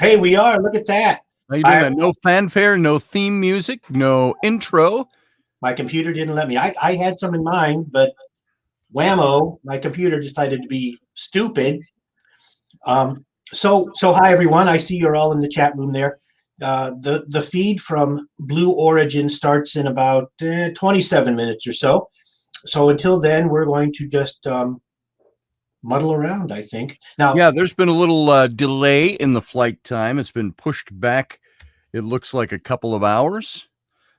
Hey, we are. Look at that. How you doing, man? No fanfare, no theme music, no intro. My computer didn't let me. I had some in mind, but whammo, my computer decided to be stupid. So hi everyone. I see you're all in the chat room there. The feed from Blue Origin starts in about 27 minutes or so. So until then, we're going to just muddle around, I think. Now, Yeah, there's been a little delay in the flight time. It's been pushed back. It looks like a couple of hours.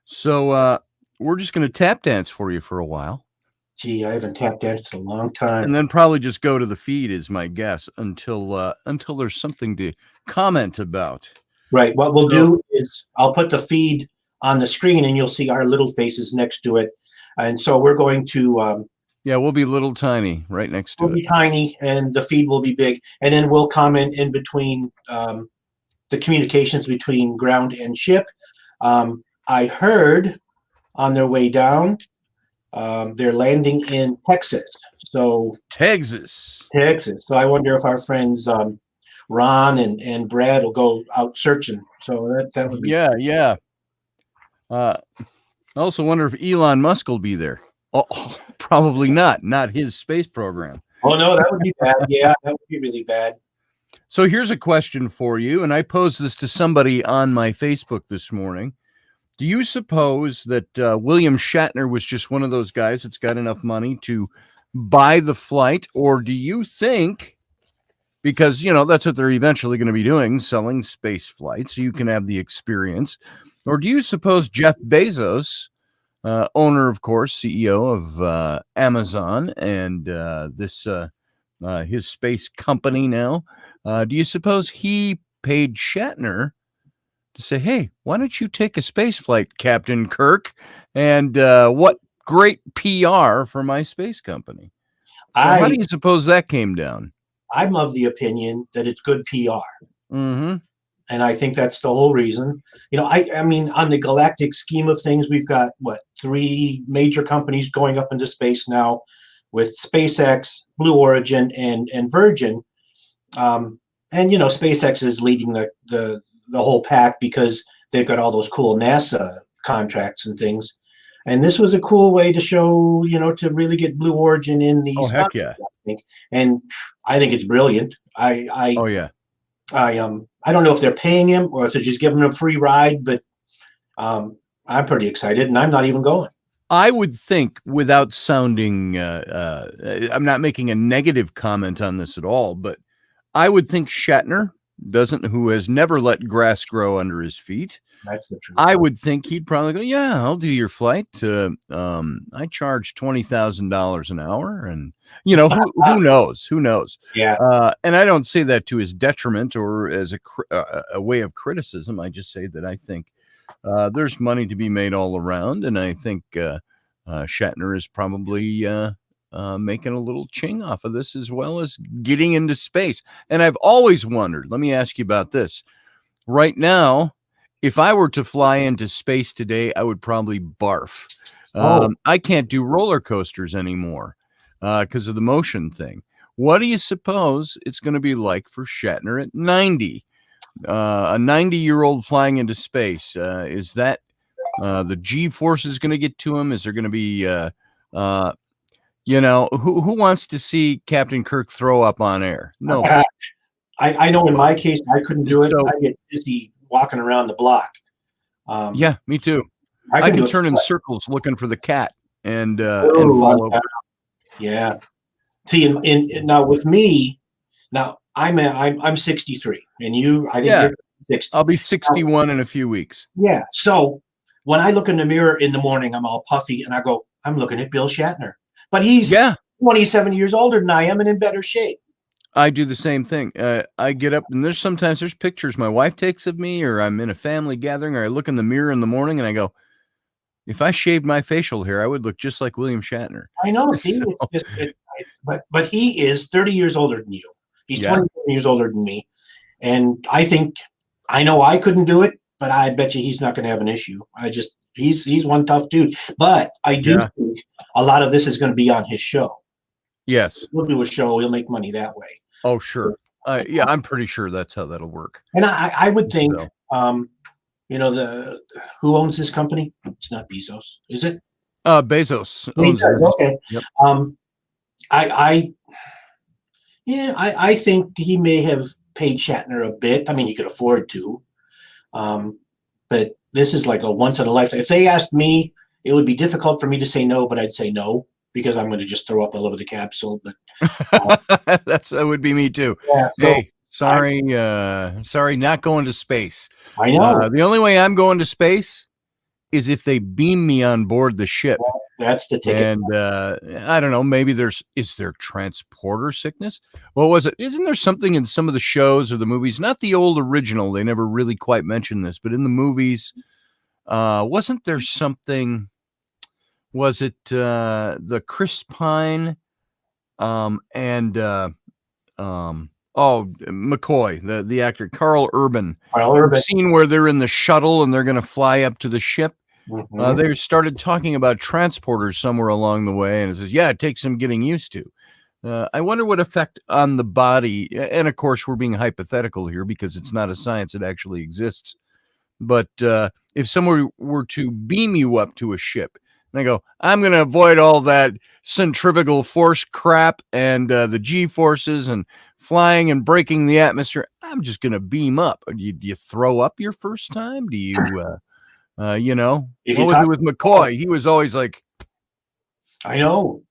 So we're just going to tap dance for you for a while. gee, I haven't tap danced in a long time. And then probably just go to the feed is my guess until there's something to comment about. Right. What we'll do is I'll put the feed on the screen and you'll see our little faces next to it. And so we're going to yeah, we'll be little tiny right next to we'll be tiny and the feed will be big. And then we'll comment in between the communications between ground and ship. I heard on their way down, they're landing in Texas. So Texas. So I wonder if our friends Ron and Brad will go out searching. So that would be yeah. I also wonder if Elon Musk will be there. Oh, probably not. Not his space program. Oh no, that would be bad. Yeah, that would be really bad. So here's a question for you, and I posed this to somebody on my Facebook this morning. Do you suppose that William Shatner was just one of those guys that's got enough money to buy the flight, or do you think, because, that's what they're eventually going to be doing, selling space flights, so you can have the experience, or do you suppose Jeff Bezos, owner, of course, CEO of Amazon and his space company now, do you suppose he paid Shatner to say, hey, why don't you take a space flight, Captain Kirk? And what great PR for my space company. So how do you suppose that came down? I'm of the opinion that it's good PR. Mm-hmm. And I think that's the whole reason. I mean, on the galactic scheme of things, we've got, 3 major companies going up into space now with SpaceX, Blue Origin, and Virgin. And, SpaceX is leading the whole pack because they've got all those cool NASA contracts and things. And this was a cool way to show, to really get Blue Origin in the Oh, heck yeah. I think. And I think it's brilliant. Oh, yeah. I don't know if they're paying him or if they're just giving him a free ride, but I'm pretty excited, and I'm not even going. I would think, without sounding, I'm not making a negative comment on this at all, but I would think Shatner who has never let grass grow under his feet. That's the truth. I would think he'd probably go, yeah, I'll do your flight. I charge $20,000 an hour, and who knows? Who knows? Yeah. And I don't say that to his detriment or as a way of criticism. I just say that I think there's money to be made all around, and I think Shatner is probably making a little ching off of this as well as getting into space. And I've always wondered. Let me ask you about this. Right now, if I were to fly into space today, I would probably barf. I can't do roller coasters anymore because of the motion thing. What do you suppose it's going to be like for Shatner at 90? A 90-year-old flying into space. Is that the G-force is going to get to him? Is there going to be, who wants to see Captain Kirk throw up on air? No. I know in my case, I couldn't do it. I get dizzy walking around the block. Yeah, me too. I can turn in circles looking for the cat and fall over. Yeah. See, now with me, now I'm 63, and I think you're 60. I'll be 61 in a few weeks. Yeah. So when I look in the mirror in the morning, I'm all puffy, and I go, I'm looking at Bill Shatner, but he's 27 years older than I am and in better shape. I do the same thing. I get up, and there's pictures my wife takes of me, or I'm in a family gathering, or I look in the mirror in the morning and I go, if I shaved my facial hair, I would look just like William Shatner. I know. But he is 30 years older than you. He's 27 years older than me. And I know I couldn't do it, but I bet you he's not going to have an issue. He's one tough dude. But I do think a lot of this is going to be on his show. Yes. We'll do a show. He'll make money that way. Oh, sure. Yeah, I'm pretty sure that's how that'll work. And I would think, So, who owns this company? It's not Bezos, is it? Bezos He owns does. this. Okay. Yep. I yeah, I think he may have paid Shatner a bit. I mean, he could afford to. But this is like a once in a lifetime. If they asked me, it would be difficult for me to say no, but I'd say no because I'm going to just throw up all over the capsule. But That would be me too. yeah, so Hey, sorry, not going to space. I know The only way I'm going to space is if they beam me on board the ship. that's the ticket. And I don't know, maybe is there transporter sickness? What was it? Isn't there something in some of the shows or the movies, not the old original, they never really quite mentioned this, but in the movies, wasn't there something, was it the Chris Pine and McCoy, the actor Carl Urban, scene where they're in the shuttle and they're going to fly up to the ship? Mhm. They started talking about transporters somewhere along the way, and it says, yeah, it takes some getting used to. I wonder what effect on the body, and of course, we're being hypothetical here because it's not a science that actually exists. But if someone were to beam you up to a ship, and I go, I'm going to avoid all that centrifugal force crap and the G forces and flying and breaking the atmosphere, I'm just going to beam up. Do you throw up your first time? Do you... what was it with McCoy? He was always like, I know.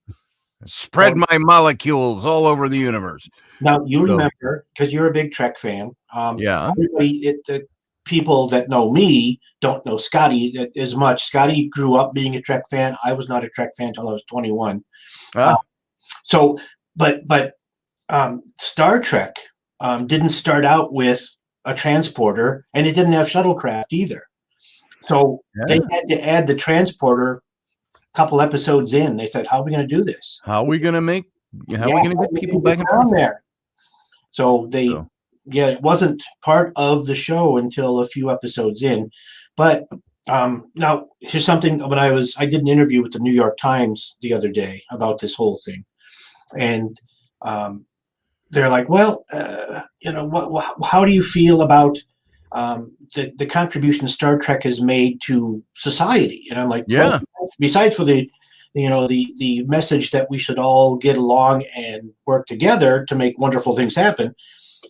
Spread my molecules all over the universe. Now you remember, because you're a big Trek fan. Yeah. The people that know me don't know Scotty as much. Scotty grew up being a Trek fan. I was not a Trek fan until I was 21. But Star Trek didn't start out with a transporter, and it didn't have shuttlecraft either. So they had to add the transporter a couple episodes in. They said, how are we going to do this? How are we going to get people back and forth there? So it wasn't part of the show until a few episodes in. But now here's something. I did an interview with the New York Times the other day about this whole thing. And they're like, well, how do you feel about the contribution Star Trek has made to society? And I'm like, well, besides for the message that we should all get along and work together to make wonderful things happen,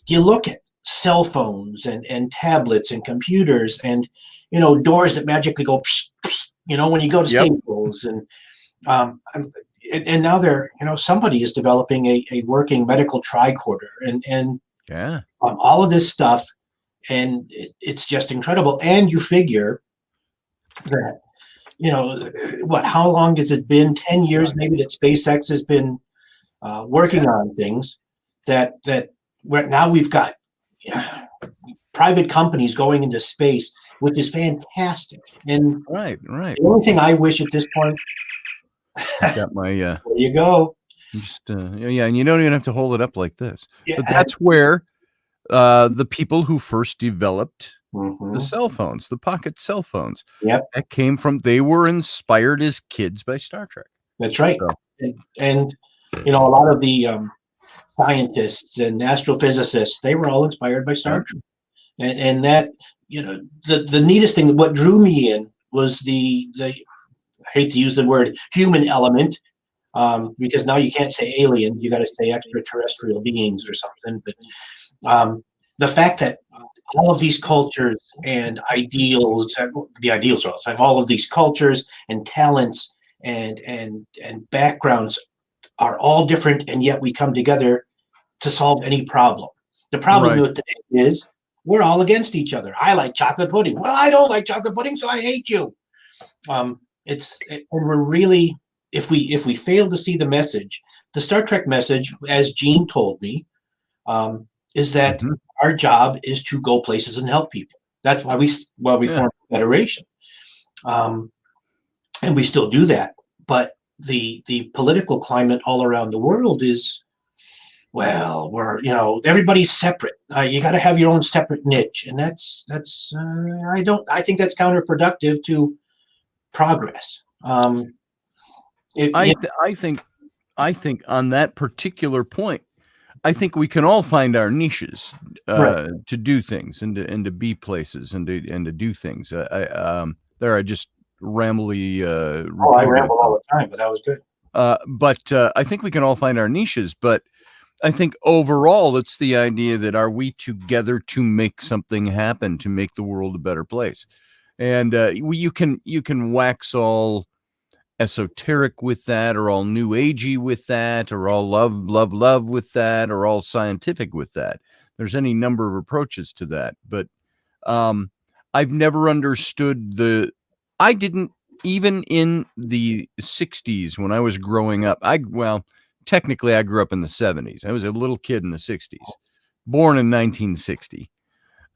you look at cell phones and tablets and computers and doors that magically go psh, psh, when you go to Staples and now they're somebody is developing a working medical tricorder and all of this stuff. And it's just incredible. And you figure that, how long has it been? 10 years maybe that SpaceX has been working on things that now we've got private companies going into space, which is fantastic. And right. The only thing I wish at this point, got my there you go. Just and you don't even have to hold it up like this. Yeah. But that's where the people who first developed the cell phones, the pocket cell phones, that came from, they were inspired as kids by Star Trek. That's right. So. And a lot of the scientists and astrophysicists, they were all inspired by Star Trek. And that, the neatest thing, what drew me in was the I hate to use the word human element, because now you can't say alien, you got to say extraterrestrial beings or something. But the fact that all of these cultures and ideals, the ideals are all of these cultures and talents and backgrounds are all different, and yet we come together to solve any problem. The problem with today is we're all against each other. I like chocolate pudding. Well, I don't like chocolate pudding, so I hate you. And we're really, if we fail to see the message, the Star Trek message, as Gene told me, is that our job is to go places and help people. That's why we formed the Federation, and we still do that. But the political climate all around the world is, well, we're everybody's separate. You got to have your own separate niche, and that's I think that's counterproductive to progress. I think on that particular point, I think we can all find our niches Right. to do things and to be places and to do things. I just rambly Oh, I repeated ramble myself. all the time, but that was good. But I think we can all find our niches. But I think overall, it's the idea that are we together to make something happen, to make the world a better place? And you can wax all esoteric with that, or all new agey with that, or all love with that, or all scientific with that. There's any number of approaches to that, but I've never understood I didn't, even in the 60s when I was growing up. Technically I grew up in the 70s. I was a little kid in the 60s, born in 1960.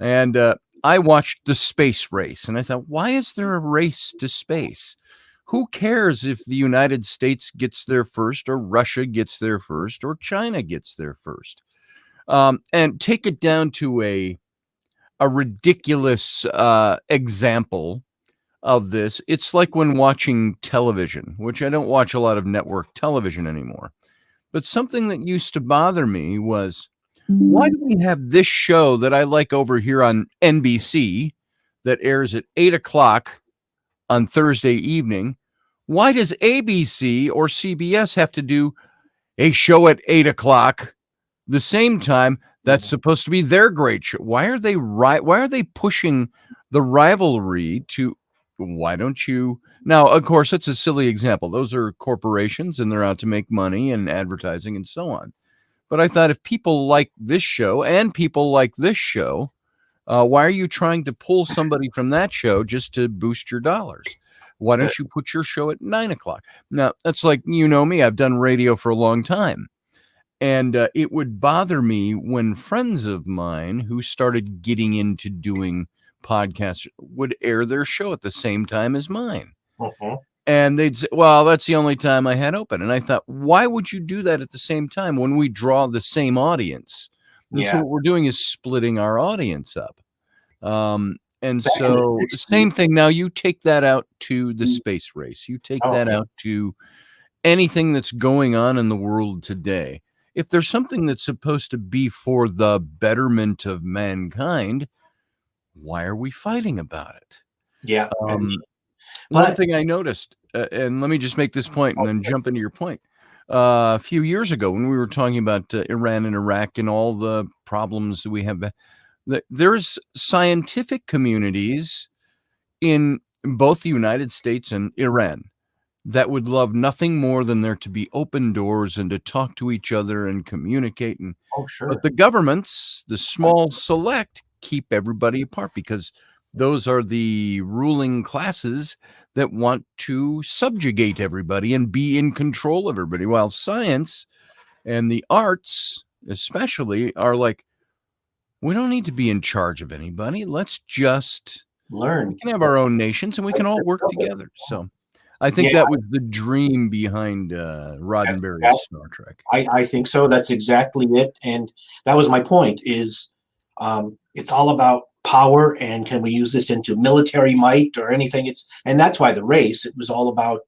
And I watched the space race, and I thought, why is there a race to space? Who cares if the United States gets there first, or Russia gets there first, or China gets there first? And take it down to a ridiculous example of this. It's like when watching television, which I don't watch a lot of network television anymore. But something that used to bother me was, why do we have this show that I like over here on NBC that airs at 8 o'clock on Thursday evening? Why does ABC or CBS have to do a show at 8 o'clock the same time that's supposed to be their great show? Why are they pushing the rivalry to, why don't you? Now, of course, it's a silly example. Those are corporations and they're out to make money and advertising and so on. But I thought, if people like this show and people like this show, why are you trying to pull somebody from that show just to boost your dollars? Why don't you put your show at 9 o'clock? Now, that's like, me, I've done radio for a long time. And it would bother me when friends of mine who started getting into doing podcasts would air their show at the same time as mine. Mhm. And they'd say, well, that's the only time I had open. And I thought, why would you do that at the same time when we draw the same audience? And so Yeah. what we're doing is splitting our audience up. And Back in the so 60s. same thing. Now you take that out to the space race. You take that Okay. out to anything that's going on in the world today. If there's something that's supposed to be for the betterment of mankind, why are we fighting about it? Yeah. One But thing I noticed, and let me just make this point and then jump into your point. A few years ago, when we were talking about Iran and Iraq and all the problems that we have, there's scientific communities in both the United States and Iran that would love nothing more than there to be open doors and to talk to each other and communicate. oh, But sure. the governments, the small select, keep everybody apart because those are the ruling classes that want to subjugate everybody and be in control of everybody, while science and the arts especially are like, we don't need to be in charge of anybody. Let's just, we Learn. can have our own nations and we can all work together. So I think Yeah. that was the dream behind That, Roddenberry's Star Trek. I think so. That's exactly it. And that was my point is it's all about power, and can we use this into military might or anything? And that's why the race, it was all about,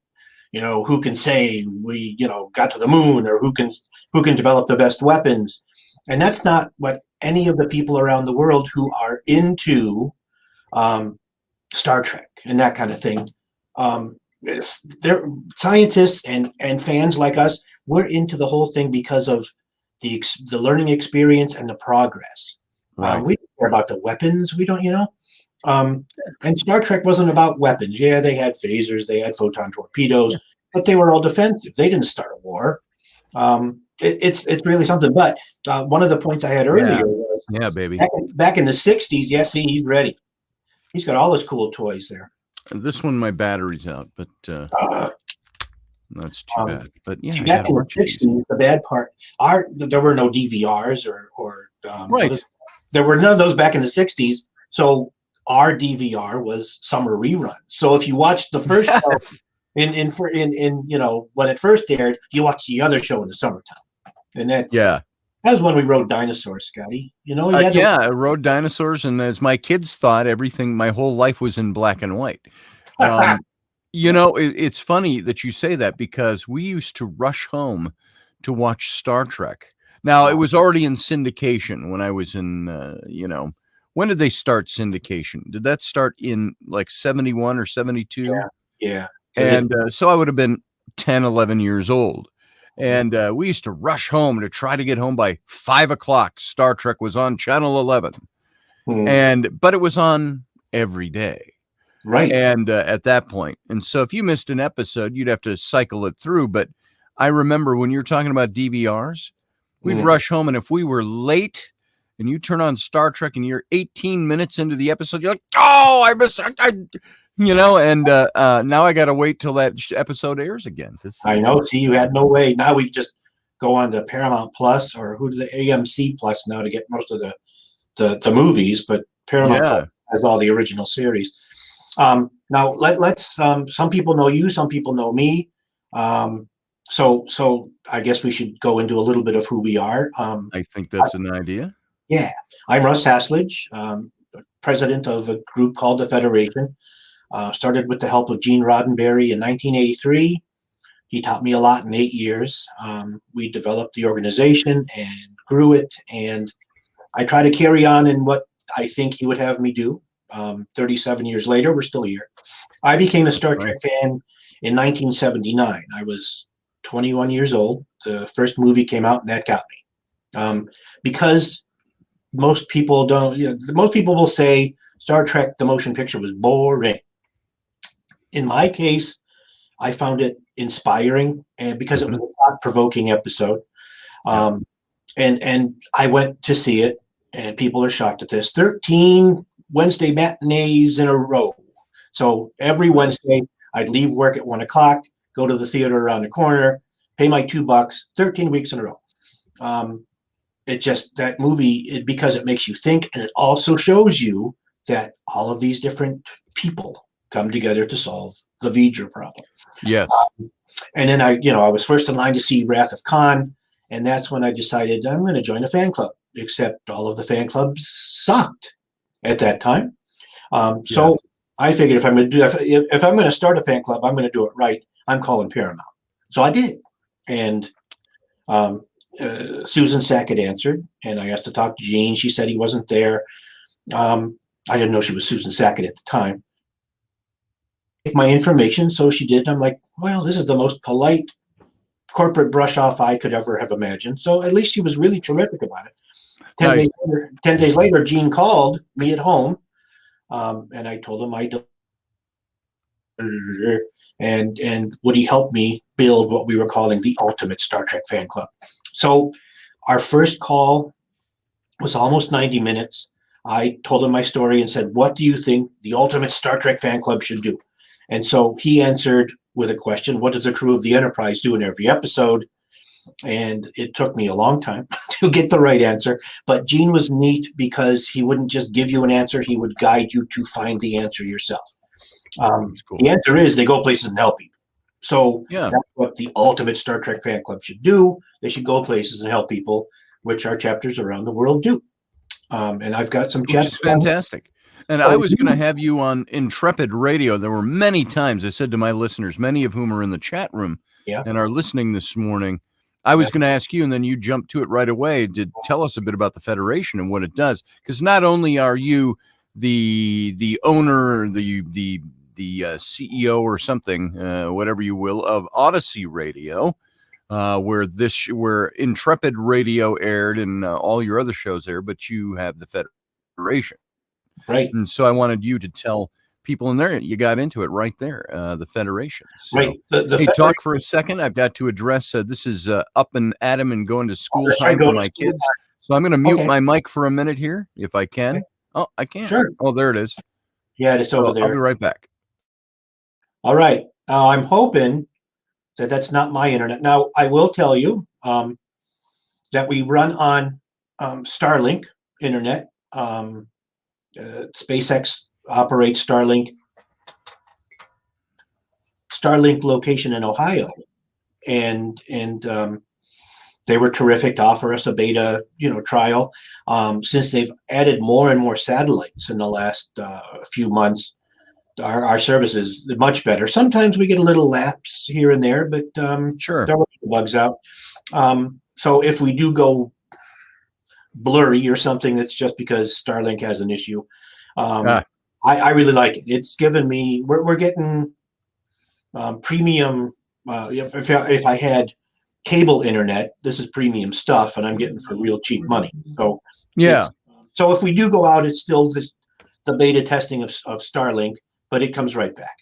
who can say we, got to the moon, or who can develop the best weapons. And that's not what any of the people around the world who are into Star Trek and that kind of thing. They're scientists and fans like us. We're into the whole thing because of the learning experience and the progress. Right. We don't care about the weapons. We don't, and Star Trek wasn't about weapons. Yeah, they had phasers, they had photon torpedoes, but they were all defensive. They didn't start a war. It's really something. But one of the points I had earlier was, Yeah, baby. back in the 60s, see, he's ready. He's got all his cool toys there. This one, my battery's out, but that's too bad. But yeah, See, I back got a in the bunch of these. 60s, the bad part, there were no DVRs or Right. there were none of those back in the 60s. So our DVR was summer reruns. So if you watched the first show Yes. in when it first aired, you watched the other show in the summertime. And that was when we rode dinosaurs, Scotty. You had to, I rode dinosaurs, and as my kids thought, my whole life was in black and white. It's funny that you say that, because we used to rush home to watch Star Trek. Now, it was already in syndication when I was in, when did they start syndication? Did that start in like 71 or 72? Yeah. And so I would have been 10, 11 years old. And we used to rush home to try to get home by 5 o'clock. Star Trek was on Channel 11. But it was on every day. Right. And at that point. And so if you missed an episode, you'd have to cycle it through. But I remember when you're talking about DVRs, we'd rush home. And if we were late and you turn on Star Trek and you're 18 minutes into the episode, you're like, oh, I missed it. And now I got to wait till that episode airs again. I know. See, you had no way. Now we just go on to Paramount Plus or the AMC Plus now to get most of the movies, but Paramount Plus has all the original series. Now let's some people know you, some people know me. So I guess we should go into a little bit of who we are. I think that's an idea. Yeah. I'm Russ Haslage, president of a group called the Federation. Started with the help of Gene Roddenberry in 1983. He taught me a lot in 8 years. We developed the organization and grew it, and I try to carry on in what I think he would have me do. 37 years later, we're still here. I became a Star Trek fan in 1979. I was 21 years old. The first movie came out, and that got me. Because most people most people will say Star Trek, the motion picture, was boring. In my case, I found it inspiring, and because it was a thought-provoking episode. And I went to see it, and people are shocked at this. 13 Wednesday matinees in a row. So every Wednesday, I'd leave work at 1 o'clock, go to the theater around the corner, pay my $2, 13 weeks in a row. It just, that movie, because it makes you think, and it also shows you that all of these different people come together to solve the V'ger problem. Yes. And then I was first in line to see Wrath of Khan, and that's when I decided I'm going to join a fan club, except all of the fan clubs sucked at that time. So I figured if I'm going to start a fan club, I'm going to do it right. I'm calling Paramount. So I did. And Susan Sackett answered, and I asked to talk to Gene. She said he wasn't there. I didn't know she was Susan Sackett at the time. My information, so she did. I'm like, well, this is the most polite corporate brush off I could ever have imagined. So at least she was really terrific about it. 10 days later, Gene called me at home, and I told him I don't. And would he help me build what we were calling the ultimate Star Trek fan club? So our first call was almost 90 minutes. I told him my story and said, what do you think the ultimate Star Trek fan club should do? And so he answered with a question, what does the crew of the Enterprise do in every episode? And it took me a long time to get the right answer. But Gene was neat because he wouldn't just give you an answer. He would guide you to find the answer yourself. Cool. The answer is they go places and help people. So that's what the ultimate Star Trek fan club should do. They should go places and help people, which our chapters around the world do. And I've got some chapters. Which is fantastic. And I was going to have you on Intrepid Radio. There were many times I said to my listeners, many of whom are in the chat room and are listening this morning, I was going to ask you, and then you jumped to it right away to tell us a bit about the Federation and what it does. Because not only are you the owner, the CEO or something, whatever you will, of Odyssey Radio, where Intrepid Radio aired and all your other shows there, but you have the Federation. Right. And so I wanted you to tell people in there, you got into it right there, the Federation. So, right. Hey, talk for a second. I've got to address, this is up and Adam and going to school time for my kids. So I'm going to mute my mic for a minute here, if I can. Okay. Oh, I can. Sure. Oh, there it is. Yeah, it's over there. I'll be right back. All right. I'm hoping that that's not my internet. Now, I will tell you that we run on Starlink internet. SpaceX operates Starlink location in Ohio, and they were terrific to offer us a beta, trial. Since they've added more and more satellites in the last few months, our service is much better. Sometimes we get a little lapse here and there, but sure, they're working the bugs out. So if we do go blurry or something that's just because Starlink has an issue. Ah, I really like it. It's given me, we're getting premium. If I had cable internet, this is premium stuff, and I'm getting for real cheap money. So yeah. it's so if we do go out, it's still the beta testing of Starlink, but it comes right back.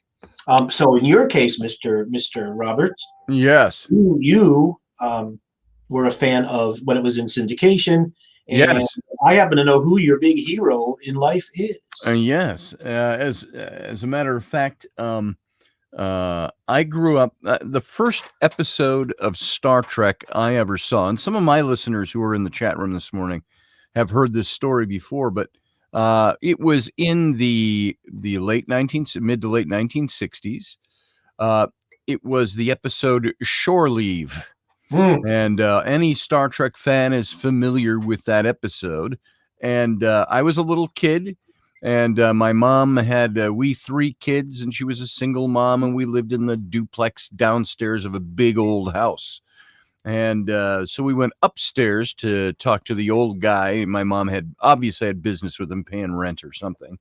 So in your case, Mr. Roberts, Yes. you were a fan of when it was in syndication, and Yes. I happen to know who your big hero in life is. Yes. As a matter of fact, I grew up. The first episode of Star Trek I ever saw, and some of my listeners who are in the chat room this morning have heard this story before, but it was in the mid to late 1960s. Uh, it was the episode Shore Leave. Hmm. And any Star Trek fan is familiar with that episode. And I was a little kid, and my mom had we three kids, and she was a single mom, and we lived in the duplex downstairs of a big old house. And so we went upstairs to talk to the old guy. My mom had obviously had business with him, paying rent or something.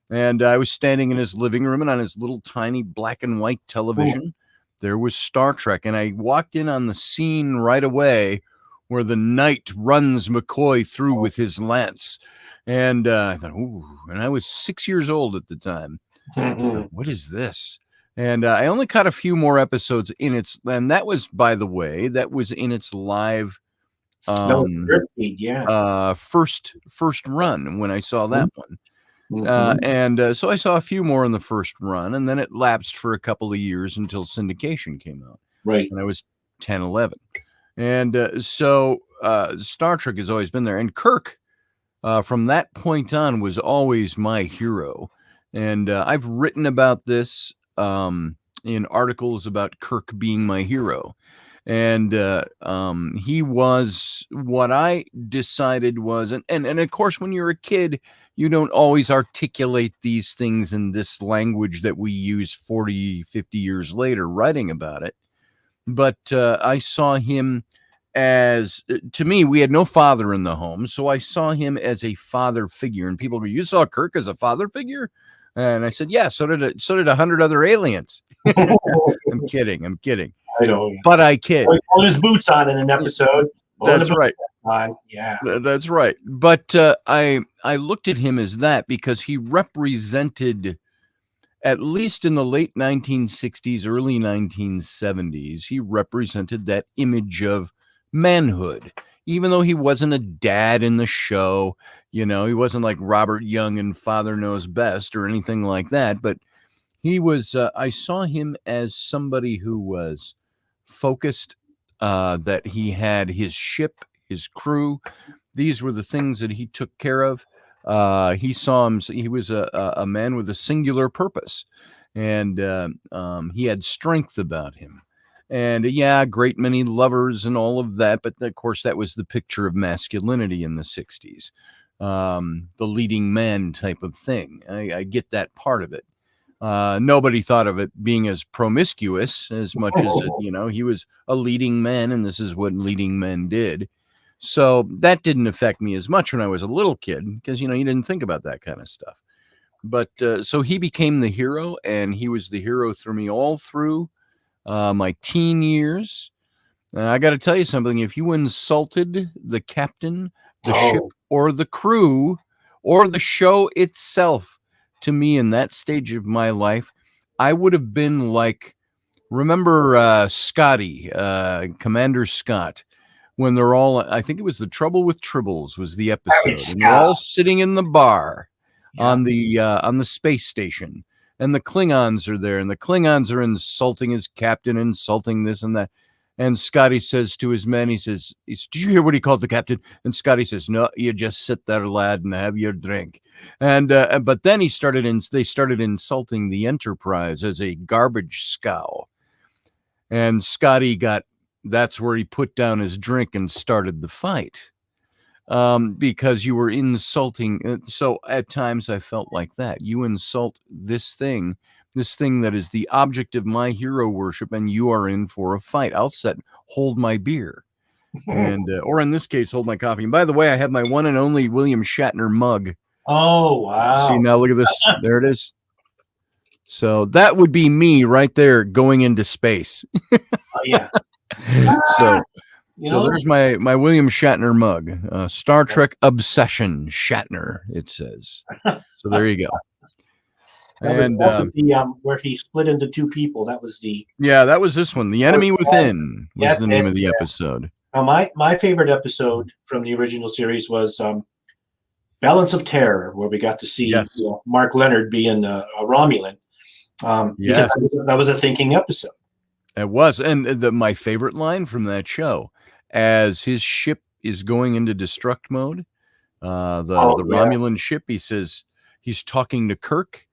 And I was standing in his living room, and on his little tiny black and white television, there was Star Trek. And I walked in on the scene right away where the knight runs McCoy through with his lance. And I thought, ooh, and I was 6 years old at the time. What is this? And I only caught a few more episodes in its, and that was, by the way, that was in its live No, yeah. first run when I saw that one. Mhm. And so I saw a few more in the first run, and then it lapsed for a couple of years until syndication came out Right. when I was 10, 11. And so Star Trek has always been there. And Kirk, from that point on, was always my hero. And I've written about this in articles about Kirk being my hero. And he was what I decided was, and of course, when you're a kid, you don't always articulate these things in this language that we use 40, 50 years later writing about it. But I saw him as, to me, we had no father in the home. So I saw him as a father figure. And people go, you saw Kirk as a father figure? And I said, yeah, so did 100 other aliens. I'm kidding. I know. But I kid. Pulling his boots on in an episode. That's right. On. Yeah. That's right. But I looked at him as that because he represented, at least in the late 1960s, early 1970s, he represented that image of manhood. Even though he wasn't a dad in the show, he wasn't like Robert Young in Father Knows Best or anything like that. But he was, I saw him as somebody who was focused, that he had his ship, his crew. These were the things that he took care of. He saw him. He was a man with a singular purpose, and he had strength about him. And yeah, great many lovers and all of that. But of course, that was the picture of masculinity in the 60s, the leading man type of thing. I get that part of it. Nobody thought of it being as promiscuous as much as he was a leading man, and this is what leading men did. So that didn't affect me as much when I was a little kid because, you didn't think about that kind of stuff. But so he became the hero, and he was the hero through me all through my teen years. I got to tell you something. If you insulted the captain, the ship, or the crew, or the show itself to me in that stage of my life, I would have been like, remember Scotty, Commander Scott, when they're all, I think it was The Trouble with Tribbles was the episode, and they're all sitting in the bar on the space station, and the Klingons are there, and the Klingons are insulting his captain, insulting this and that. And Scotty says to his men, he says, did you hear what he called the captain? And Scotty says, no, you just sit there, lad, and have your drink. And but then they started insulting the Enterprise as a garbage scow. And Scotty that's where he put down his drink and started the fight. Because you were insulting. So at times I felt like that. You insult this thing that is the object of my hero worship, and you are in for a fight. Hold my beer. and or in this case, hold my coffee. And by the way, I have my one and only William Shatner mug. Oh, wow. See, now look at this. There it is. So that would be me right there going into space. Yeah. So You so know, there's my William Shatner mug. Star Trek Obsession Shatner, it says. So there you go. that was And the where he split into two people. That was the yeah, that was this one. The Enemy Within was Yes, the name of the episode. now my favorite episode from the original series was Balance of Terror, where we got to see Yes. Mark Leonard being a Romulan. Because Yes. that was a thinking episode. It was. And my favorite line from that show, as his ship is going into destruct mode, the Romulan ship, he says, he's talking to Kirk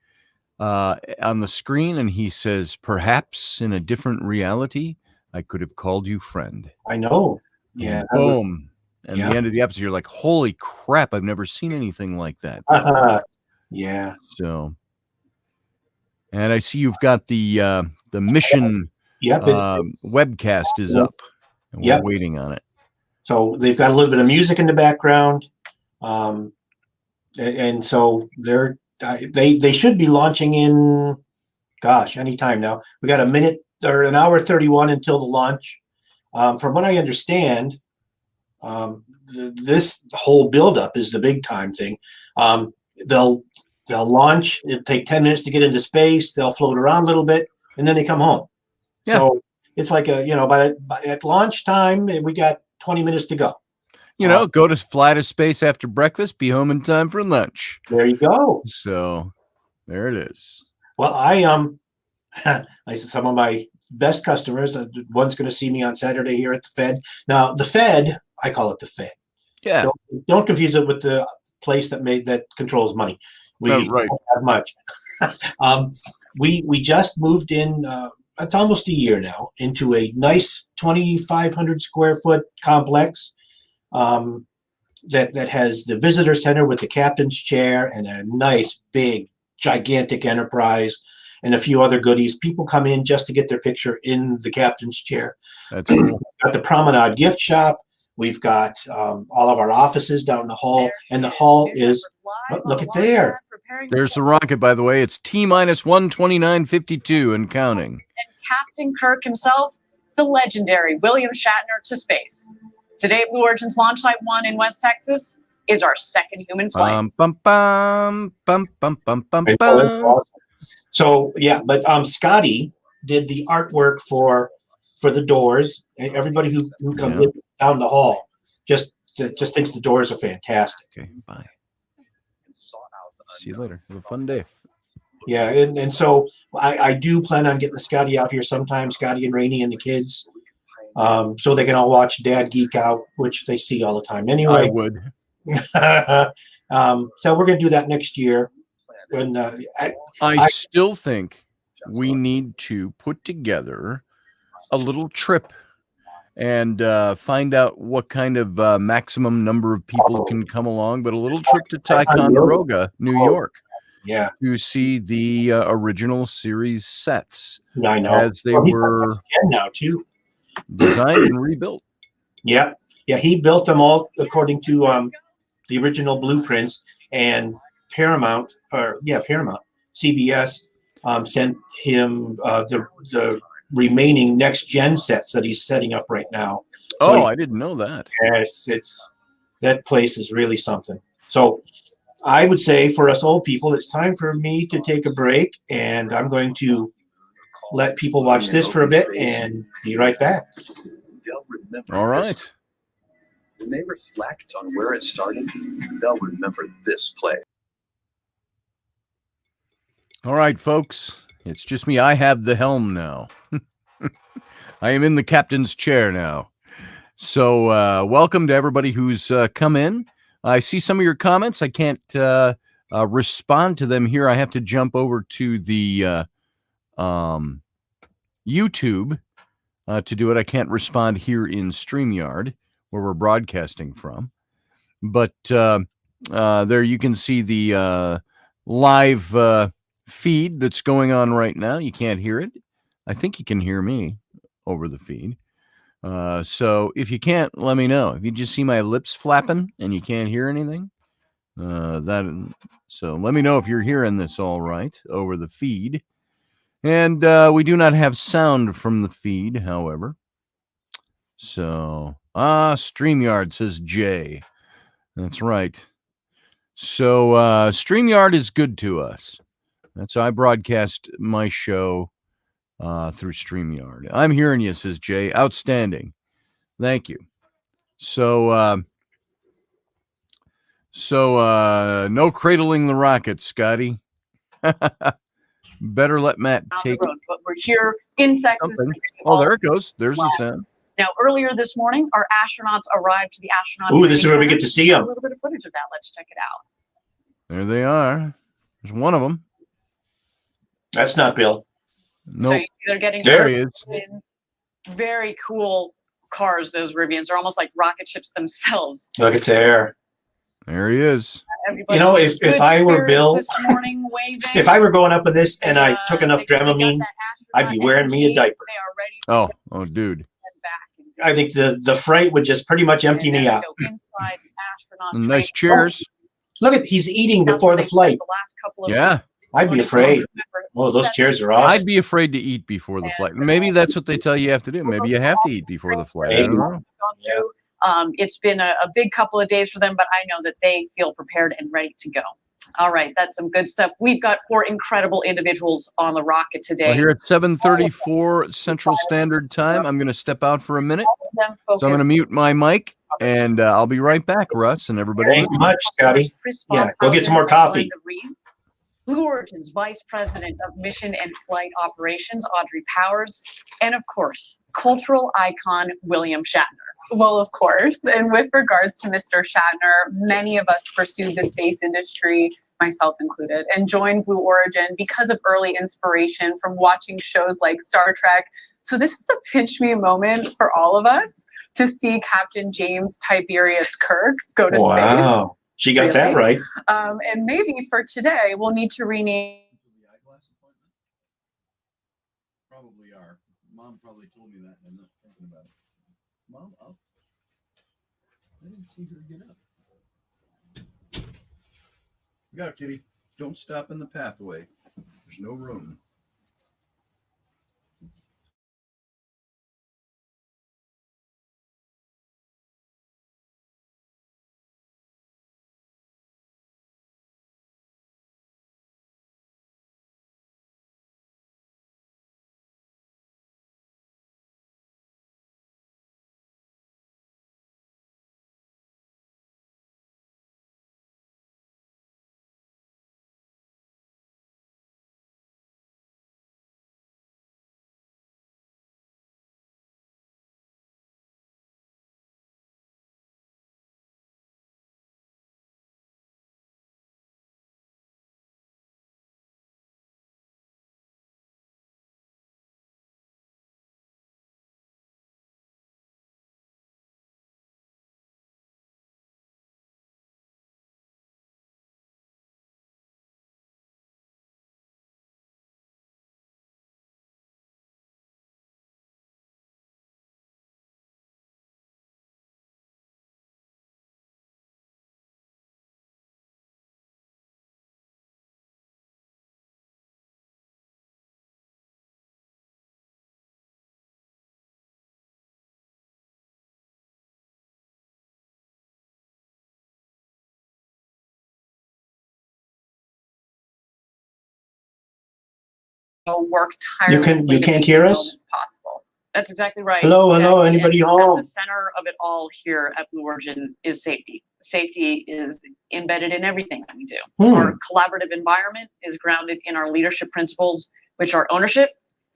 on the screen, and he says, perhaps in a different reality, I could have called you friend. I know. Yeah. And boom. And the end of the episode, you're like, holy crap, I've never seen anything like that. Yeah. So, and I see you've got the mission webcast is up, and we're waiting on it. So they've got a little bit of music in the background, and so they should be launching in, gosh, anytime now. We got a minute or an hour 31 until the launch. From what I understand, this whole buildup is the big time thing. They'll launch. It'll take 10 minutes to get into space. They'll float around a little bit, and then they come home. Yeah. So it's like by at launch time, we got 20 minutes to go. Go to fly to space after breakfast, be home in time for lunch. There you go. So there it is. Well, some of my best customers, one's going to see me on Saturday here at the Fed. Now, the Fed, I call it the Fed. Yeah. Don't confuse it with the place that controls money. We don't have much. We just moved in. It's almost a year now into a nice 2,500 square foot complex that has the visitor center with the captain's chair and a nice big gigantic enterprise and a few other goodies. People come in just to get their picture in the captain's chair. That's cool. We've got the Promenade gift shop. We've got all of our offices down the hall, and the hall is look at there. There's the rocket, by the way. It's T-minus 129.52 and counting. And Captain Kirk himself, the legendary William Shatner, to space. Today, Blue Origin's Launch Site 1 in West Texas is our second human flight. So yeah, but Scotty did the artwork for the doors, and everybody who comes down the hall just thinks the doors are fantastic. Okay, bye. See you later. Have a fun day. Yeah, and so I do plan on getting Scotty out here sometime, Scotty and Rainey and the kids, so they can all watch Dad geek out, which they see all the time anyway. I would. So we're going to do that next year. When I still think we need to put together a little trip and find out what kind of maximum number of people can come along, but a little trip to Ticonderoga, New York, to see the original series sets as they were now too designed and rebuilt. Yeah, he built them all according to the original blueprints, and Paramount, CBS sent him the remaining next gen sets that he's setting up right now. So I didn't know that. Yeah, it's that place is really something. So I would say for us old people, it's time for me to take a break, and I'm going to let people watch this for a bit and be right back. All right. When they reflect on where it started, they'll remember this play. All right, folks. It's just me. I have the helm now. I am in the captain's chair now. So welcome to everybody who's come in. I see some of your comments. I can't respond to them here. I have to jump over to the YouTube to do it. I can't respond here in StreamYard, where we're broadcasting from. But there you can see the live feed that's going on right now. You can't hear it. I think you can hear me over the feed. So if you can't, let me know. If you just see my lips flapping and you can't hear anything, so let me know if you're hearing this all right over the feed. And we do not have sound from the feed, however. So, StreamYard, says Jay. That's right. So StreamYard is good to us. That's how I broadcast my show through StreamYard. I'm hearing you, says Jay. Outstanding. Thank you. So no cradling the rocket, Scotty. Better let Matt take the road, but we're here in Texas. something. Oh, there it goes. There's the sound. Now, earlier this morning, our astronauts arrived to the astronaut. Ooh, this is where we get to see them. A little bit of footage of that. Let's check it out. There they are. There's one of them. That's not Bill. No, So they're getting there he is. very cool cars. Those Rivians are almost like rocket ships themselves. Look at there. There he is. Everybody You know, if I were Bill, this morning, waving, if I were going up in this and I took enough they got Dramamine, that I'd be astronaut wearing me a energy. diaper. They are ready to Oh, dude. head back. I think the fright would just pretty much empty And me then out. go inside astronaut Nice train. chairs. Look at he's eating That's before what the they flight. spent the last couple of Yeah. I'd be afraid. Oh, those chairs are awesome. I'd be afraid to eat before the flight. Maybe that's what they tell you have to do. Maybe you have to eat before the flight. I don't know. It's been a big couple of days for them, but I know that they feel prepared and ready to go. All right, that's some good stuff. We've got 4 incredible individuals on the rocket today. Well, here at 7:34 Central Standard Time, I'm going to step out for a minute. So I'm going to mute my mic, and I'll be right back, Russ, and everybody. Thank you much, Scotty. Yeah, go get some more coffee. Blue Origin's Vice President of Mission and Flight Operations, Audrey Powers, and of course, cultural icon William Shatner. Well, of course. And with regards to Mr. Shatner, many of us pursued the space industry, myself included, and joined Blue Origin because of early inspiration from watching shows like Star Trek. So this is a pinch me moment for all of us to see Captain James Tiberius Kirk go to space. Wow. She got that right. And maybe for today, we'll need to rename. Probably are. Mom probably told me that, and I'm not thinking about it. Mom, up. I didn't see her get up. Go, kitty. Don't stop in the pathway. There's no room. Work tirelessly. You can't hear us? It's possible. That's exactly right. Hello, Exactly. anybody And home? At the center of it all here at Blue Origin is safety. Safety is embedded in everything that we do. Our collaborative environment is grounded in our leadership principles, which are ownership,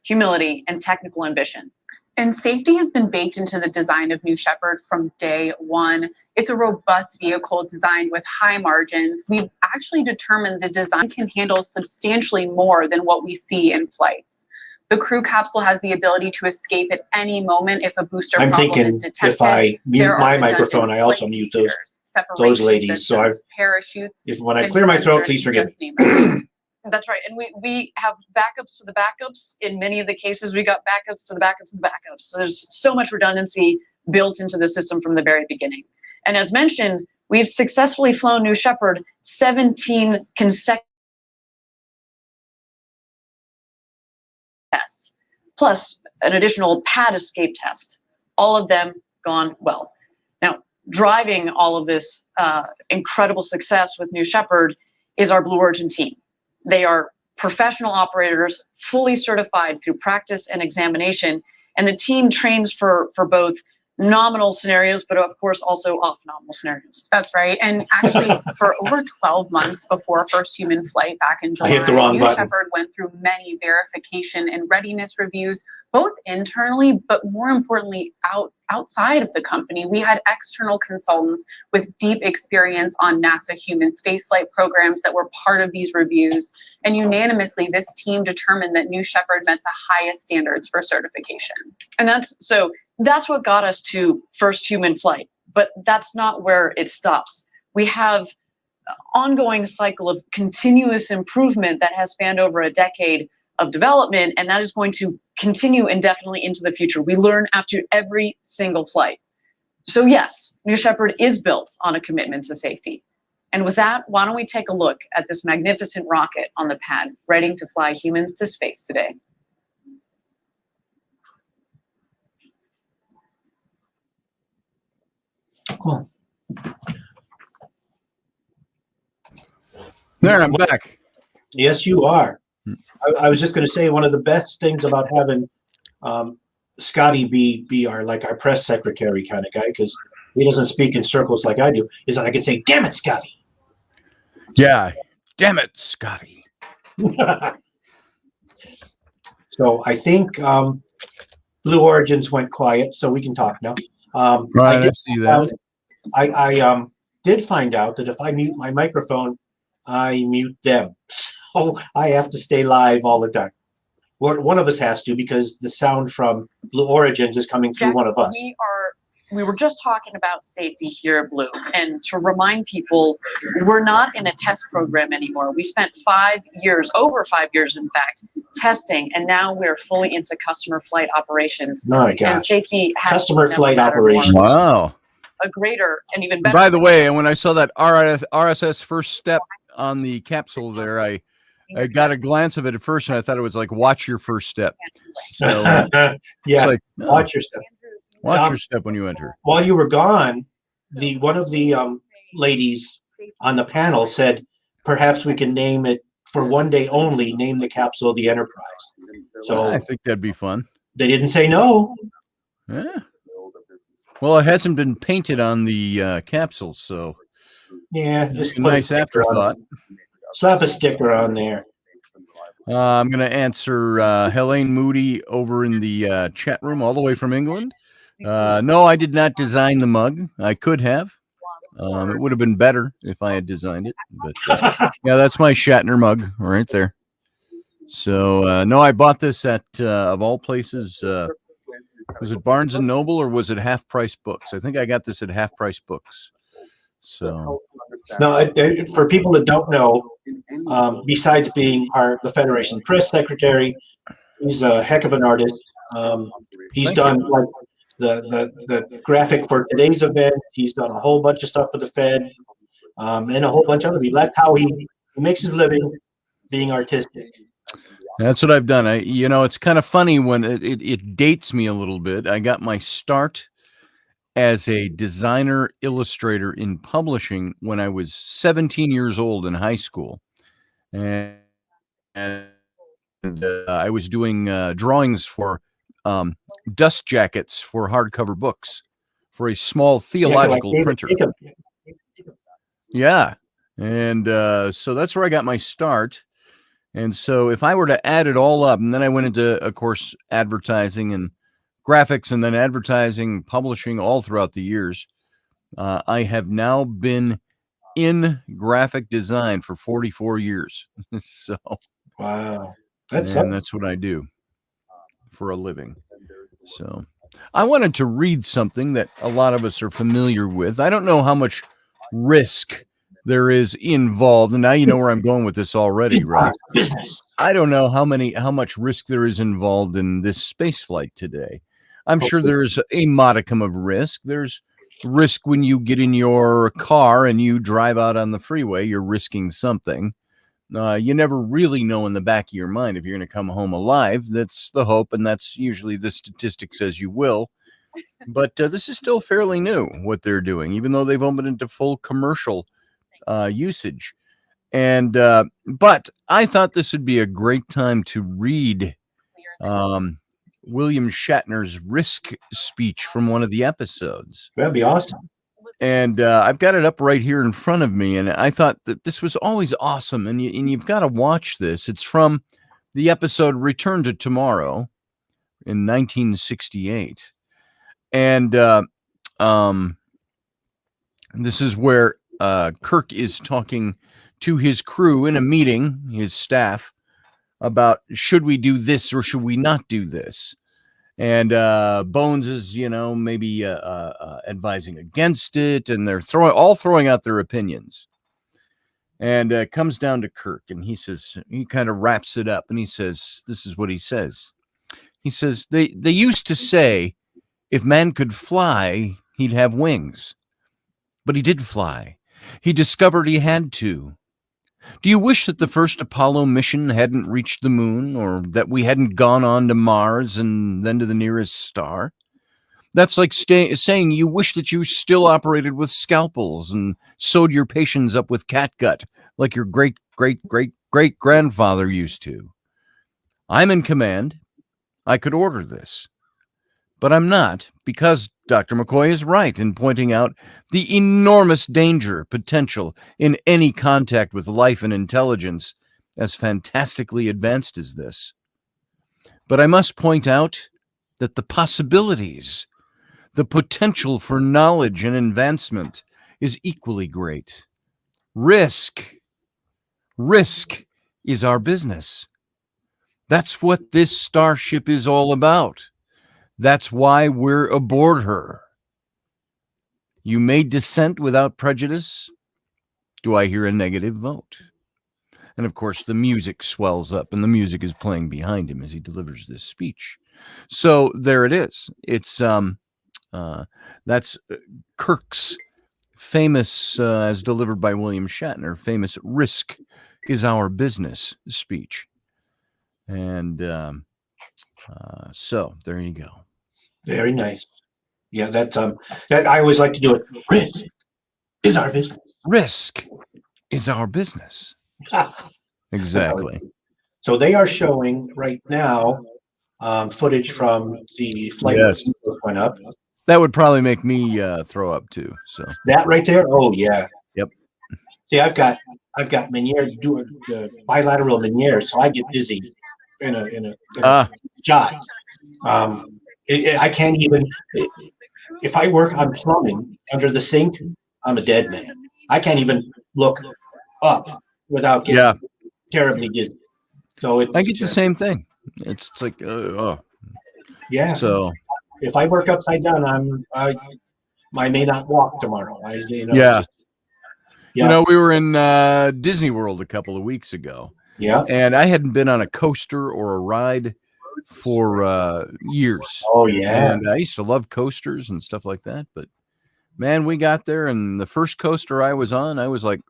humility, and technical ambition. And safety has been baked into the design of New Shepard from day one. It's a robust vehicle designed with high margins. We've actually determined the design can handle substantially more than what we see in flights. The crew capsule has the ability to escape at any moment if a booster I'm problem thinking is detected. if I mute There are my redundant microphone, I also flight mute features, those ladies. separation So systems, parachutes. when I clear my throat, please forgive me. me. That's right. And we have backups to the backups. In many of the cases, we got backups to the backups to the backups. So there's so much redundancy built into the system from the very beginning. And as mentioned, we've successfully flown New Shepard 17 consecutive tests, plus an additional pad escape test. All of them gone well. Now, driving all of this incredible success with New Shepard is our Blue Origin team. They are professional operators, fully certified through practice and examination, and the team trains for both nominal scenarios, but of course also off nominal scenarios. That's right. And actually, for over 12 months before first human flight back in July, I hit the wrong New button. Shepard went through many verification and readiness reviews, both internally, but more importantly, outside of the company. We had external consultants with deep experience on NASA human spaceflight programs that were part of these reviews. And unanimously, this team determined that New Shepard met the highest standards for certification. And that's what got us to first human flight, but that's not where it stops. We have an ongoing cycle of continuous improvement that has spanned over a decade of development, and that is going to continue indefinitely into the future. We learn after every single flight. So yes, New Shepard is built on a commitment to safety. And with that, why don't we take a look at this magnificent rocket on the pad, ready to fly humans to space today. Cool. There, I'm back. Yes, you are. I was just going to say one of the best things about having Scotty be our press secretary kind of guy, because he doesn't speak in circles like I do, is that I can say, "Damn it, Scotty." Yeah, damn it, Scotty. So I think Blue Origins went quiet, so we can talk now. Right, I see that. I did find out that if I mute my microphone, I mute them. So I have to stay live all the time. One of us has to, because the sound from Blue Origins is coming through one of us. We were just talking about safety here at Blue, and to remind people, we're not in a test program anymore. We spent 5 years, over 5 years, in fact, testing, and now we're fully into customer flight operations. My And gosh. safety has Customer never flight mattered more. operations. Wow. A greater and even better. By the way, when I saw that RSS first step on the capsule there, I got a glance of it at first, and I thought it was like, watch your first step. So Yeah, it's like, no, watch your step. watch your step when you enter. While you were gone, one of the ladies on the panel said, perhaps we can name it, for one day only, name the capsule the Enterprise. So I think that'd be fun. they didn't say no. Yeah. Well, it hasn't been painted on the capsule, so Yeah, it's just a put nice sticker on afterthought. it. Slap a sticker on there. I'm going to answer Helene Moody over in the chat room, all the way from England. No, I did not design the mug. I could have. It would have been better if I had designed it. But yeah, that's my Shatner mug right there. So no, I bought this at of all places. Was it Barnes and Noble, or was it Half Price Books? I think I got this at Half Price Books. So No, for people that don't know, besides being the Federation press secretary, he's a heck of an artist. He's done like the graphic for today's event. He's done a whole bunch of stuff for the Fed, and a whole bunch of other people. That's how he makes his living, being artistic. that's what I've done. It's kind of funny when it dates me a little bit. I got my start as a designer illustrator in publishing when I was 17 years old in high school, and I was doing drawings for dust jackets for hardcover books for a small theological printer. Yeah, and so that's where I got my start. And so if I were to add it all up, and then I went into, of course, advertising and graphics, and then advertising, publishing all throughout the years, I have now been in graphic design for 44 years. So Wow. that's what I do for a living. So I wanted to read something that a lot of us are familiar with. I don't know how much risk there is involved. And now you know where I'm going with this already, right? Business. I don't know how much risk there is involved in this space flight today. I'm sure there's a modicum of risk. There's risk when you get in your car and you drive out on the freeway. You're risking something. You never really know in the back of your mind if you're going to come home alive. That's the hope, and that's usually the statistic says you will. But this is still fairly new, what they're doing, even though they've opened into full commercial usage. And but I thought this would be a great time to read William Shatner's Risk speech from one of the episodes. That'd be awesome. And I've got it up right here in front of me, and I thought that this was always awesome, and you've got to watch this. It's from the episode Return to Tomorrow in 1968. And this is where Kirk is talking to his crew in a meeting, his staff, about should we do this or should we not do this. And Bones is, maybe advising against it, and they're throwing out their opinions. And it comes down to Kirk, and he kind of wraps it up, and he says, this is what he says. He says, they used to say, if man could fly, he'd have wings. But he did fly. He discovered he had to. Do you wish that the first Apollo mission hadn't reached the moon, or that we hadn't gone on to Mars and then to the nearest star? That's like saying you wish that you still operated with scalpels and sewed your patients up with catgut like your great-great-great-great-grandfather used to. I'm in command. I could order this. But I'm not, because Dr. McCoy is right in pointing out the enormous danger potential in any contact with life and intelligence as fantastically advanced as this. But I must point out that the possibilities, the potential for knowledge and advancement is equally great. Risk is our business. That's what this starship is all about. That's why we're aboard her. You may dissent without prejudice. Do I hear a negative vote? And of course, the music swells up, and the music is playing behind him as he delivers this speech. So there it is. It's that's Kirk's famous, as delivered by William Shatner, famous "Risk is our business" speech. And so there you go. Very nice. Yeah, that I always like to do it. Risk is our business. Risk is our business. Exactly. So they are showing right now footage from the flight Yes. that went up. That would probably make me throw up too. So That right there. Oh yeah. Yep. See, I've got Meniere do a bilateral Meniere, so I get dizzy in a shot. I can't even. If I work on plumbing under the sink, I'm a dead man. I can't even look up without getting terribly dizzy. So it's. I get the same thing. It's like, yeah. So if I work upside down, I may not walk tomorrow. Yeah. We were in Disney World a couple of weeks ago. Yeah. And I hadn't been on a coaster or a ride for years. Oh yeah. And I used to love coasters and stuff like that, but man, we got there, and the first coaster I was on, I was like,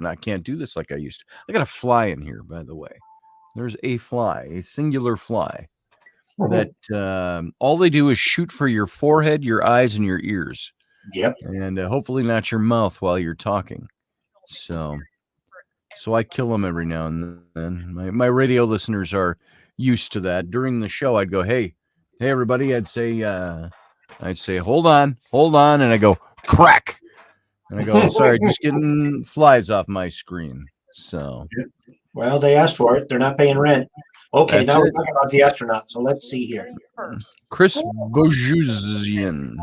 I can't do this like I used to. I got a fly in here, by the way. There's a fly, a singular fly that all they do is shoot for your forehead, your eyes, and your ears. Yep. And hopefully not your mouth while you're talking. So I kill them every now and then. My radio listeners are used to that. During the show, I'd go, hey, everybody. I'd say, hold on. And I go, crack. And I go, sorry, just getting flies off my screen. So. Well, they asked for it. They're not paying rent. Okay, That's now we're it. talking about the astronaut. So let's see here. Chris Bourgeoisian.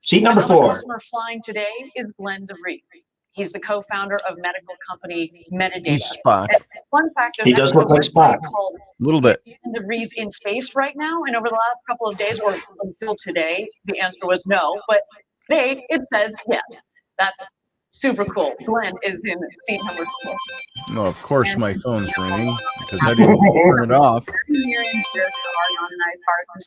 Seat number 4. Customer flying today is Glenn DeVries. He's the co-founder of medical company Metadata. He's Spock. Fun fact: He does look like Spock. Called A little bit. DeVries in space right now, and over the last couple of days, or until today, the answer was no. But Today, it says yes. That's super cool. Glenn is in seat number 4. Oh, of course my phone's ringing because I didn't turn it off.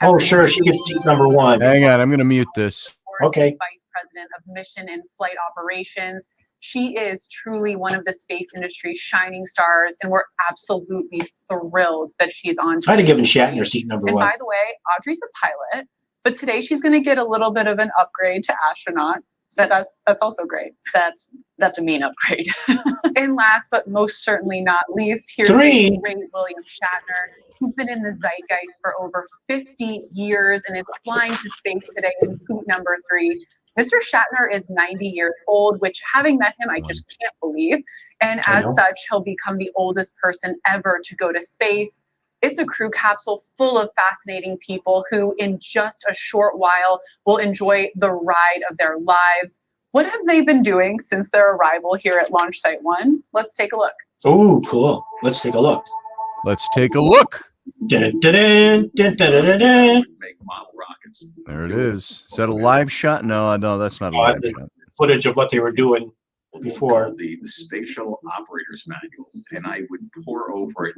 Oh, sure. She gets seat number 1. Hang on, I'm going to mute this. Okay. Vice President of Mission and Flight Operations. She is truly one of the space industry's shining stars, and we're absolutely thrilled that she's on. I'd have given Shatner seat number 1. And by the way, Audrey's a pilot, but today she's going to get a little bit of an upgrade to astronaut. So that's also great. That's a mean upgrade. And last but most certainly not least, here's 3. the great William Shatner. He's been in the zeitgeist for over 50 years and is flying to space today in seat number 3. Mr. Shatner is 90 years old, which, having met him, I just can't believe. And as such, he'll become the oldest person ever to go to space. It's a crew capsule full of fascinating people who, in just a short while, will enjoy the ride of their lives. What have they been doing since their arrival here at Launch Site 1? Let's take a look. Oh, cool. Let's take a look. Let's take a look. Dun, dun, dun, dun, dun, dun, dun. Make model rockets. There it is. Is that a live shot? No, that's not a live shot. Footage of what they were doing before. The Space Shuttle Operator's Manual, and I would pour over it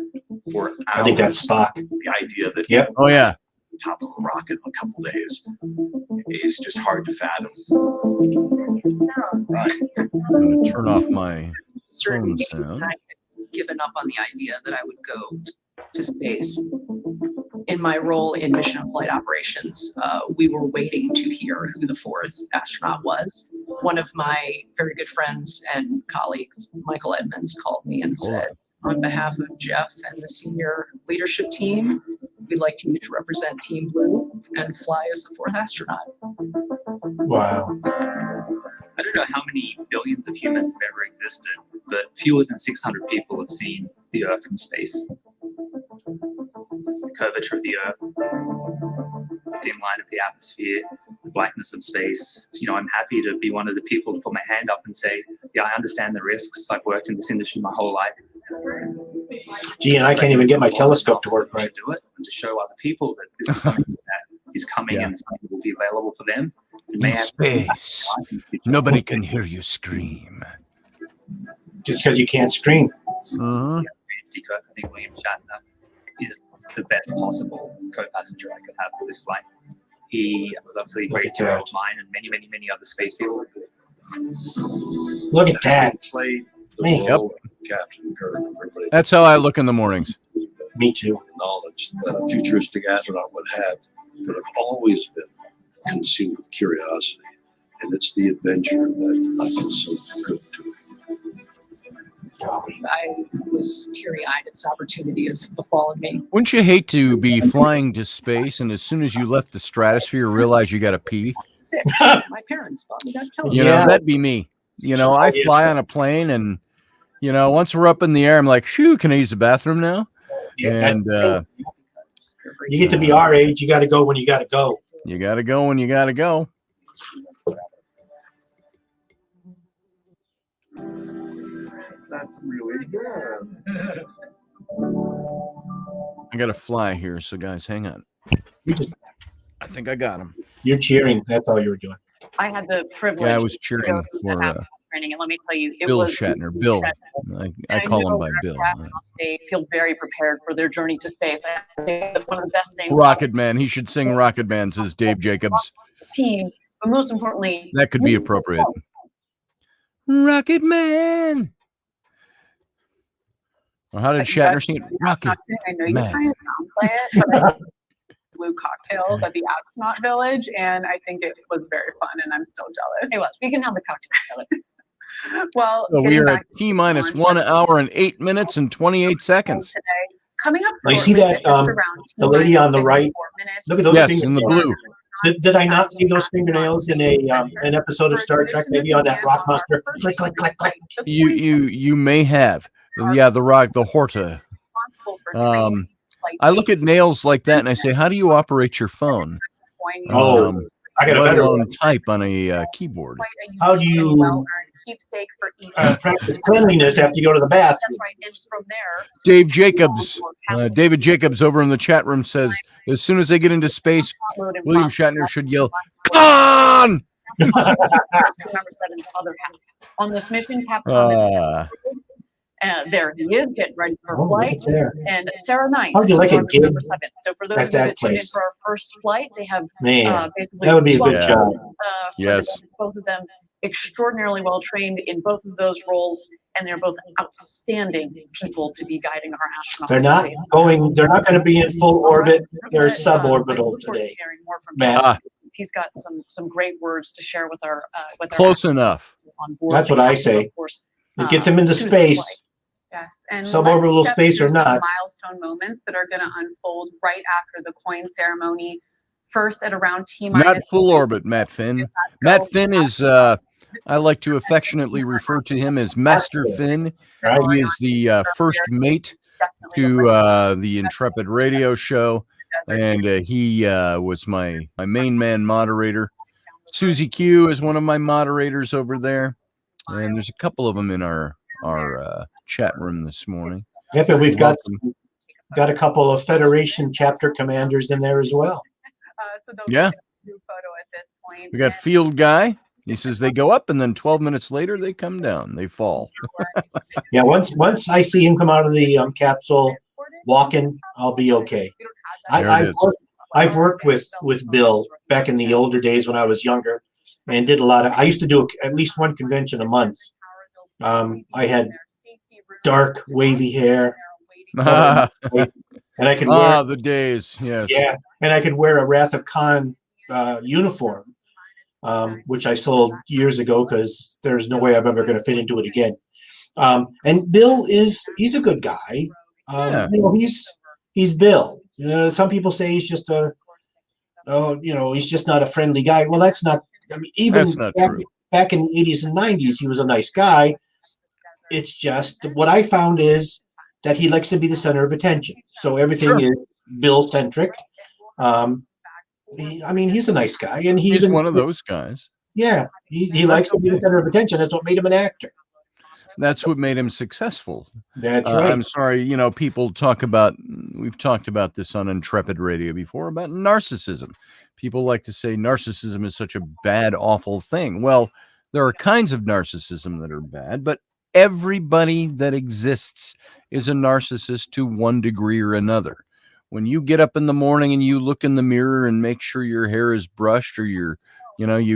for hours. I think that's Spock. The idea that Yep. Oh, yeah. top of a rocket in a couple days is just hard to fathom. Right. I'm going to turn off my certain phone days sound. I had given up on the idea that I would go to space. In my role in mission and flight operations, we were waiting to hear who the 4th astronaut was. One of my very good friends and colleagues, Michael Edmonds, called me and said, on behalf of Jeff and the senior leadership team, we'd like you to represent Team Blue and fly as the 4th astronaut. Wow. I don't know how many billions of humans have ever existed, but fewer than 600 people have seen the Earth from space. The curvature of the Earth, the thin line of the atmosphere, the blackness of space. I'm happy to be one of the people to put my hand up and say, yeah, I understand the risks. I've worked in this industry my whole life. Gee, and I can't even get my telescope to work right. To do it and to show other people that this is something that is coming and something that will be available for them. In space, nobody can hear you scream. Just because you can't scream. Uh-huh. I think William Shatner is the best possible co-passenger I could have for this flight. He was obviously a great hero of mine and many, many, many other space people. Look at that. Played the Me. role of Captain Kirk. Everybody That's how I look in the mornings. Me too. knowledge that a futuristic astronaut would have could have always been consumed with curiosity. And it's the adventure that I feel so good doing. I was teary-eyed. Its opportunity has befallen me. Wouldn't you hate to be flying to space and as soon as you left the stratosphere realize you got to pee? 6. My parents bought me that telescope. You know, that'd be me. I fly on a plane and, once we're up in the air, I'm like, shoo, can I use the bathroom now? And you get to be our age, you got to go when you got to go. You got to go when you got to go. That's really good. I got to fly here, so guys, hang on. I think I got him. You're cheering. That's all you were doing. I had the privilege. Yeah, I was cheering for training, and let me tell you, it Bill was Shatner. Bill. I call him by Bill. They feel very prepared for their journey to space. I have to say that one of the best things. Rocket Man. He should sing Rocket Man, says Dave Jacobs. Team, but most importantly, that could be appropriate. Rocket Man. Well, how did Shatner sing it? Rocket I know you're Man. trying to downplay it, but I blue cocktails at the astronaut village, and I think it was very fun, and I'm still jealous. it was. We can have the cocktail together. Well, So we are at T-minus 1 hour and 8 minutes and 28 seconds. today. Coming up, Now, you see that, the lady on the right? Look at those Yes, in the fingernails. blue. Did I not see those fingernails in an episode of Star Trek? Maybe on that rock monster. Click, click, click, click. You may have. Yeah, the rock, the Horta. I look at nails like that and I say, how do you operate your phone? Oh, I got a let better alone one. type on a keyboard. How do you practice cleanliness after you go to the bathroom? That's right. And from there, Dave Jacobs, David Jacobs over in the chat room says, as soon as they get into space, William Shatner should yell, "Come on!" Crew member 7's other half. On this mission, Capcom there he is, getting ready for Oh, look flight. at there. And Sarah Knight. How'd you like a Crew gig member 7. So for those at of you that that tuned in place? for our first flight, they have Man, basically that would be a good 12 job. for Yes. both of them extraordinarily well trained in both of those roles, and they're both outstanding people to be guiding our astronauts. They're not to space. they're not going to be in full orbit. They're I look suborbital forward to today. sharing more from Matt. him. He's got some great words to share with our Close enough. on board. That's what I say. Of course, It gets them into to the space. flight. Yes, and Suborbital let's step space or through some not. milestone moments that are going to unfold right after the coin ceremony. First, at around T Not minus. full orbit, Matt Finn. Matt Finn is, I like to affectionately refer to him as Master Finn. Right? He is the first mate to the Intrepid radio show, and he was my main man moderator. Susie Q is one of my moderators over there, and there's a couple of them in our chat room this morning. Yep, and we've got Welcome. a couple of Federation chapter commanders in there as well. So they'll Yeah. get a new photo at this point. We got And Field Guy. He says they go up, and then 12 minutes later they come down. They fall. Yeah, once I see him come out of the capsule walking, I'll be okay. There it is. I've worked with Bill back in the older days when I was younger, and did a lot of. I used to do at least one convention a month. I had dark wavy hair, and I could wear the days. Yes. yeah, and I could wear a Wrath of Khan uniform, which I sold years ago because there's no way I'm ever going to fit into it again. And Bill he's a good guy. Yeah. You know, he's Bill. Some people say he's just he's just not a friendly guy. Well, that's not. I mean, even That's not true. back in the 80s and 90s, he was a nice guy. It's just what I found is that he likes to be the center of attention. So everything Sure. is Bill centric. He's a nice guy, and He's one of those guys. Yeah, he likes to be the center of attention. That's what made him an actor. That's what made him successful. That's right. I'm sorry, people talk about, we've talked about this on Intrepid Radio before, about narcissism. People like to say narcissism is such a bad, awful thing. Well, there are kinds of narcissism that are bad, but everybody that exists is a narcissist to one degree or another. When you get up in the morning and you look in the mirror and make sure your hair is brushed, or you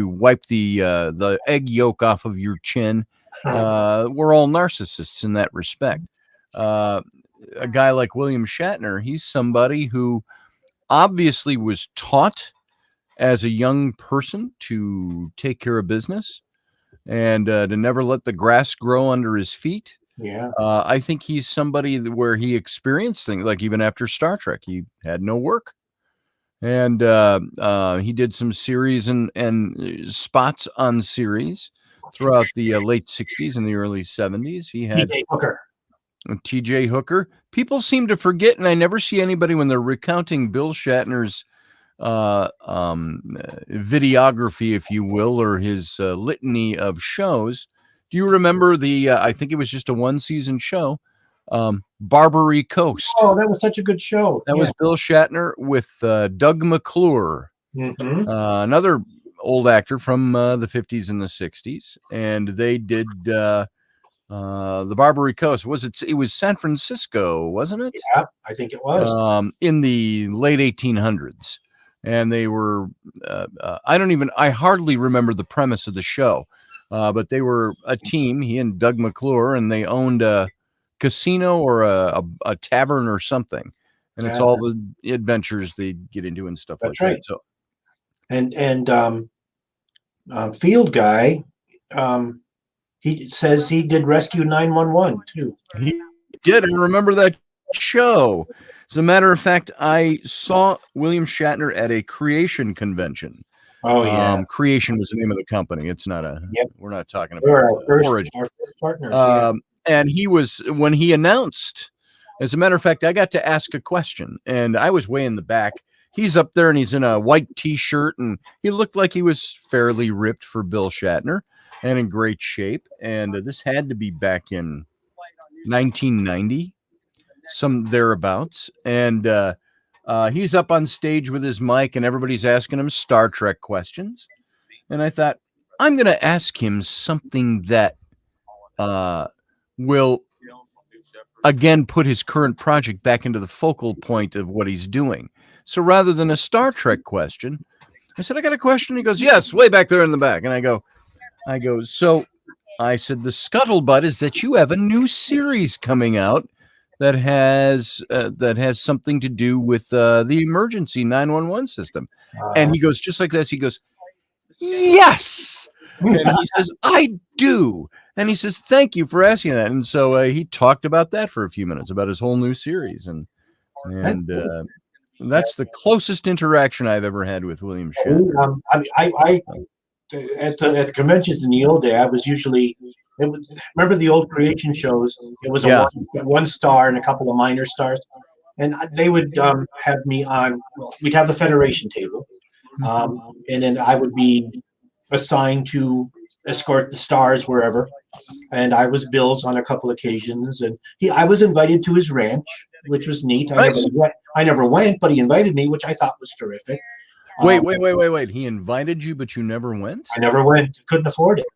wipe the egg yolk off of your chin, we're all narcissists in that respect. A guy like William Shatner, he's somebody who obviously was taught as a young person to take care of business and to never let the grass grow under his feet. Yeah. I think he's somebody where he experienced things like even after Star Trek, he had no work. And he did some series and spots on series throughout the late 60s and the early 70s. He had T.J. Hooker. People seem to forget, and I never see anybody when they're recounting Bill Shatner's videography, if you will, or his litany of shows. Do you remember I think it was just a one-season show, Barbary Coast? Oh, that was such a good show. That was Bill Shatner with Doug McClure, another old actor from the 50s and the 60s, and they did the Barbary Coast. It was San Francisco, wasn't it? Yeah, I think it was. In the late 1800s. And they were, I hardly remember the premise of the show, but they were a team, he and Doug McClure, and they owned a casino or a tavern or something. And it's all the adventures they get into and stuff like that. So, and Field Guy, he says he did Rescue 911 too. He did. I remember that show. As a matter of fact, I saw William Shatner at a Creation convention. Oh yeah, Creation was the name of the company. It's not we're not talking about our first partners. And he was, when he announced, as a matter of fact, I got to ask a question, and I was way in the back. He's up there, and he's in a white T-shirt, and he looked like he was fairly ripped for Bill Shatner and in great shape. And this had to be back in 1990. Some thereabouts, and he's up on stage with his mic, and everybody's asking him Star Trek questions. And I thought, I'm going to ask him something that will again put his current project back into the focal point of what he's doing. So rather than a Star Trek question, I said, I got a question. He goes, yes, way back there in the back. And I go, so I said, the scuttlebutt is that you have a new series coming out that has something to do with the emergency 911 system. And he goes, just like this, he goes, yes. And he says, I do. And he says, thank you for asking that. And so he talked about that for a few minutes, about his whole new series. And that's the closest interaction I've ever had with William Shatner. I at the conventions in the old day, I was usually, remember the old creation shows? It was a one star and a couple of minor stars. And they would have me on, we'd have the Federation table. And then I would be assigned to escort the stars wherever. And I was Bill's on a couple occasions. And I was invited to his ranch, which was neat. I never went, but he invited me, which I thought was terrific. Wait. He invited you, but you never went? I never went. Couldn't afford it.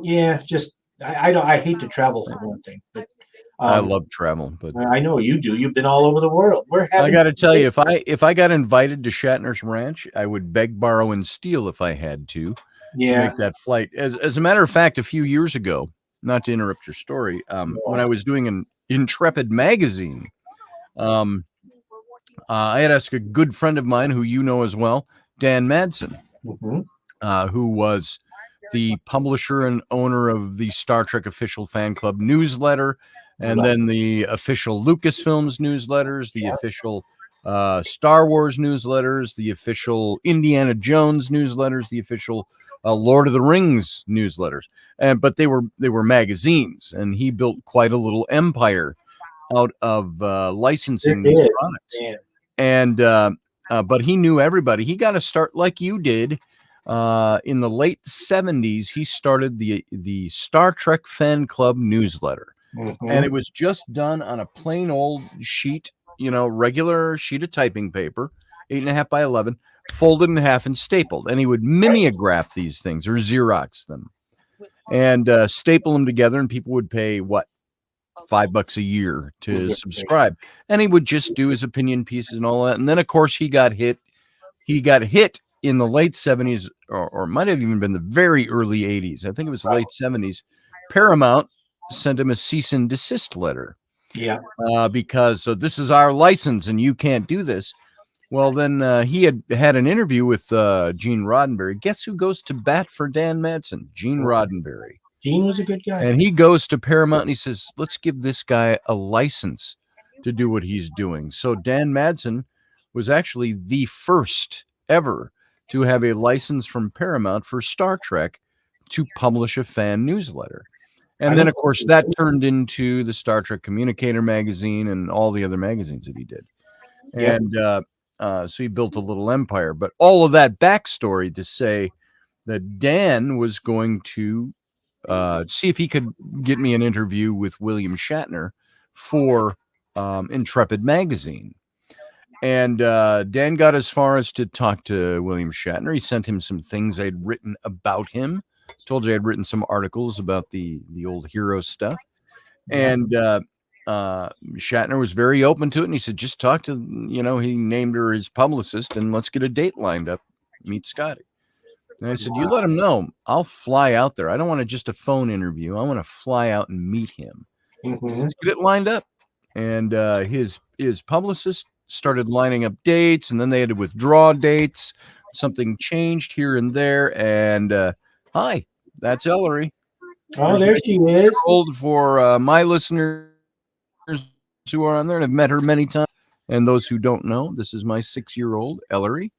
Yeah, just I hate to travel for one thing, but I love travel, but I know you do. You've been all over the world. I got to tell you, if I got invited to Shatner's ranch, I would beg, borrow, and steal if I had to make that flight. As a matter of fact, a few years ago, not to interrupt your story, when I was doing an Intrepid magazine, I had asked a good friend of mine who you know as well, Dan Madsen, who was the publisher and owner of the Star Trek Official Fan Club newsletter, and then the official Lucasfilms newsletters, the official Star Wars newsletters, the official Indiana Jones newsletters, the official Lord of the Rings newsletters. But they were magazines, and he built quite a little empire out of licensing these products. Yeah. And but he knew everybody. He got a start like you did. In the late 70s, he started the Star Trek Fan Club newsletter. And it was just done on a plain old sheet, regular sheet of typing paper, 8.5 by 11, folded in half and stapled. And he would mimeograph these things or Xerox them and staple them together. And people would pay $5 a year to subscribe. And he would just do his opinion pieces and all that. And then, of course, he got hit. He got hit in the late 70s, or might have even been the very early 80s. I think it was the late 70s. Paramount sent him a cease and desist letter. Yeah. Because this is our license and you can't do this. Well, then he had an interview with Gene Roddenberry. Guess who goes to bat for Dan Madsen? Gene Roddenberry. Gene was a good guy. And he goes to Paramount and he says, let's give this guy a license to do what he's doing. So Dan Madsen was actually the first ever to have a license from Paramount for Star Trek to publish a fan newsletter. And then, of course, that turned into the Star Trek Communicator magazine and all the other magazines that he did. Yeah. And so he built a little empire. But all of that backstory to say that Dan was going to see if he could get me an interview with William Shatner for Intrepid magazine. And Dan got as far as to talk to William Shatner. He sent him some things I'd written about him. Told you I'd written some articles about the old hero stuff. And Shatner was very open to it. And he said, just talk to, he named her his publicist and let's get a date lined up. Meet Scotty. And I said, you let him know. I'll fly out there. I don't want just a phone interview. I want to fly out and meet him. Let's get it lined up. And his publicist started lining up dates, and then they had to withdraw dates. Something changed here and there. And hi, that's Ellery. Oh, there she is. Old for my listeners who are on there and have met her many times. And those who don't know, this is my 6-year-old, Ellery.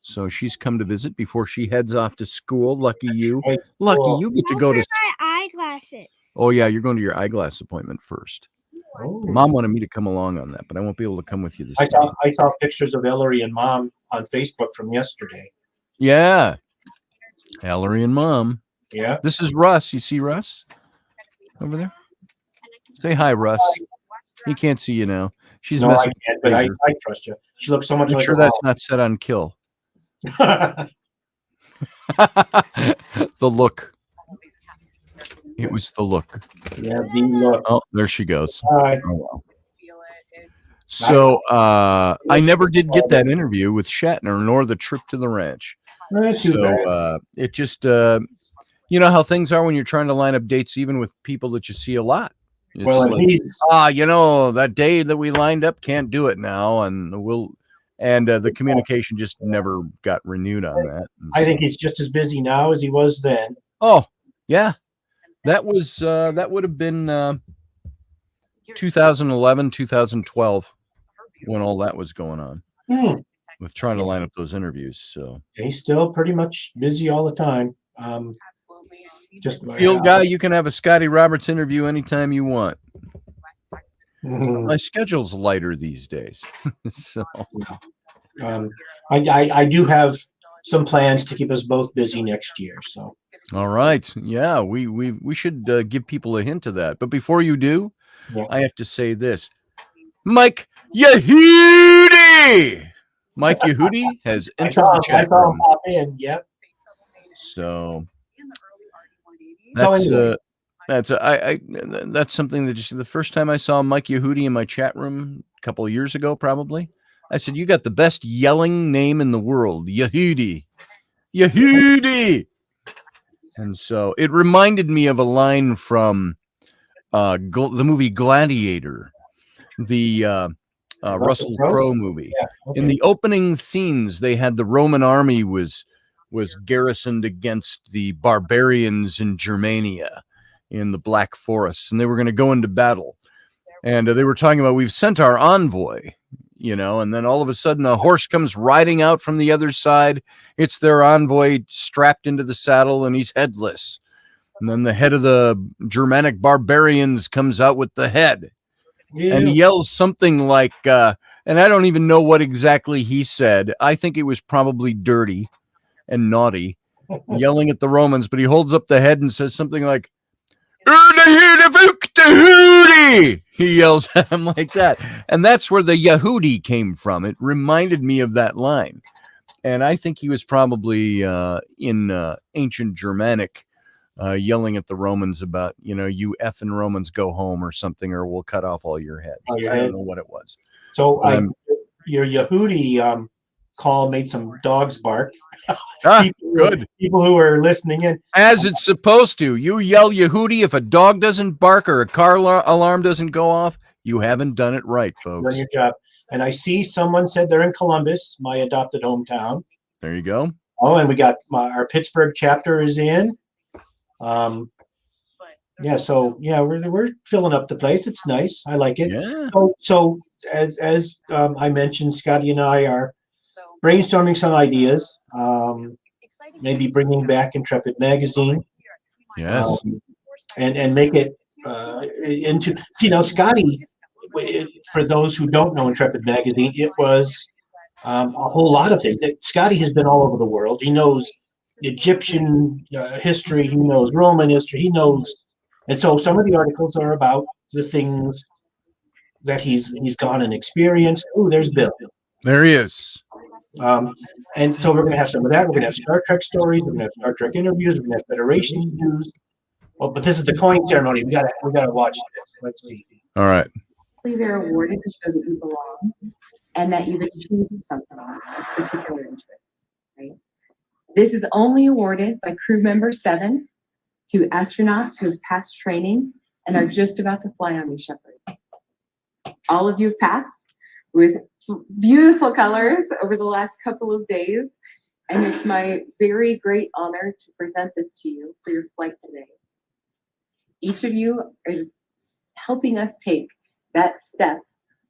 So she's come to visit before she heads off to school. Lucky you. Lucky you get to go to my eyeglasses. Oh, yeah, you're going to your eyeglass appointment first. Oh. Mom wanted me to come along on that, but I won't be able to come with you this time. I saw pictures of Ellery and Mom on Facebook from yesterday. Yeah. Ellery and Mom. Yeah. This is Russ. You see Russ over there? Say hi, Russ. He can't see you now. She's messing. I can't, but I trust you. She looks so much like sure her that's mom. Not set on kill. The look. It was the look. Yeah, the look. Oh, there she goes. All right. Oh, well. So I never did get that interview with Shatner, nor the trip to the ranch. Not too bad. So it just, you know how things are when you're trying to line up dates, even with people that you see a lot. It's Well, and like, he's you know, that day that we lined up, can't do it now, and the communication just never got renewed on that. And I think he's just as busy now as he was then. oh, yeah, that would have been 2011, 2012 when all that was going on with trying to line up those interviews. So He's still pretty much busy all the time. Just field guy, you can have a Scotty Roberts interview anytime you want. My schedule's lighter these days. So I do have some plans to keep us both busy next year. So all right, yeah, we should give people a hint of that. But before you do, I have to say this: Mike Yehudi, Mike Yehudi has entered the chat room. Pop in. Yep. So Anyway. that's something that just the first time I saw Mike Yehudi in my chat room a couple of years ago, probably, I said, "You got the best yelling name in the world, Yehudi, Yehudi." And so it reminded me of a line from the movie Gladiator, the Russell Crowe movie. Yeah, okay. In the opening scenes, they had the Roman army was garrisoned against the barbarians in Germania in the Black Forest, and they were going to go into battle. And they were talking about, we've sent our envoy, you know, and then all of a sudden a horse comes riding out from the other side. It's their envoy strapped into the saddle, and he's headless. And then the head of the Germanic barbarians comes out with the head. Yeah. And he yells something like, and I don't even know what exactly he said. I think it was probably dirty and naughty, yelling at the Romans, but he holds up the head and says something like, he yells at him like that. And that's where the Yehudi came from. It reminded me of that line. And I think he was probably in ancient Germanic, yelling at the Romans about, you know, you effing Romans, go home or something, or we'll cut off all your heads. I don't know what it was. So your Yehudi call made some dogs bark. Good. People who are listening in. As it's supposed to. You yell Yehudi if a dog doesn't bark or a car alarm doesn't go off, you haven't done it right, folks. Done your job. And I see someone said they're in Columbus, my adopted hometown. There you go. Oh, and we got our Pittsburgh chapter is in. Yeah, so yeah, we're filling up the place. It's nice. I like it. Yeah. So as I mentioned, Scotty and I are brainstorming some ideas. Maybe bringing back Intrepid magazine. Yes. And make it into, you know, Scotty. For those who don't know Intrepid magazine, it was a whole lot of things. Scotty has been all over the world. He knows Egyptian history. He knows Roman history. He knows, and so some of the articles are about the things that he's gone and experienced. Oh, there's Bill. There he is. And so we're going to have some of that. We're going to have Star Trek stories. We're going to have Star Trek interviews. We're going to have Federation news. Well, but this is the coin ceremony. We got to watch this. Let's see. All right. They're awarded to show that you belong and that you've achieved something of particular interest. Right. This is only awarded by crew member 7 to astronauts who have passed training and are just about to fly on New Shepard. All of you have passed with beautiful colors over the last couple of days, and it's my very great honor to present this to you for your flight today. Each of you is helping us take that step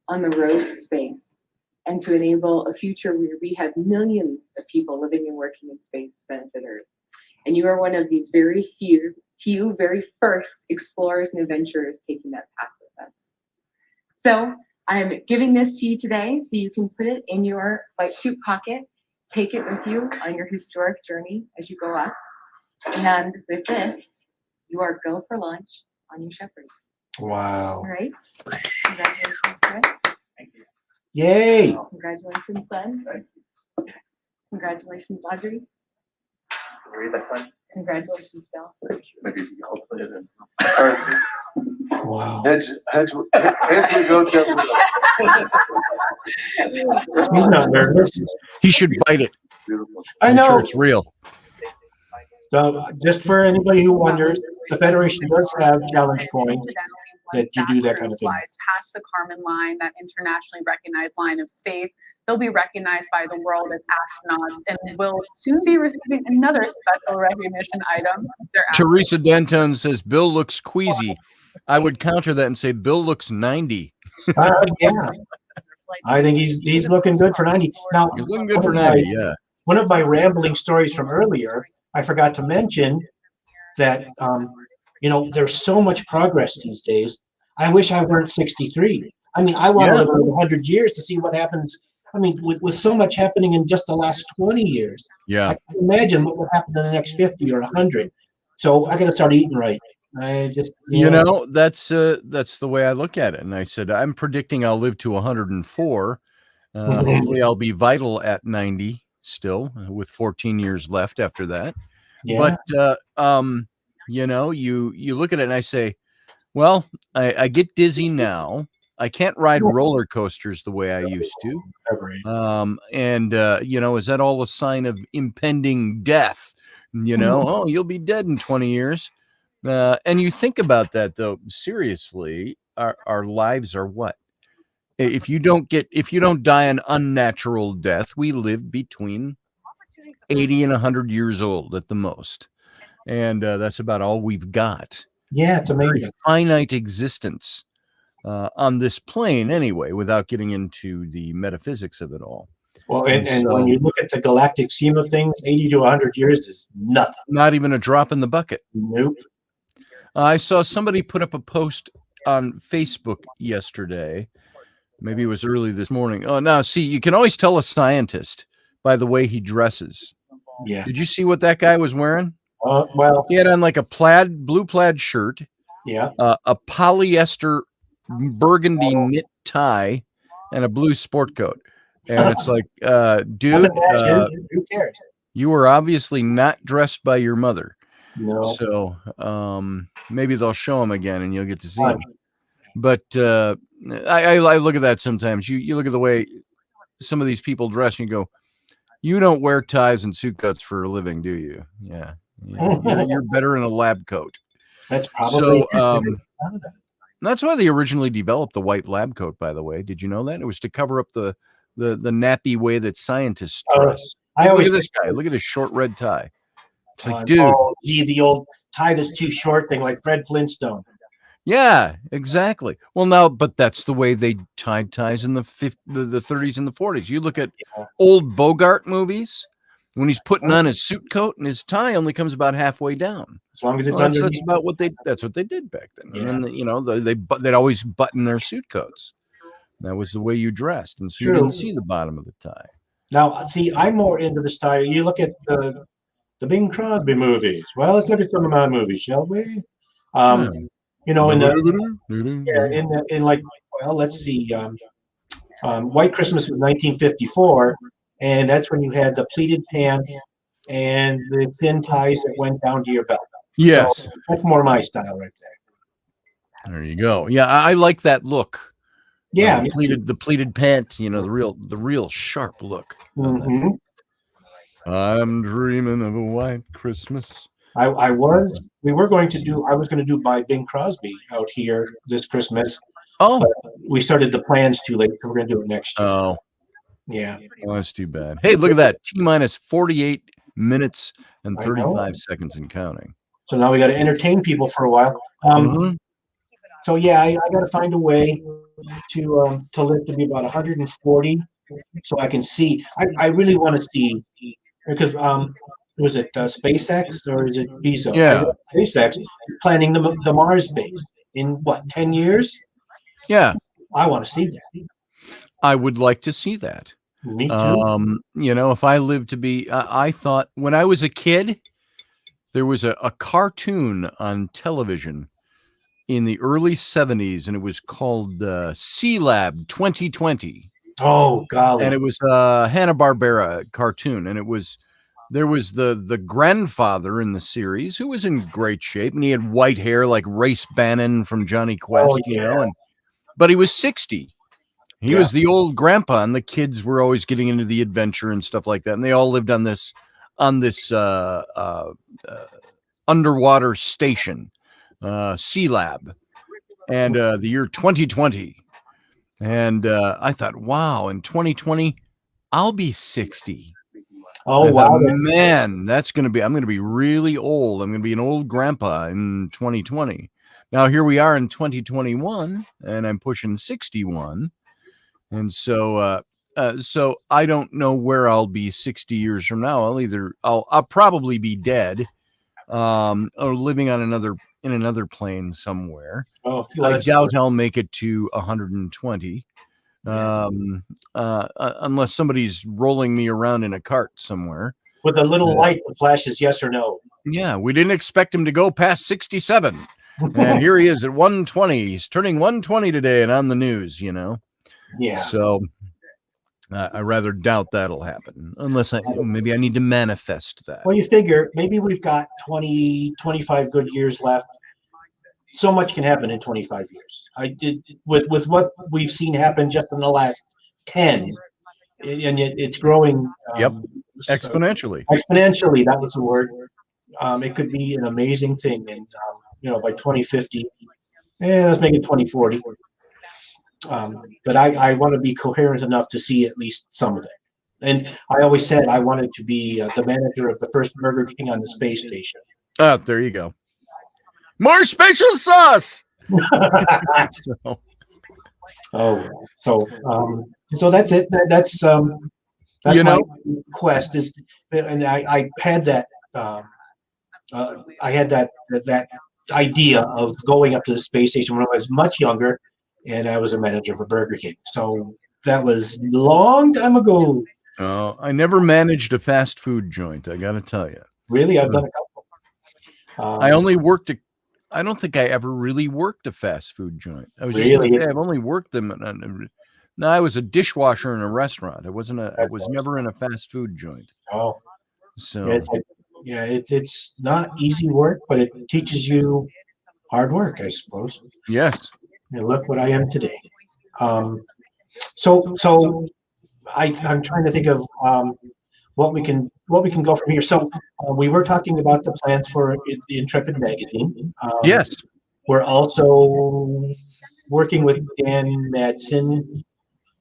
on the road to space and to enable a future where we have millions of people living and working in space to benefit Earth. And you are one of these very few very first explorers and adventurers taking that path with us. So I'm giving this to you today so you can put it in your flight suit pocket, take it with you on your historic journey as you go up. And with this, you are go for launch on New Shepard. Wow. All right. Congratulations, Chris. Thank you. Yay. Congratulations, Glenn. Congratulations, Audrey. read that one? Congratulations, Bill. Maybe you can put it in. Wow. Heads we go, Jeff. He's not nervous. He should bite it. Beautiful. I I'm sure know. it's real. So just for anybody who wonders, the Federation does have challenge coins that you do that kind of thing. Flies past the Kármán line, that internationally recognized line of space. They'll be recognized by the world as astronauts and will soon be receiving another special recognition item. Teresa Dantone says Bill looks queasy. I would counter that and say Bill looks 90. Yeah, I think he's looking good for 90. Now, He's looking good for 90, yeah. one of my rambling stories from earlier, I forgot to mention that, there's so much progress these days. I wish I weren't 63. I mean, I want to live another 100 years to see what happens. I mean, with so much happening in just the last 20 years, Yeah. I can imagine what will happen in the next 50 or 100. So I got to start eating right. I just, that's the way I look at it. And I said, I'm predicting I'll live to 104. Hopefully I'll be vital at 90 still, with 14 years left after that. Yeah. But, you look at it and I say, well, I get dizzy now. I can't ride roller coasters the way I used to. Is that all a sign of impending death? Oh, you'll be dead in 20 years. And you think about that, though, seriously, our lives are what? If you don't die an unnatural death, we live between 80 and 100 years old at the most. And that's about all we've got. Yeah, it's amazing. Very finite existence on this plane anyway, without getting into the metaphysics of it all. Well, and when you look at the galactic scheme of things, 80 to 100 years is nothing. Not even a drop in the bucket. Nope. I saw somebody put up a post on Facebook yesterday. Maybe it was early this morning. Oh, now, see, you can always tell a scientist by the way he dresses. Yeah. Did you see what that guy was wearing? Well, he had on like a blue plaid shirt. Yeah. A polyester burgundy knit tie and a blue sport coat. And it's like, dude, who cares? You were obviously not dressed by your mother. No. So maybe they'll show him again and you'll get to see him. But I look at that sometimes. You look at the way some of these people dress and you go, you don't wear ties and suit coats for a living, do you? Yeah. You're better in a lab coat. That's probably that's why they originally developed the white lab coat, by the way. Did you know that? It was to cover up the nappy way that scientists dress. Look at this guy. Look at his short red tie. It's like, dude. The old tie that's too short thing, like Fred Flintstone. Yeah, exactly. Well, now, but that's the way they tied ties in the 30s and the 40s. You look at old Bogart movies, when he's putting on his suit coat and his tie only comes about halfway down. As long as it's underneath. That's about what they did back then. Yeah. And then, they'd always button their suit coats. That was the way you dressed. And so you didn't see the bottom of the tie. Now, see, I'm more into the style. You look at the Bing Crosby movies. Well, let's look at some of my movies, shall we? Let's see. White Christmas was 1954, and that's when you had the pleated pants and the thin ties that went down to your belt. Yes, so that's more my style right there. There you go. Yeah, I like that look. Yeah, the pleated pants. The real sharp look. Mm-hmm. I'm dreaming of a white Christmas. I was going to do by Bing Crosby out here this Christmas. Oh, we started the plans too late, so we're going to do it next year. Oh, yeah. Well, that's too bad. Hey, look at that. T-minus 48 minutes and 35 seconds and counting. So now we got to entertain people for a while. So yeah, I got to find a way to live to be about 140, so I can see. I really want to see, because was it SpaceX or is it Bezos? Yeah, SpaceX planning the Mars base in what, 10 years? Yeah, I want to see that. I would like to see that. Me too. If I lived to be, I thought when I was a kid, there was a cartoon on television in the early 70s, and it was called Sea Lab 2020. Oh, golly. And it was a Hanna-Barbera cartoon, and it was There was the grandfather in the series who was in great shape, and he had white hair like Race Bannon from Johnny Quest, you know, but he was 60. He was the old grandpa, and the kids were always getting into the adventure and stuff like that. And they all lived on this underwater station, Sea Lab, and the year 2020. And I thought, wow, in 2020, I'll be 60. Oh, I wow. thought, man, I'm going to be really old. I'm going to be an old grandpa in 2020. Now, here we are in 2021, and I'm pushing 61. And so I don't know where I'll be 60 years from now. I'll probably be dead, or living on another plane somewhere. Oh, I doubt I'll make it to 120, unless somebody's rolling me around in a cart somewhere with a little light that flashes yes or no. Yeah, we didn't expect him to go past 67, and here he is at 120. He's turning 120 today, and on the news, you know. Yeah. So I rather doubt that'll happen, unless maybe I need to manifest that. Well, you figure maybe we've got 20, 25 good years left. So much can happen in 25 years. I did with what we've seen happen just in the last 10, and it's growing. Exponentially. Exponentially, that was the word. It could be an amazing thing, and by 2050, let's make it 2040. But I want to be coherent enough to see at least some of it. And I always said I wanted to be the manager of the first Burger King on the space station. Oh, there you go. More special sauce. So that's it. That's my quest is, and I had that. I had that idea of going up to the space station when I was much younger, and I was a manager for Burger King. So that was a long time ago. Oh, I never managed a fast food joint, I got to tell you. Really? I've done a couple. I only worked I don't think I ever really worked a fast food joint. I was just going to say I've only worked them. No, I was a dishwasher in a restaurant. I was never in a fast food joint. Oh, so it's not easy work, but it teaches you hard work, I suppose. Yes. And look what I am today. So I'm trying to think of what we can go from here. So we were talking about the plans for the Intrepid magazine. Yes. We're also working with Dan Madsen,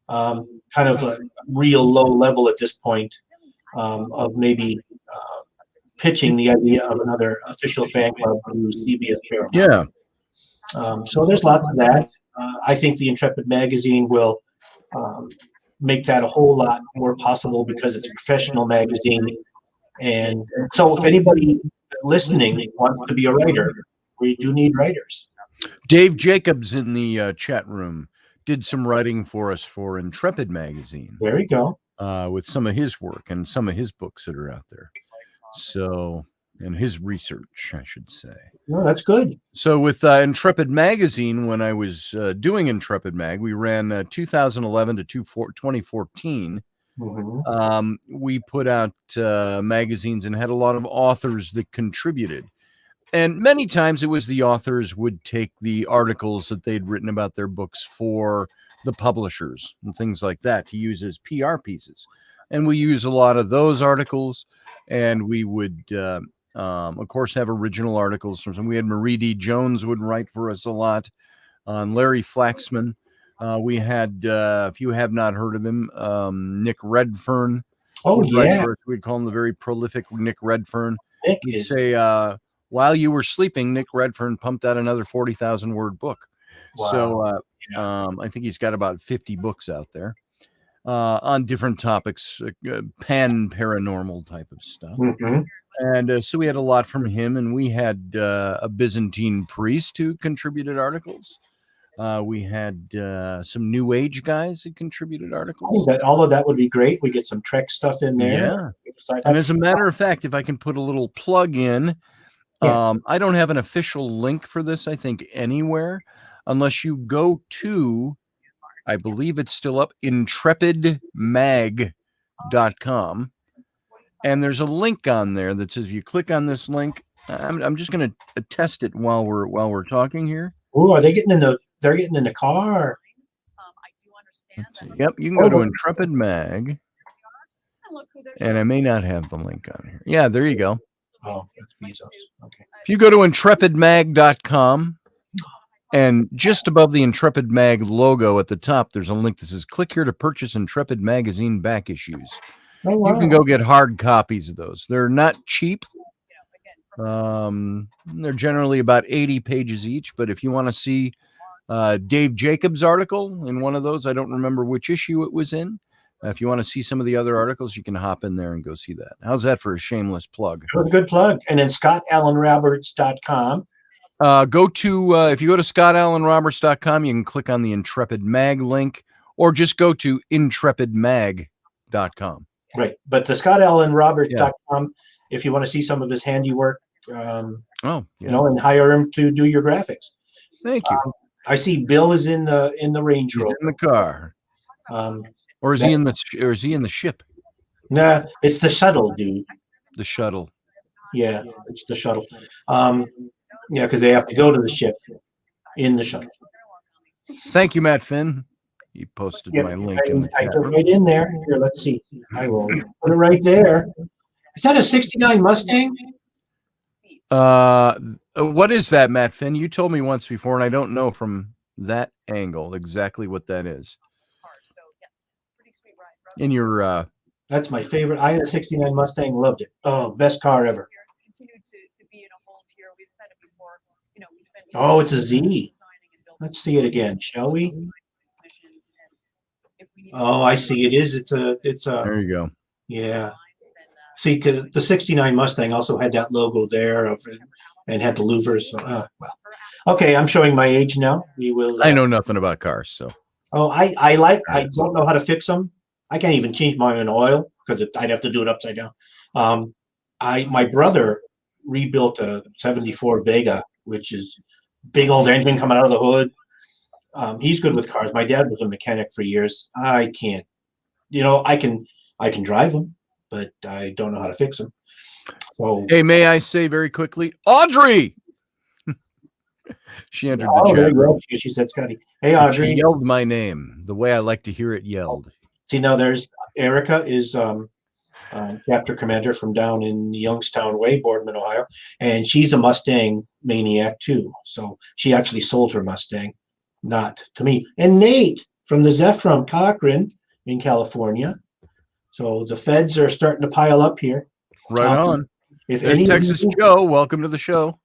kind of a real low level at this point, of maybe pitching the idea of another official fan club through CBS Paramount. Yeah. So there's lots of that. I think the Intrepid magazine will make that a whole lot more possible because it's a professional magazine. And so if anybody listening wants to be a writer, we do need writers. Dave Jacobs in the chat room did some writing for us for Intrepid magazine. There you go. With some of his work and some of his books that are out there. So, and his research, I should say. No, that's good. So with Intrepid magazine, when I was doing Intrepid Mag, we ran 2011 to 2014. Mm-hmm. We put out magazines and had a lot of authors that contributed. And many times it was the authors would take the articles that they'd written about their books for the publishers and things like that to use as PR pieces. And we use a lot of those articles, and we would, of course, have original articles from some. We had Marie D. Jones would write for us a lot on Larry Flaxman. We had, if you have not heard of him, Nick Redfern. Oh, yeah. We'd call him the very prolific Nick Redfern. We'd say, while you were sleeping, Nick Redfern pumped out another 40,000 word book. Wow. So I think he's got about 50 books out there on different topics, paranormal type of stuff. Mm-hmm. And so we had a lot from him, and we had a Byzantine priest who contributed articles. We had some New Age guys that contributed articles. All of that would be great. We get some Trek stuff in there. Yeah. And as a matter of fact, if I can put a little plug in, I don't have an official link for this, I think, anywhere, unless you go to, I believe it's still up, intrepidmag.com. and there's a link on there that says if you click on this link, I'm just going to test it while we're talking here. Oh, are they getting in the? They're getting in the car. Let's see. Yep, you can go to Intrepid Mag, and I may not have the link on here. Yeah, there you go. Oh, that's Bezos. Okay. If you go to intrepidmag.com, and just above the Intrepid Mag logo at the top, there's a link that says click here to purchase Intrepid Magazine back issues. Oh, wow. You can go get hard copies of those. They're not cheap. They're generally about 80 pages each, but if you want to see Dave Jacobs' article in one of those, I don't remember which issue it was in. If you want to see some of the other articles, you can hop in there and go see that. How's that for a shameless plug? That was a good plug. And then ScottAllenRoberts.com. If you go to ScottAllenRoberts.com, you can click on the Intrepid Mag link, or just go to IntrepidMag.com. Right. But the ScottAllenRoberts.com, if you want to see some of his handiwork, and hire him to do your graphics. Thank you. I see Bill is in the Range Rover. In the car. Or is he in the ship? Nah, it's the shuttle, dude. The shuttle. Yeah, it's the shuttle. Yeah, because they have to go to the ship in the shuttle. Thank you, Matt Finn. You posted my link in the chat. I put it right in there. Here, let's see. I will put it right there. Is that a 69 Mustang? What is that, Matt Finn? You told me once before, and I don't know from that angle exactly what that is. In your That's my favorite. I had a 69 Mustang, loved it. Oh, best car ever. Oh, it's a Z. Let's see it again, shall we? Oh, I see. It is. It's a. There you go. Yeah. See, 'cause the 69 Mustang also had that logo there and had the louvers. Well, okay. I'm showing my age now. We will. I know nothing about cars, so. Oh, I don't know how to fix them. I can't even change my own oil because I'd have to do it upside down. My brother rebuilt a 74 Vega, which is big old engine coming out of the hood. He's good with cars. My dad was a mechanic for years. I can't, I can drive them, but I don't know how to fix them. So, hey, may I say very quickly, Audrey? She entered the chat room. She said, Scotty. Hey, Audrey. She yelled my name the way I like to hear it yelled. See, now there's Erica is chapter commander from down in Youngstown Way, Boardman, Ohio, and she's a Mustang maniac too. So she actually sold her Mustang, not to me. And Nate from the Zephram Cochran in California. So the feds are starting to pile up here. Right on. If there's Texas Joe, welcome to the show.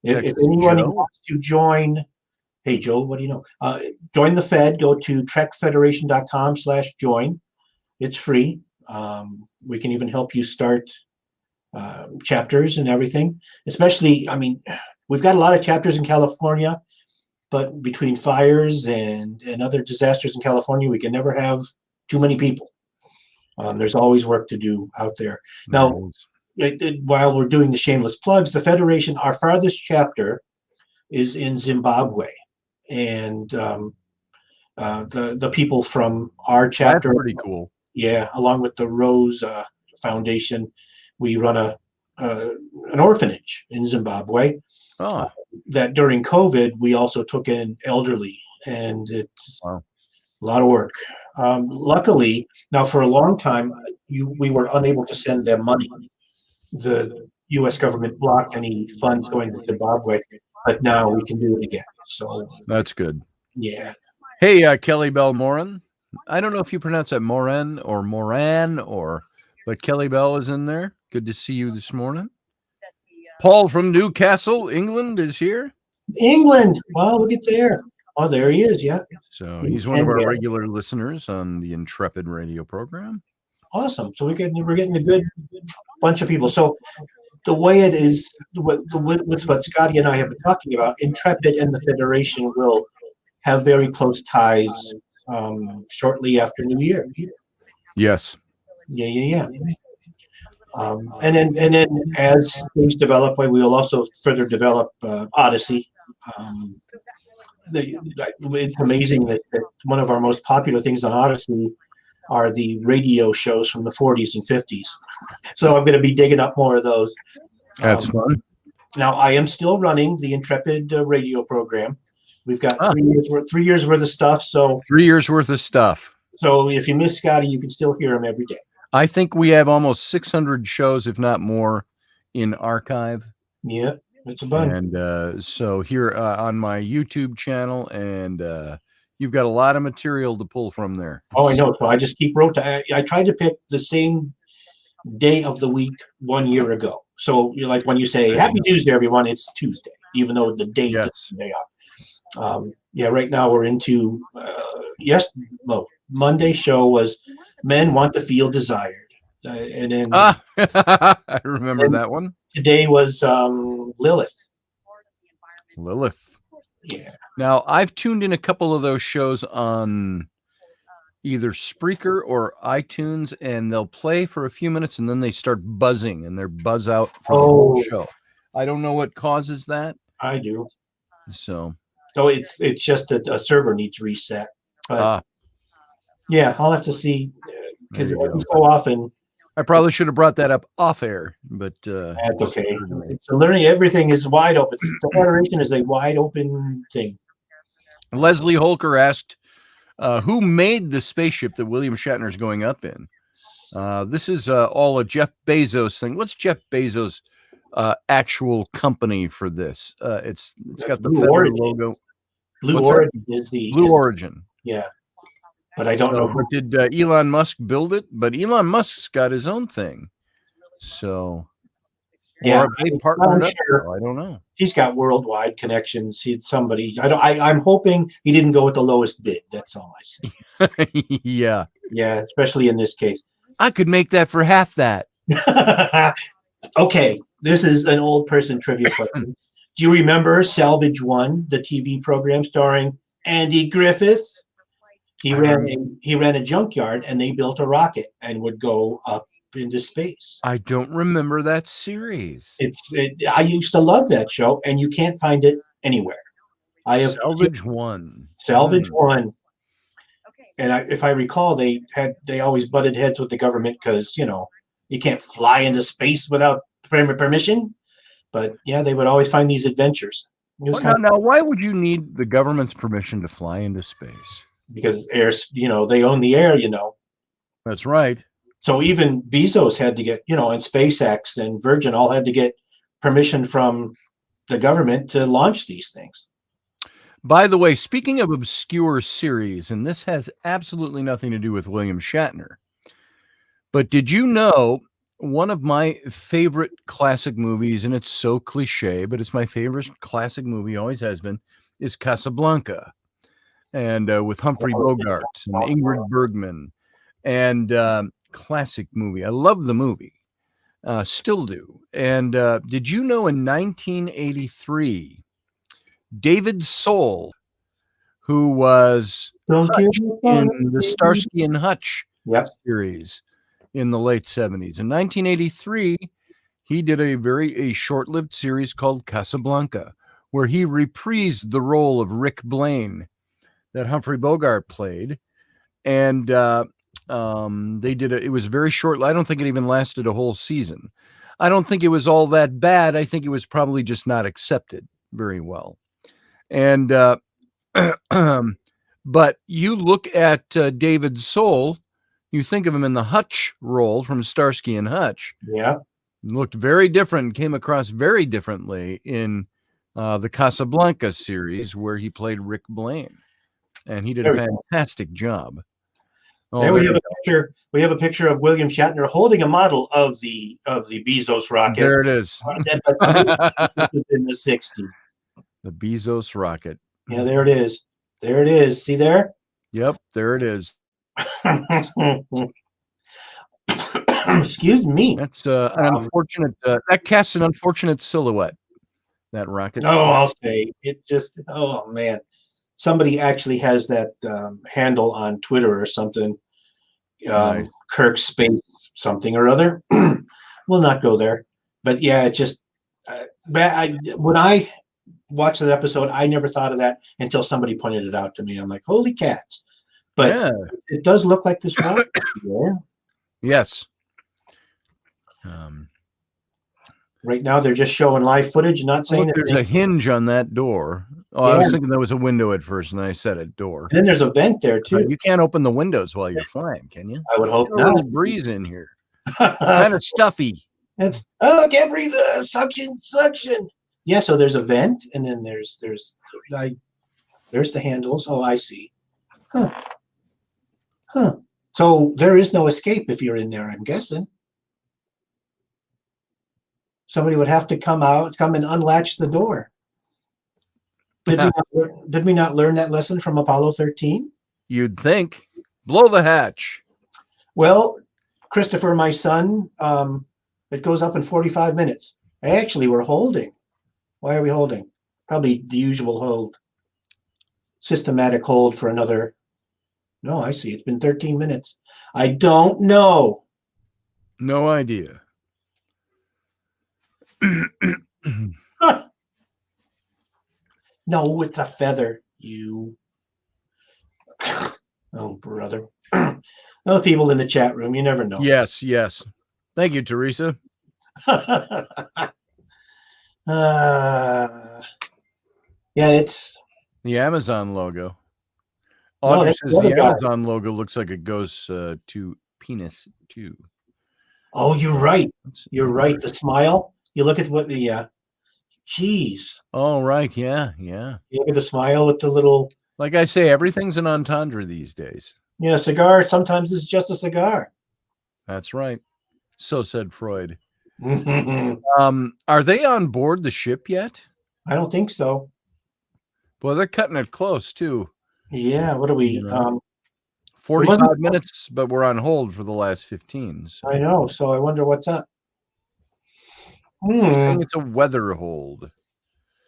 If anyone wants to join, hey Joe, what do you know? Join the Fed. Go to trekfederation.com/join. It's free. We can even help you start chapters and everything. Especially, we've got a lot of chapters in California, but between fires and other disasters in California, we can never have too many people. There's always work to do out there. Now, while we're doing the shameless plugs, the Federation, our farthest chapter is in Zimbabwe. And the people from our chapter. That's pretty cool. Yeah, along with the Rose Foundation, we run an orphanage in Zimbabwe. Oh. That during COVID, we also took in elderly, and it's a lot of work. Luckily, now for a long time, we were unable to send them money. The U.S. government blocked any funds going to Zimbabwe, but now we can do it again. So that's good. Yeah. Hey, Kelly Bell Moran. I don't know if you pronounce that Moran, but Kelly Bell is in there. Good to see you this morning. Paul from Newcastle, England is here. England. Wow, look at there. Oh, there he is. Yeah. So he's one of our regular listeners on the Intrepid radio program. Awesome. So we're getting a good bunch of people. So the way it is, with what Scotty and I have been talking about, Intrepid and the Federation will have very close ties shortly after New Year. Yes. Yeah. And then as things develop, we will also further develop Odyssey. It's amazing that one of our most popular things on Odyssey are the radio shows from the 40s and 50s. So I'm going to be digging up more of those. That's fun. Now I am still running the Intrepid radio program. We've got 3 years worth of stuff. So 3 years worth of stuff. So if you miss Scotty, you can still hear him every day. I think we have almost 600 shows, if not more, in archive. Yeah, it's a bunch. And so here on my YouTube channel, and you've got a lot of material to pull from there. Oh, I know. So I just keep rotating. I tried to pick the same day of the week 1 year ago. So you're like when you say Happy Tuesday, everyone, it's Tuesday, even though the date is the day off. Yeah, right now we're into Monday show was Men Want to Feel Desired. And then I remember that one. Today was Lilith. Yeah. Now I've tuned in a couple of those shows on either Spreaker or iTunes, and they'll play for a few minutes and then they start buzzing and they're buzz out for the whole show. I don't know what causes that. I do. So it's just that a server needs reset. But yeah, I'll have to see because so often. I probably should have brought that up off air, but that's okay. So learning everything is wide open. So moderation is a wide open thing. Leslie Holker asked, who made the spaceship that William Shatner is going up in? This is all a Jeff Bezos thing. What's Jeff Bezos' actual company for this? It's got the Feather logo. Blue Origin is the Blue Origin. Yeah, but I don't know. But did Elon Musk build it? But Elon Musk's got his own thing. So yeah, they partnered up. I don't know. He's got worldwide connections. He's somebody. I'm hoping he didn't go with the lowest bid. That's all I say. Yeah. Yeah, especially in this case. I could make that for half that. Okay, this is an old person trivia question. Do you remember Salvage One, the TV program starring Andy Griffith? He ran a junkyard, and they built a rocket and would go up into space. I don't remember that series. I used to love that show, and you can't find it anywhere. I have Salvage One. And if I recall, they always butted heads with the government because you can't fly into space without permission. But yeah, they would always find these adventures. Now, why would you need the government's permission to fly into space? Because they own the air. That's right. So even Bezos had to get, and SpaceX and Virgin all had to get permission from the government to launch these things. By the way, speaking of obscure series, and this has absolutely nothing to do with William Shatner, but did you know one of my favorite classic movies, and it's so cliche, but it's my favorite classic movie, always has been, is Casablanca, and with Humphrey Bogart and Ingrid Bergman, and classic movie. I love the movie, still do. And did you know in 1983, David Soul, who was in the Starsky and Hutch series in the late 70s. In 1983, he did a short-lived series called Casablanca, where he reprised the role of Rick Blaine that Humphrey Bogart played. And they did it was very short. I don't think it even lasted a whole season. I don't think it was all that bad. I think it was probably just not accepted very well. And but you look at David Soul, you think of him in the Hutch role from Starsky and Hutch. Yeah, looked very different, came across very differently in the Casablanca series where he played Rick Blaine, and he did a fantastic job. There we have a picture of William Shatner holding a model of the Bezos rocket. There it is. In the 60s. The Bezos rocket. Yeah, there it is. There it is. See there? Yep, there it is. Excuse me. That's an unfortunate. That casts an unfortunate silhouette. That rocket. Oh, I'll say it. Just man, somebody actually has that handle on Twitter or something. Nice. Kirk Space something or other. We'll not go there. But yeah, it just. When I watched that episode, I never thought of that until somebody pointed it out to me. I'm like, holy cats. But Yeah. it does look like this one. Yeah. Yes. Right now, they're just showing live footage, not saying Look, there's a hinge on that door. Oh, I was thinking there was a window at first, and I said a door. And then there's a vent there too. You can't open the windows while you're flying, can you? I would hope Get a little not. breeze in here. Kind of stuffy. I can't breathe. Suction. Yeah, so there's a vent, and then there's the handles. Oh, I see. Huh. So there is no escape if you're in there, I'm guessing. Somebody would have to come and unlatch the door. Did we not learn that lesson from Apollo 13? You'd think. Blow the hatch. Well, Christopher, my son, it goes up in 45 minutes. Actually, we're holding. Why are we holding? Probably the usual hold. Systematic hold for another. No, I see. It's been 13 minutes. I don't know. No idea. No, it's a feather. You. Oh, brother. No, people in the chat room, you never know. Yes. Thank you, Teresa. Yeah, it's the Amazon logo. No, Audrey that's says the other the guy. Amazon logo looks like it goes to penis too. Oh, you're right. You're right. The smile. You look at what the Jeez. Oh, right. Yeah. You look at the smile with the little. Like I say, everything's an entendre these days. Yeah, cigar. Sometimes it's just a cigar. That's right. So said Freud. I Are they on board the ship yet? don't think so. Well, they're cutting it close too. Yeah. What are we? 45 minutes, but we're on hold for the last 15. So. I know. So I wonder what's up. I think it's a weather hold.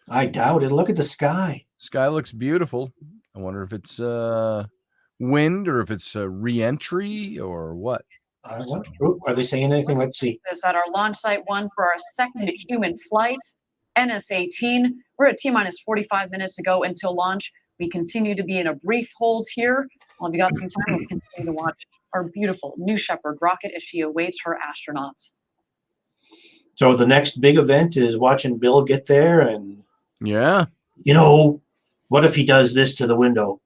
I doubt it. Look at the sky. Sky looks beautiful. I wonder if it's wind or if it's a re-entry or what. Are they saying anything? Let's see. This at our launch site one for our second human flight, NS-18. We're at T-minus 45 minutes to go until launch. We continue to be in a brief hold here. Well, if you got some time, we'll continue to watch our beautiful New Shepard rocket as she awaits her astronauts. So the next big event is watching Bill get there, and yeah, what if he does this to the window?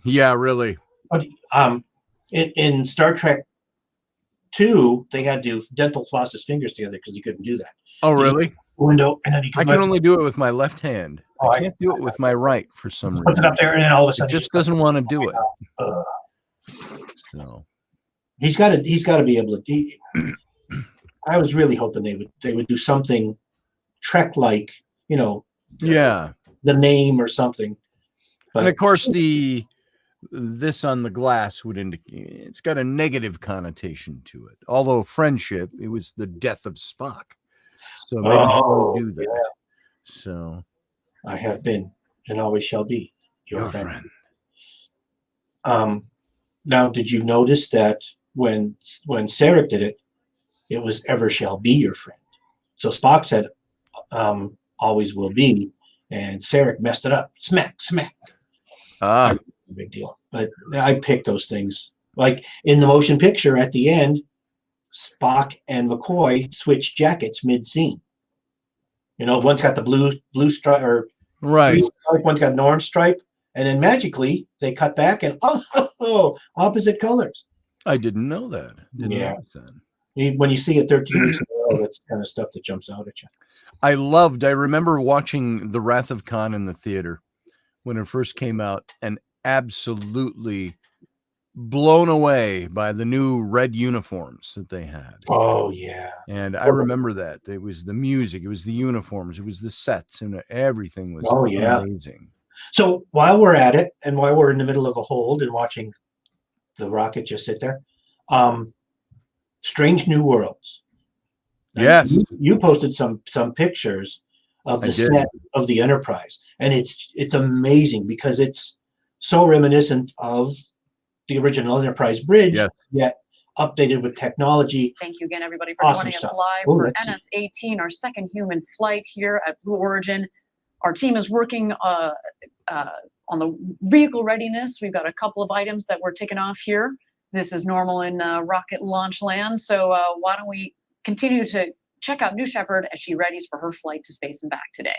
Yeah, really. In Star Trek 2, they had to dental floss his fingers together because he couldn't do that. Oh, really? Window, and then he. I can only do it with my left hand. I can't do it with my right for some reason. Puts it up there, and then all of a sudden, it just doesn't want to do it. So he's got to be able to. I was really hoping they would do something Trek-like, yeah, the name or something. But, and of course, this on the glass would indicate it's got a negative connotation to it. Although friendship, it was the death of Spock, so maybe don't do that. Yeah. So I have been and always shall be your friend. Now, did you notice that when Sarek did it, it was ever shall be your friend. So Spock said, always will be. And Sarek messed it up. Smack. Big deal. But I picked those things. Like in the motion picture at the end, Spock and McCoy switched jackets mid-scene. One's got the blue stripe, or right. One's got an orange stripe. And then magically they cut back and opposite colors. I didn't know that. When you see it 13 weeks in a row, that's kind of stuff that jumps out at you. I remember watching The Wrath of Khan in the theater when it first came out and absolutely blown away by the new red uniforms that they had. Oh, yeah. And I remember that. It was the music, it was the uniforms, it was the sets, and everything was amazing. So while we're at it, and while we're in the middle of a hold and watching the rocket just sit there, Strange New Worlds. Yes. You posted some pictures of the set of the Enterprise, and it's amazing because it's so reminiscent of the original Enterprise bridge, yet updated with technology. Thank you again, everybody, for joining us live for NS-18, our second human flight here at Blue Origin. Our team is working On the vehicle readiness, we've got a couple of items that we're ticking off here. This is normal in rocket launch land. So why don't we continue to check out New Shepard as she readies for her flight to space and back today.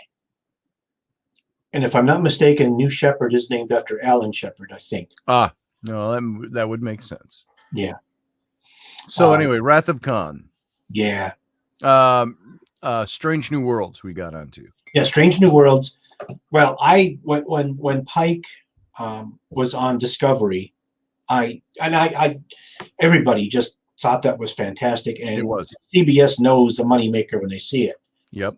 And if I'm not mistaken, New Shepard is named after Alan Shepard, I think. Ah, no, that would make sense. Yeah. So anyway, Wrath of Khan. Yeah. Strange New Worlds we got onto. Yeah, Strange New Worlds. Well, when Pike was on Discovery, everybody just thought that was fantastic, and it was. CBS knows a moneymaker when they see it. Yep.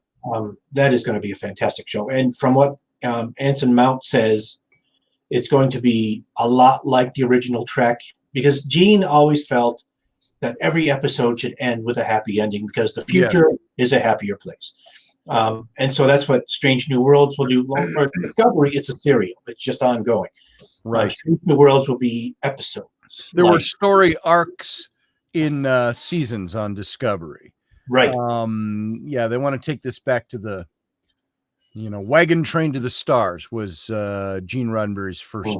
That is going to be a fantastic show, and from what Anson Mount says, it's going to be a lot like the original Trek, because Gene always felt that every episode should end with a happy ending because the future is a happier place. And so that's what Strange New Worlds will do. Or Discovery, it's a serial. It's just ongoing. Right. Strange New Worlds will be episodes. There were story arcs in seasons on Discovery. Right. Yeah, they want to take this back to the, Wagon Train to the Stars was Gene Roddenberry's first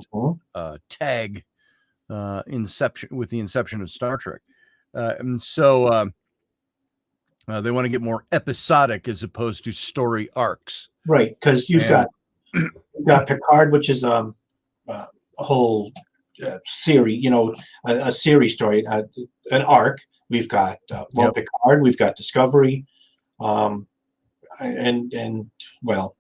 tag with the inception of Star Trek. And so they want to get more episodic as opposed to story arcs. Right, because you've got Picard, which is a whole series, a series story, an arc. We've got Picard, we've got Discovery, and well,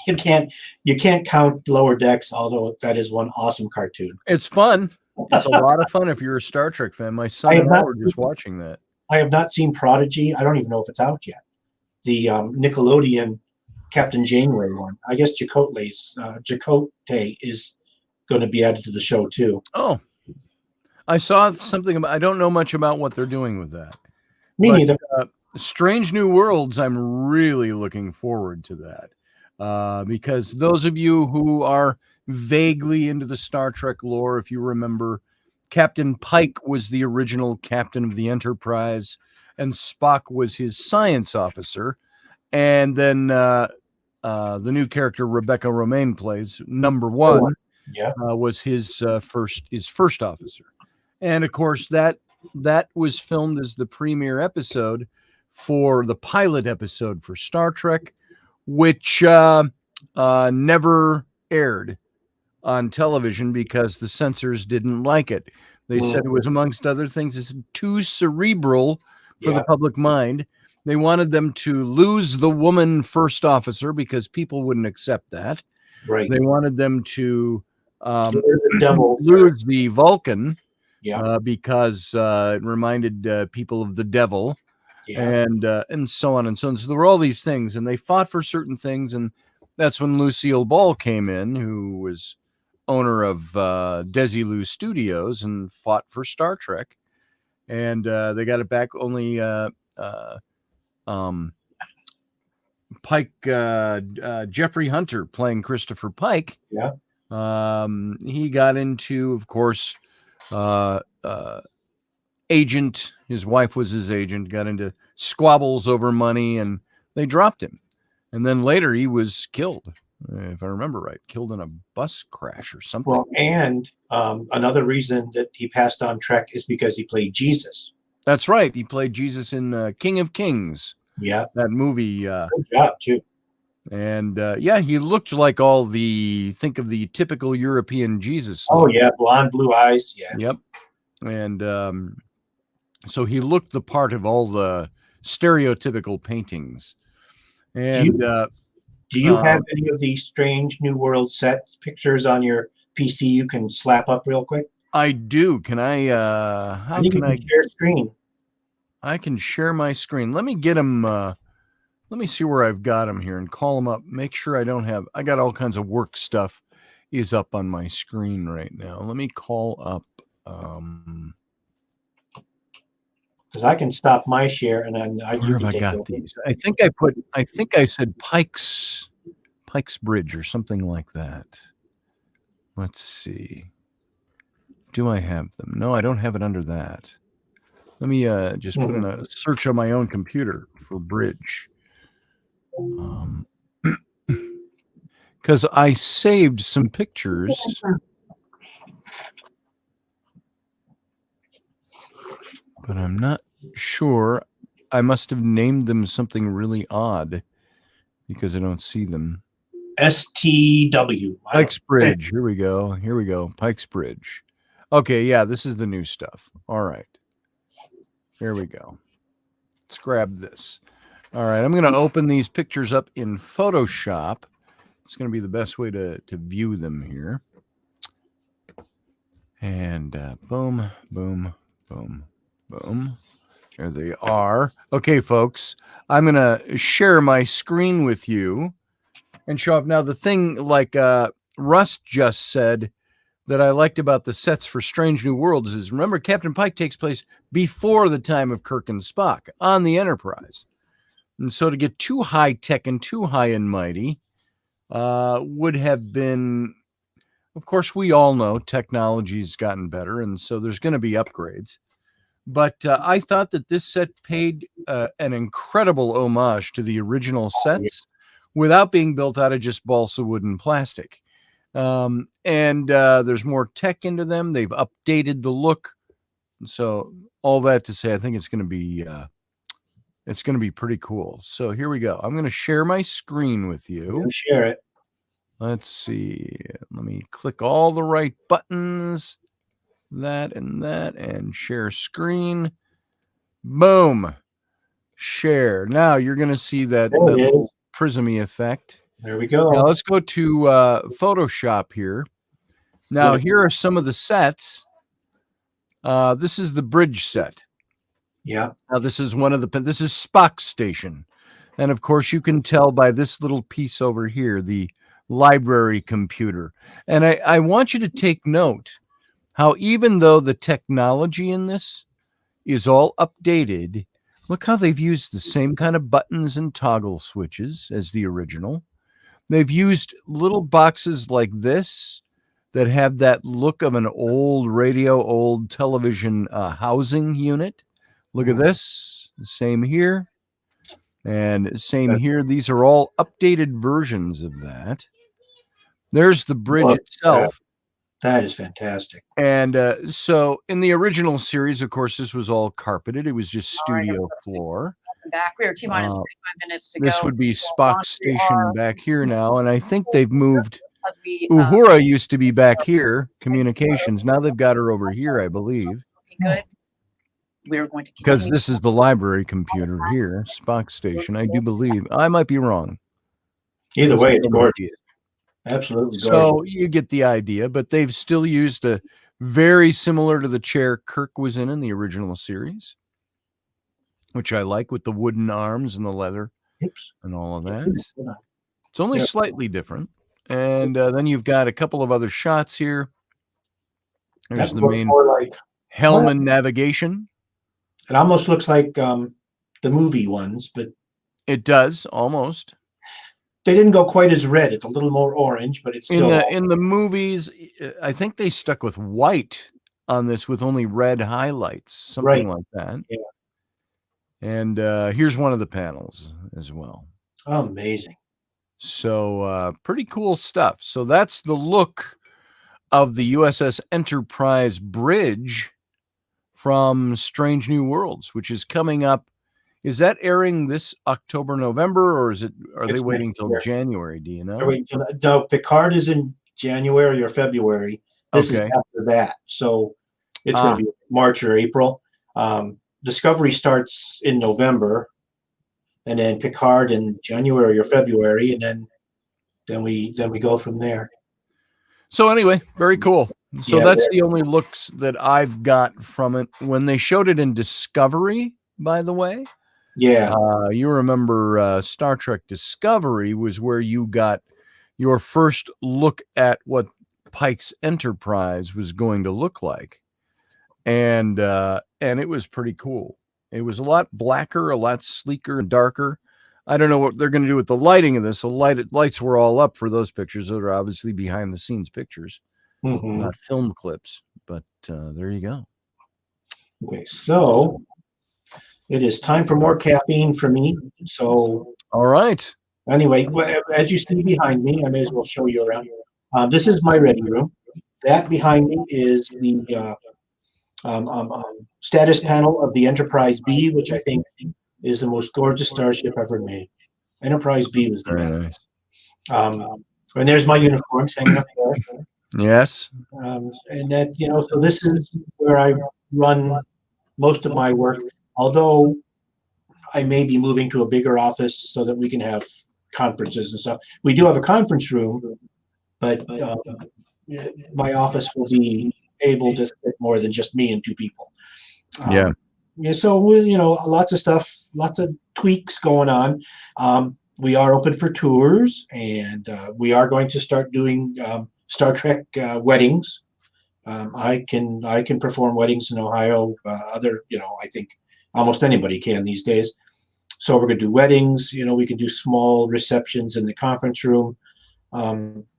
you can't count Lower Decks, although that is one awesome cartoon. It's fun. It's a lot of fun if you're a Star Trek fan. My son and I were just watching that. I have not seen Prodigy. I don't even know if it's out yet. The Nickelodeon Captain Janeway one. I guess Chakotay is going to be added to the show too. Oh, I saw something about. I don't know much about what they're doing with that. Me neither. Strange New Worlds. I'm really looking forward to that because those of you who are vaguely into the Star Trek lore, if you remember, Captain Pike was the original captain of the Enterprise, and Spock was his science officer. And then the new character Rebecca Romaine plays, number one, was his first officer. And of course, that was filmed as the premiere episode for the pilot episode for Star Trek, which never aired on television because the censors didn't like it. They said it was, amongst other things, it's too cerebral for the public mind. They wanted them to lose the woman first officer because people wouldn't accept that. Right. They wanted them to lose the Vulcan because it reminded people of the devil, and so on and so on. So there were all these things, and they fought for certain things, and that's when Lucille Ball came in, who was owner of Desilu Studios and fought for Star Trek, and they got it back. Only Pike, Jeffrey Hunter playing Christopher Pike. Yeah. He got into, of course, agent. His wife was his agent. Got into squabbles over money, and they dropped him. And then later he was killed, if I remember right, killed in a bus crash or something. Well, and another reason that he passed on Trek is because he played Jesus. That's right. He played Jesus in King of Kings. Yeah. That movie. Good job, too. And he looked like think of the typical European Jesus. Oh, yeah. Blonde, blue eyes. Yeah. Yep. And so he looked the part of all the stereotypical paintings. And do you have any of these Strange New World set pictures on your PC you can slap up real quick? I do. Can I? How can I share screen? I can share my screen. Let me get them. Let me see where I've got them here and call them up. Make sure I don't have. I got all kinds of work stuff is up on my screen right now. Let me call up. Because I can stop my share and then where have I got these? I think I said Pike's Bridge or something like that. Let's see. Do I have them? No, I don't have it under that. Let me just put in a search on my own computer for Bridge. because I saved some pictures. But I'm not sure. I must have named them something really odd because I don't see them. STW. Pikes Bridge. Here we go. Pikes Bridge. Okay, yeah, this is the new stuff. All right. Here we go. Let's grab this. All right, I'm going to open these pictures up in Photoshop. It's going to be the best way to view them here. And boom, boom, boom, boom. There they are. Okay, folks, I'm going to share my screen with you and show off. Now, the thing like Russ just said that I liked about the sets for Strange New Worlds is, remember, Captain Pike takes place before the time of Kirk and Spock on the Enterprise. And so to get too high tech and too high and mighty would have been, of course, we all know technology's gotten better, and so there's going to be upgrades. But I thought that this set paid an incredible homage to the original sets without being built out of just balsa wood and plastic. And there's more tech into them. They've updated the look. So all that to say, I think it's going to be pretty cool. So here we go. I'm going to share my screen with you. Share it. Let's see. Let me click all the right buttons. That and share screen. Boom. Share. Now you're going to see that little prismy effect. There we go. Now let's go to Photoshop here. Now here are some of the sets. This is the bridge set. Yeah. Now this is this is Spock's station. And of course you can tell by this little piece over here, the library computer. And I want you to take note how even though the technology in this is all updated, look how they've used the same kind of buttons and toggle switches as the original. They've used little boxes like this that have that look of an old radio, old television housing unit. Look at this. Same here. And same here. These are all updated versions of that. There's the bridge itself. That is fantastic. And so in the original series, of course, this was all carpeted. It was just studio floor. Back. We are T-minus 45 minutes to go. This would be Spock's station back here now. And I think they've moved. Uhura used to be back here, communications. Now they've got her over here, I believe. Good. We're going to because this is the library computer here, Spock's station. I do believe. I might be wrong. Either way, it's gorgeous. Absolutely. So you get the idea, but they've still used a very similar to the chair Kirk was in the original series, which I like, with the wooden arms and the leather and all of that. It's only slightly different. And then you've got a couple of other shots here. There's the main helm and navigation. It almost looks like the movie ones, but it does almost. They didn't go quite as red. It's a little more orange, but it's still in the movies. I think they stuck with white on this with only red highlights, something like that. Yeah. And here's one of the panels as well. Amazing. So pretty cool stuff. So that's the look of the USS Enterprise bridge from Strange New Worlds, which is coming up. Is that airing this October, November, or are they waiting till January? Do you know? No, Picard is in January or February. This is after that. So it's going to be March or April. Discovery starts in November, and then Picard in January or February, and then we go from there. So anyway, very cool. So that's the only looks that I've got from it. When they showed it in Discovery, by the way, you remember Star Trek Discovery was where you got your first look at what Pike's Enterprise was going to look like, and it was pretty cool. It was a lot blacker, a lot sleeker and darker. I don't know what they're going to do with the lighting of this. The lights were all up for those pictures. Those are obviously behind the scenes pictures, not film clips. But there you go. Okay, so it is time for more caffeine for me. So all right, Anyway, as you see behind me, I may as well show you around. This is my ready room. That behind me is the status panel of the Enterprise B, which I think is the most gorgeous starship ever made. Enterprise B was the Very best. nice. And there's my uniforms hanging up there. Yes. And that, so this is where I run most of my work, although I may be moving to a bigger office so that we can have conferences and stuff. We do have a conference room, but my office will be able to fit more than just me and two people. Yeah. Yeah. So, lots of stuff, lots of tweaks going on. We are open for tours, and we are going to start doing Star Trek weddings. I can perform weddings in Ohio. I think almost anybody can these days. So we're going to do weddings. We can do small receptions in the conference room.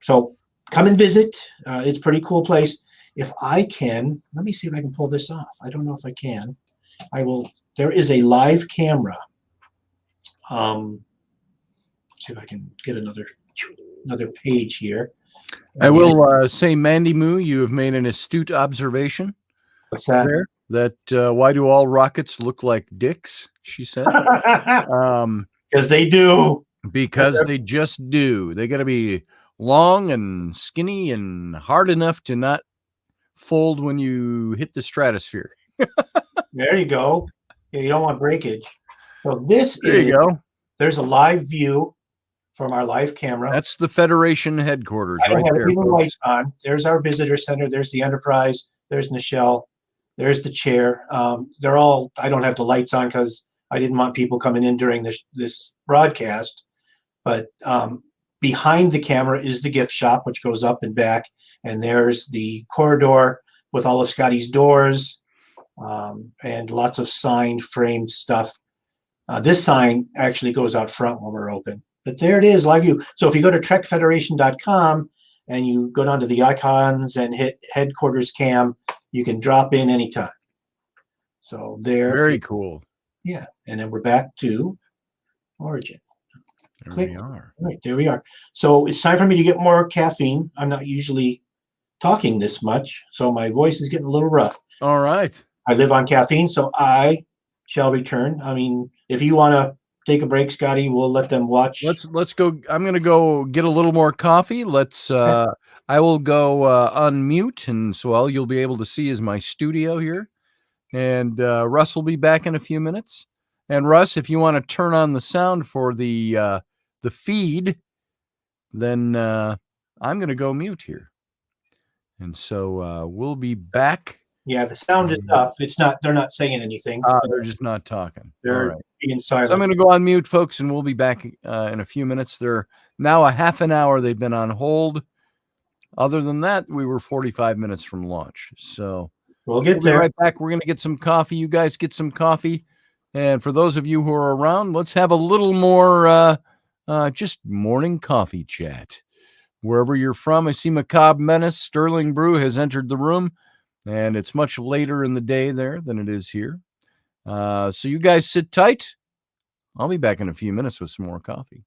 So come and visit. It's a pretty cool place. If I can, let me see if I can pull this off. I don't know if I can. I will. There is a live camera. See if I can get another page here. I will say, Mandy Moo, you have made an astute observation. What's that? There, that why do all rockets look like dicks? She said. Because they do. Because they just do. They got to be long and skinny and hard enough to not fold when you hit the stratosphere. There you go. Yeah, you don't want breakage. So There you go. There's a live view from our live camera. That's the Federation headquarters right there. Even lights on. There's our visitor center. There's the Enterprise. There's Nichelle. There's the chair. They're all. I don't have the lights on because I didn't want people coming in during this broadcast. But behind the camera is the gift shop, which goes up and back. And there's the corridor with all of Scotty's doors and lots of signed, framed stuff. This sign actually goes out front when we're open. But there it is, live view. So if you go to trekfederation.com and you go down to the icons and hit headquarters cam, you can drop in anytime. So there. Very cool. Yeah. And then we're back to Origin. There we are. Right, there we are. So it's time for me to get more caffeine. I'm not usually talking this much, so my voice is getting a little rough. All right. I live on caffeine, so I shall return. I mean, if you want to take a break, Scotty, we'll let them watch. Let's go. I'm going to go get a little more coffee. I will go unmute, and so all you'll be able to see is my studio here. And Russ will be back in a few minutes. And Russ, if you want to turn on the sound for the feed, then I'm going to go mute here. And so we'll be back. Yeah, the sound is up. It's not. They're not saying anything. They're just not talking. They're being silent. So I'm going to go on mute, folks, and we'll be back in a few minutes. They're now a half an hour. They've been on hold. Other than that, we were 45 minutes from launch. So we'll be right back. We're going to get some coffee. You guys get some coffee. And for those of you who are around, let's have a little more just morning coffee chat. Wherever you're from, I see Macabre Menace, Sterling Brew has entered the room, and it's much later in the day there than it is here. So you guys sit tight. I'll be back in a few minutes with some more coffee.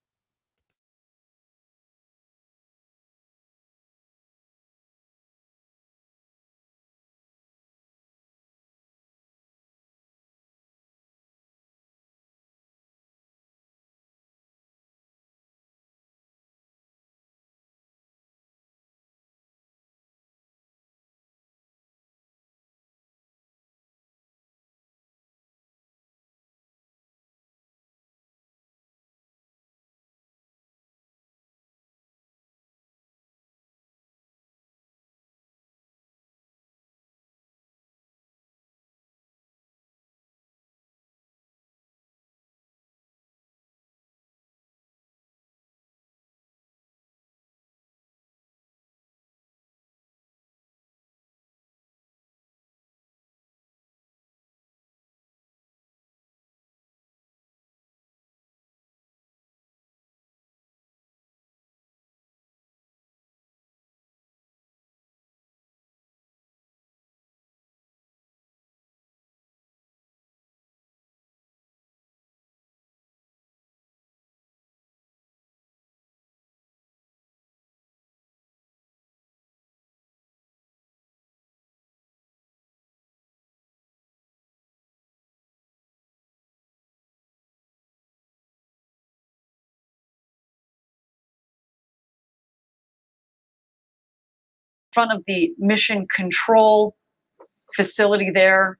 front of the mission control facility there.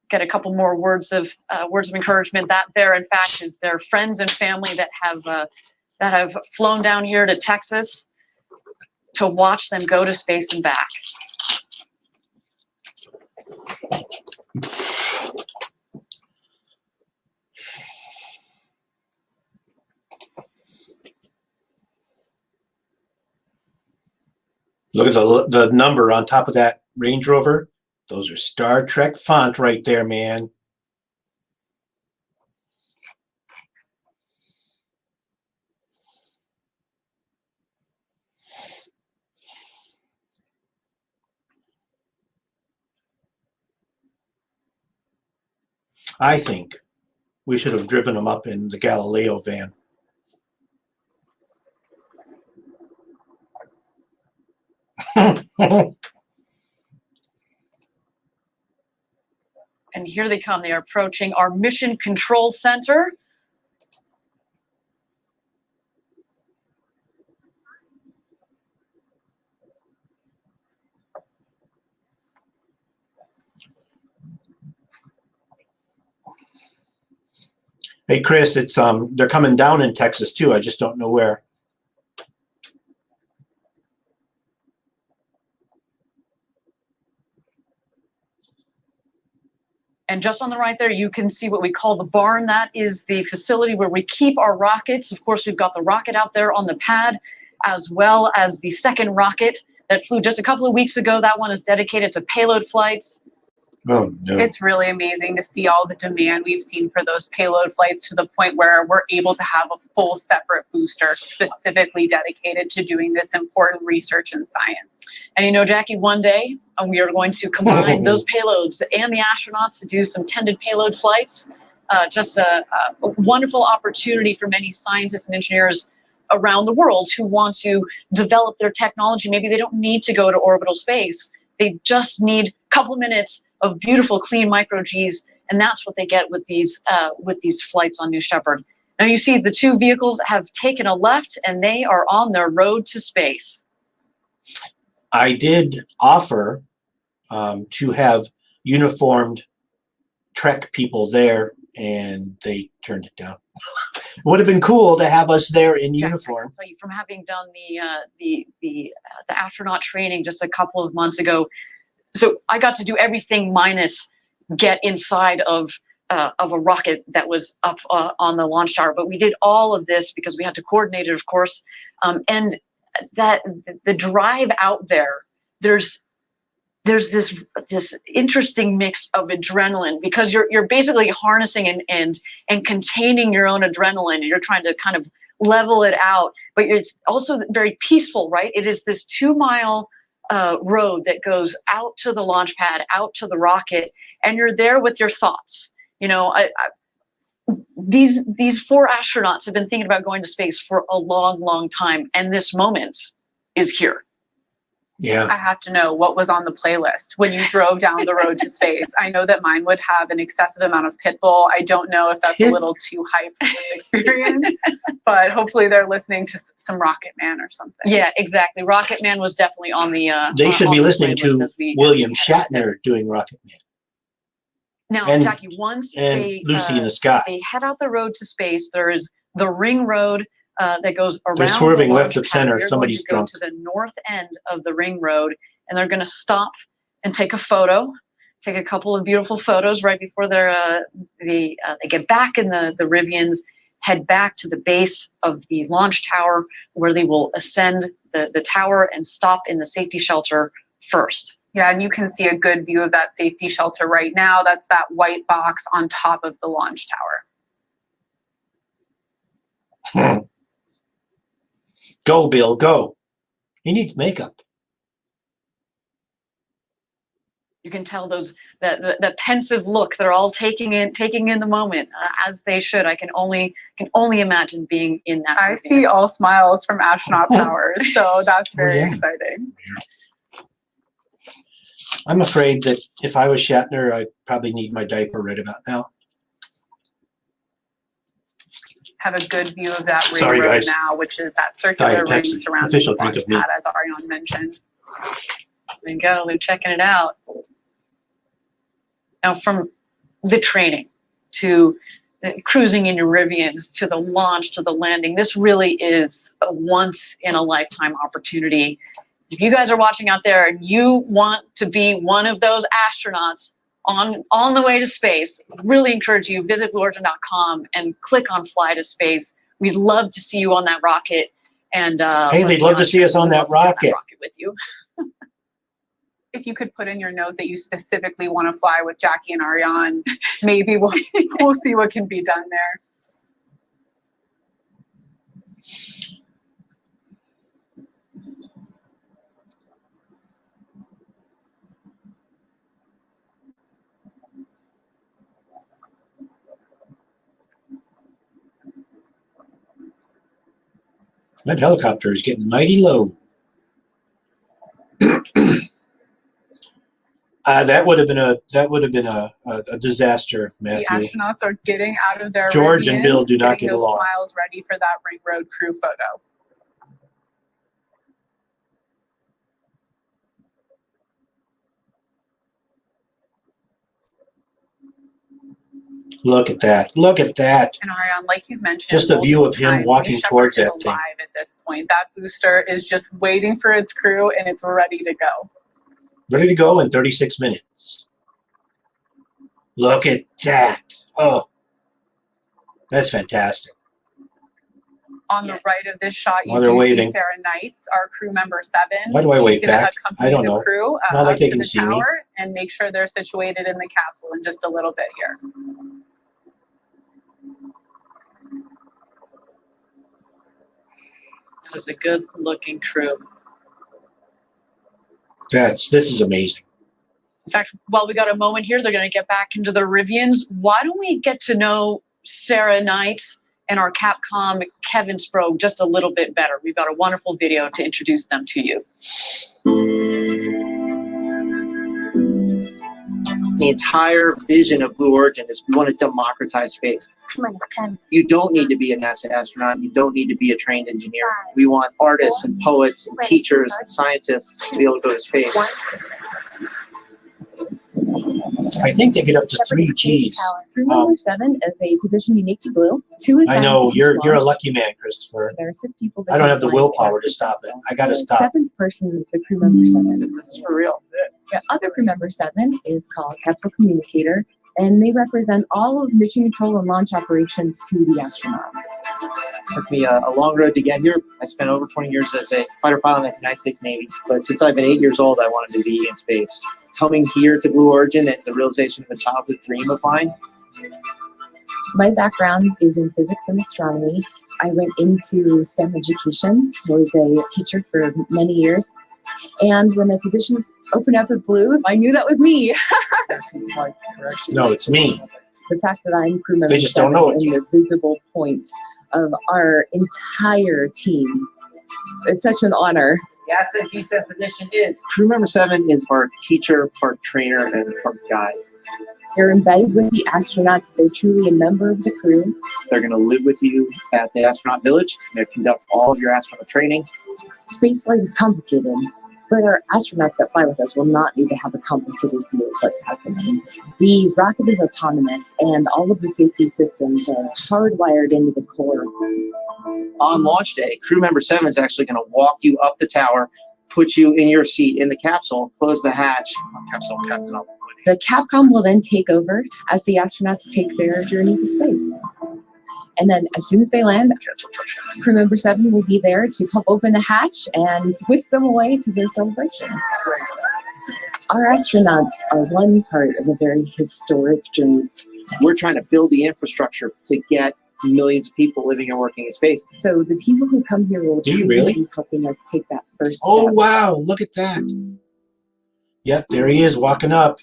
Get a couple more words of encouragement. That there, in fact, is their friends and family that have flown down here to Texas to watch them go to space and back. Look at the number on top of that Range Rover. Those are Star Trek font right there, man. I think we should have driven them up in the Galileo van. And here they come. They are approaching our mission control center. Hey, Chris, it's they're coming down in Texas too. I just don't know where. And just on the right there, you can see what we call the barn. That is the facility where we keep our rockets. Of course, we've got the rocket out there on the pad, as well as the second rocket that flew just a couple of weeks ago. That one is dedicated to payload flights. Oh, no. It's really amazing to see all the demand we've seen for those payload flights, to the point where we're able to have a full separate booster specifically dedicated to doing this important research in science. And you know, Jackie, one day we are going to combine those payloads and the astronauts to do some tended payload flights. Just a wonderful opportunity for many scientists and engineers around the world who want to develop their technology. Maybe they don't need to go to orbital space. They just need a couple minutes of beautiful, clean micro-Gs, and that's what they get with these flights on New Shepard. Now you see the two vehicles have taken a left, and they are on their road to space. I did offer to have uniformed Trek people there, and they turned it down. It would have been cool to have us there in uniform. I tell you, from having done the astronaut training just a couple of months ago, so I got to do everything minus get inside of a rocket that was up on the launch tower. But we did all of this because we had to coordinate it, of course. And that the drive out there, there's this interesting mix of adrenaline, because you're basically harnessing and containing your own adrenaline, and you're trying to kind of level it out. But it's also very peaceful, right? It is this 2-mile road that goes out to the launch pad, out to the rocket, and you're there with your thoughts. You know, these 4 astronauts have been thinking about going to space for a long, long time, and this moment is here. Yeah. I have to know what was on the playlist when you drove down the road to space. I know that mine would have an excessive amount of Pitbull. I don't know if that's a little too hype for this experience, but hopefully they're listening to some Rocket Man or something. Yeah, exactly. Rocket Man was definitely on the. They should be listening playlist to William Shatner doing Rocket Man. Now, And- Jackie, once and they Lucy in the Sky. they head out the road to space, there is the ring road that goes around. They're swerving the left launch of pad. center. They're Somebody's going drunk. to go to the north end of the ring road, and they're going to stop and take a photo, take a couple of beautiful photos right before they get back in the Rivians, head back to the base of the launch tower, where they will ascend the tower and stop in the safety shelter first. Yeah, and you can see a good view of that safety shelter right now. That's that white box on top of the launch tower. Go, Bill, go. He needs makeup. You can tell the pensive look they're all taking in the moment, as they should. I can only imagine being in that. I see all smiles from astronaut powers, so that's very exciting. I'm afraid that if I was Shatner, I'd probably need my diaper right about now. Have a good view of that ring Sorry, road guys. now, which is that circular Diet ring Pepsi, surrounding official the drink launch of me. pad, as Ariane mentioned. There you go. They're checking it out. Now, from the training to cruising in your Rivians to the launch to the landing, this really is a once-in-a-lifetime opportunity. If you guys are watching out there and you want to be one of those astronauts on the way to space, really encourage you, visit blueorigin.com and click on Fly to Space. We'd love to see you on that rocket. And Hey, they'd love to see us on that rocket. With you. If you could put in your note that you specifically want to fly with Jackie and Ariane, maybe we'll see what can be done there. That helicopter is getting mighty low. That would have been a disaster, Matthew. The astronauts are getting out of their George and Rivian, Bill do not getting get those along. Smiles ready for that ring road crew photo. Look at that. Look at that. And Ariane, like you've mentioned, Just a view of him multiple times, walking Space towards Shepherd that is thing. alive at this point. That booster is just waiting for its crew and it's ready to go. Ready to go in 36 minutes. Look at that. Oh, that's fantastic. On the right of this shot, you While they're do waving. see Sarah Knights, our crew member 7. Why do I wave She's gonna back? accompany I don't the know. crew Not like up they to can the see me. tower and make sure they're situated in the capsule in just a little bit here. That was a good looking crew. This is amazing. In fact, while we got a moment here, they're going to get back into their Rivians. Why don't we get to know Sarah Knights and our Capcom Kevin Sprogue just a little bit better? We've got a wonderful video to introduce them to you. The entire vision of Blue Origin is we want to democratize space. You don't need to be a NASA astronaut. You don't need to be a trained engineer. We want artists and poets and teachers and scientists to be able to go to space. I think they get up to 3 Gs. Crew number 7 is a position unique to Blue. 2 is I know you're a lucky man, Christopher. There are 6 people. That I don't can have the fly willpower the to stop it. capsule. I got to The stop. 7th person is the crew member 7. This is for real. The other crew member 7 is called Capsule Communicator, and they represent all of mission control and launch operations to the astronauts. It took me a long road to get here. I spent over 20 years as a fighter pilot in the United States Navy. But since I've been 8 years old, I wanted to be in space. Coming here to Blue Origin, it's a realization of a childhood dream of mine. My background is in physics and astronomy. I went into STEM education, was a teacher for many years. And when the position opened up at Blue, I knew that was me. No, it's me. The fact that I'm crew member They just don't know it and the visible point of our entire team. It's such an honor. The asset VSET position is. Crew member 7 is our teacher, part trainer, and part guide. They're embedded with the astronauts. They're truly a member of the crew. They're going to live with you at the astronaut village. They're conduct all of your astronaut training. Spaceflight is complicated, but our astronauts that fly with us will not need to have a complicated view of what's happening. The rocket is autonomous, and all of the safety systems are hardwired into the core. On launch day, crew member 7 is actually going to walk you up the tower, put you in your seat in the capsule, close the hatch. Capsule captain. The Capcom will then take over as the astronauts take their journey to space. And then as soon as they land, crew member 7 will be there to help open the hatch and whisk them away to the celebration. Our astronauts are one part of a very historic journey. We're trying to build the infrastructure to get millions of people living and working in space. So the people who come here will Do you truly really? be helping us take that first Oh, step. wow. Look at that. Yep, there he is walking up.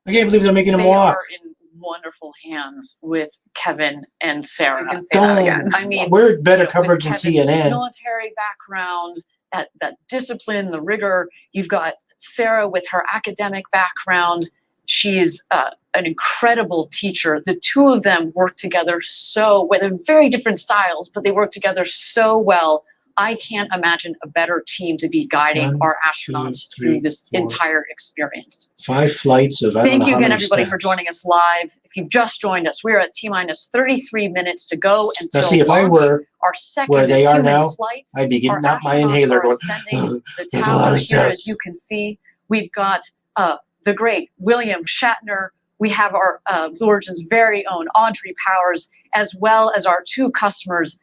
I can't believe they're making him They walk. are in wonderful hands with Kevin and Sarah. You can say that again. I mean, we're better with coverage than Kevin's CNN. military background, that discipline, the rigor. You've got Sarah with her academic background. She's an incredible teacher. The two of them work together so well. They're very different styles, but they work together so well I can't imagine a better team to be guiding One, our two, astronauts three, through this four. entire experience. 5 flights of, I don't Thank know you how again, many everybody, for steps. joining us live. If you've just joined us, we're at T-minus 33 minutes to go until Now, see, if I launch. were Our second where they are human now, flight. I'd be Our getting out my astronauts inhaler are going, ascending the there's a lot tower of here, as steps. you can see. We've got the great William Shatner. We have our Blue Origin's very own Audrey Powers, as well as our 2 customers,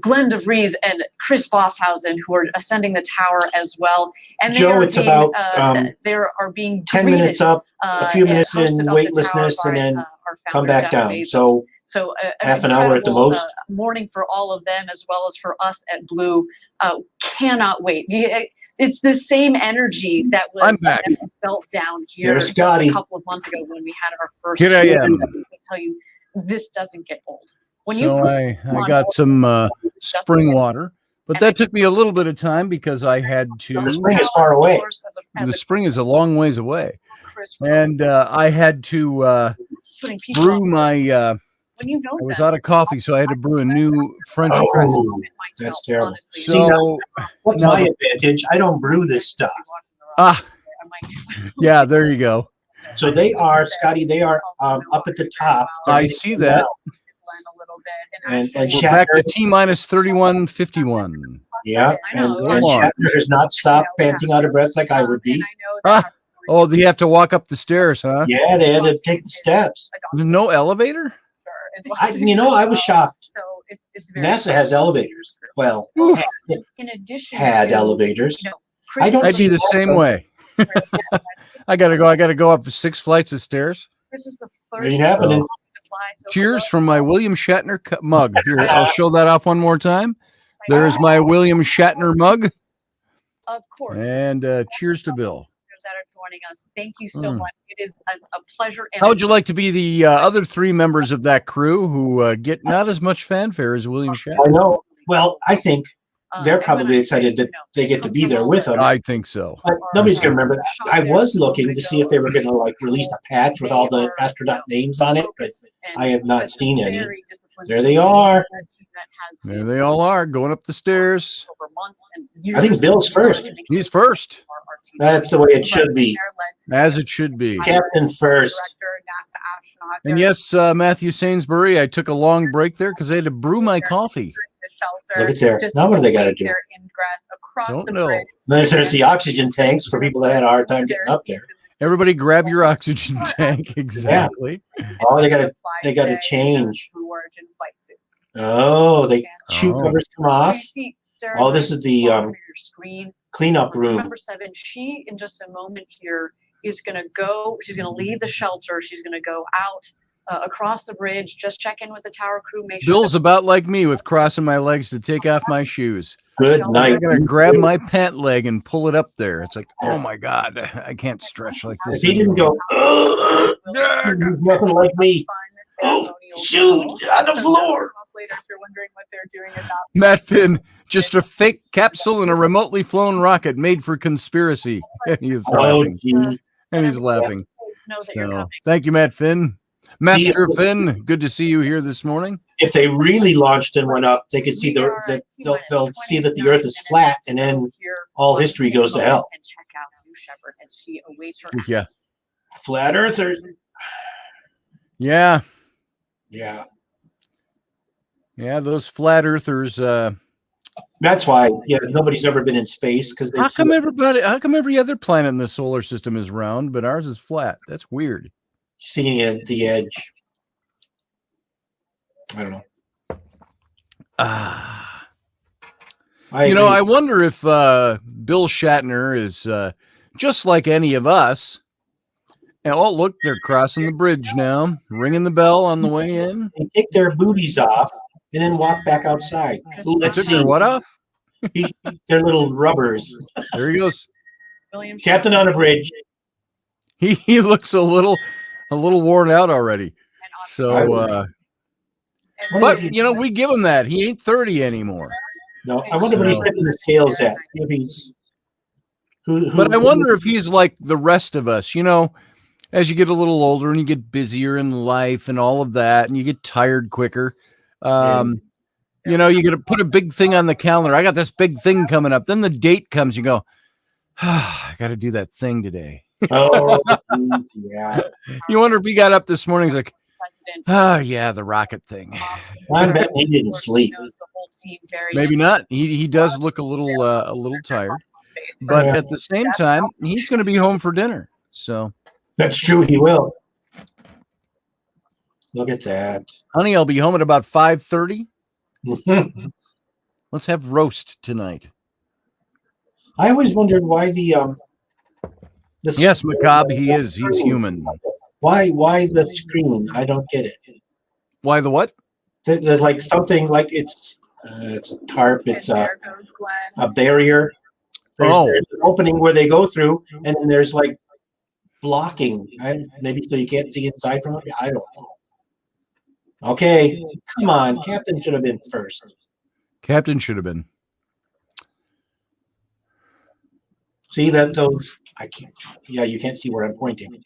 Glenn DeVries and Chris Bosshausen, who are ascending the tower as well. And Joe, it's about they are being 10 greeted, minutes up, a few minutes hosted in up the weightlessness, tower and by, then our come founder, back Jeff down. Bezos. So an half an hour at the incredible, most. Morning for all of them, as well as for us at Blue. Cannot wait. It's the same energy that was that we felt down here There's Scotty. a couple of months ago when we had our first. Here I am. Let me tell you, this doesn't get old. When So I got some spring water, but that took me a little bit of time because I had to. The spring is far away. The spring is a long ways away, and I had to brew my. I was out of coffee, so I had to brew a new French press. Oh, that's terrible. So See, now, what's my advantage? I don't brew this stuff. Yeah, there you go. So they are, Scotty, they are up at the top. I see that. And We're Shatner, back to T-minus 31:51. yeah, and Shatner has not stopped panting out of breath like I would be. Oh, they have to walk up the stairs, huh? Yeah, they had to take the steps. There's no elevator? I was shocked. NASA has elevators. Well, had elevators. I don't I'd be the same way. I gotta go up 6 flights of stairs. Ain't happening. Cheers from my William Shatner mug. Here, I'll show that off one more time. There's my William Shatner mug. Of course. And cheers to Bill. That are joining us. Thank you so much. It is a pleasure. How would you like to be the other 3 members of that crew who get not as much fanfare as William Shatner? I know. Well, I think they're probably excited that they get to be there with them. I think so. But nobody's going to remember that. I was looking to see if they were going to release a patch with all the astronaut names on it, but I have not seen any. There they are. There they all are, going up the stairs. I think Bill's first. He's first. That's the way it should be. As it should be. Captain first. And yes, Matthew Sainsbury, I took a long break there because I had to brew my coffee. Look at there. Now what do they got to do? Don't know. Then there's the oxygen tanks for people that had a hard time getting up there. Everybody grab your oxygen tank. Exactly. Yeah. Oh, they got to change. Oh, they shoe covers come off. Oh, this is the cleanup room. Number 7, she in just a moment here is going to go. She's going to leave the shelter. She's going to go out across the bridge. Just check in with the tower crew. Make sure Bill's about like me with crossing my legs to take off my shoes. Good night. I'm going to grab my pant leg and pull it up there. It's like, oh my God, I can't stretch like this. If he didn't go, nothing like me. Oh, shoot, on the floor. Matt Finn, just a fake capsule in a remotely flown rocket made for conspiracy. And he is laughing. And he's laughing. So, thank you, Matt Finn. Master Finn, good to see you here this morning. If they really launched and went up, they could see they'll see that the Earth is flat, and then all history goes to hell. Yeah. Flat Earthers. Yeah. Yeah. Yeah, those flat earthers. That's why, nobody's ever been in space because how come every other planet in the solar system is round, but ours is flat? That's weird. Seeing the edge. I don't know. I wonder if Bill Shatner is just like any of us. And, oh, look, they're crossing the bridge now, ringing the bell on the way in. They take their booties off and then walk back outside. Ooh, let's see. What off? They're little rubbers. There he goes. Captain on a bridge. He looks a little worn out already. So, but we give him that. He ain't 30 anymore. No, I wonder what he's tipping his scales at. If he's. But I wonder if he's like the rest of us. As you get a little older and you get busier in life and all of that, and you get tired quicker. You know, you got to put a big thing on the calendar. I got this big thing coming up. Then the date comes. You go, I got to do that thing today. Oh, yeah. You wonder if he got up this morning. He's like, yeah, the rocket thing. I bet he didn't sleep. Maybe not. He does look a little tired, but Yeah. at the same time, he's going to be home for dinner. So That's true. He will. Look at that. honey, I'll be home at about 5:30. Let's have roast tonight. I always wondered why the Yes, Macabre, he's human. Why the screen? I don't get it. Why the what? There's like something like it's a tarp. It's a There goes Glenn. barrier. There's Oh. an opening where they go through, and then there's like blocking. Maybe so you can't see inside from it. I don't know. Okay, come on. Captain should have been first. Captain should have been. See that those? I can't. Yeah, you can't see where I'm pointing.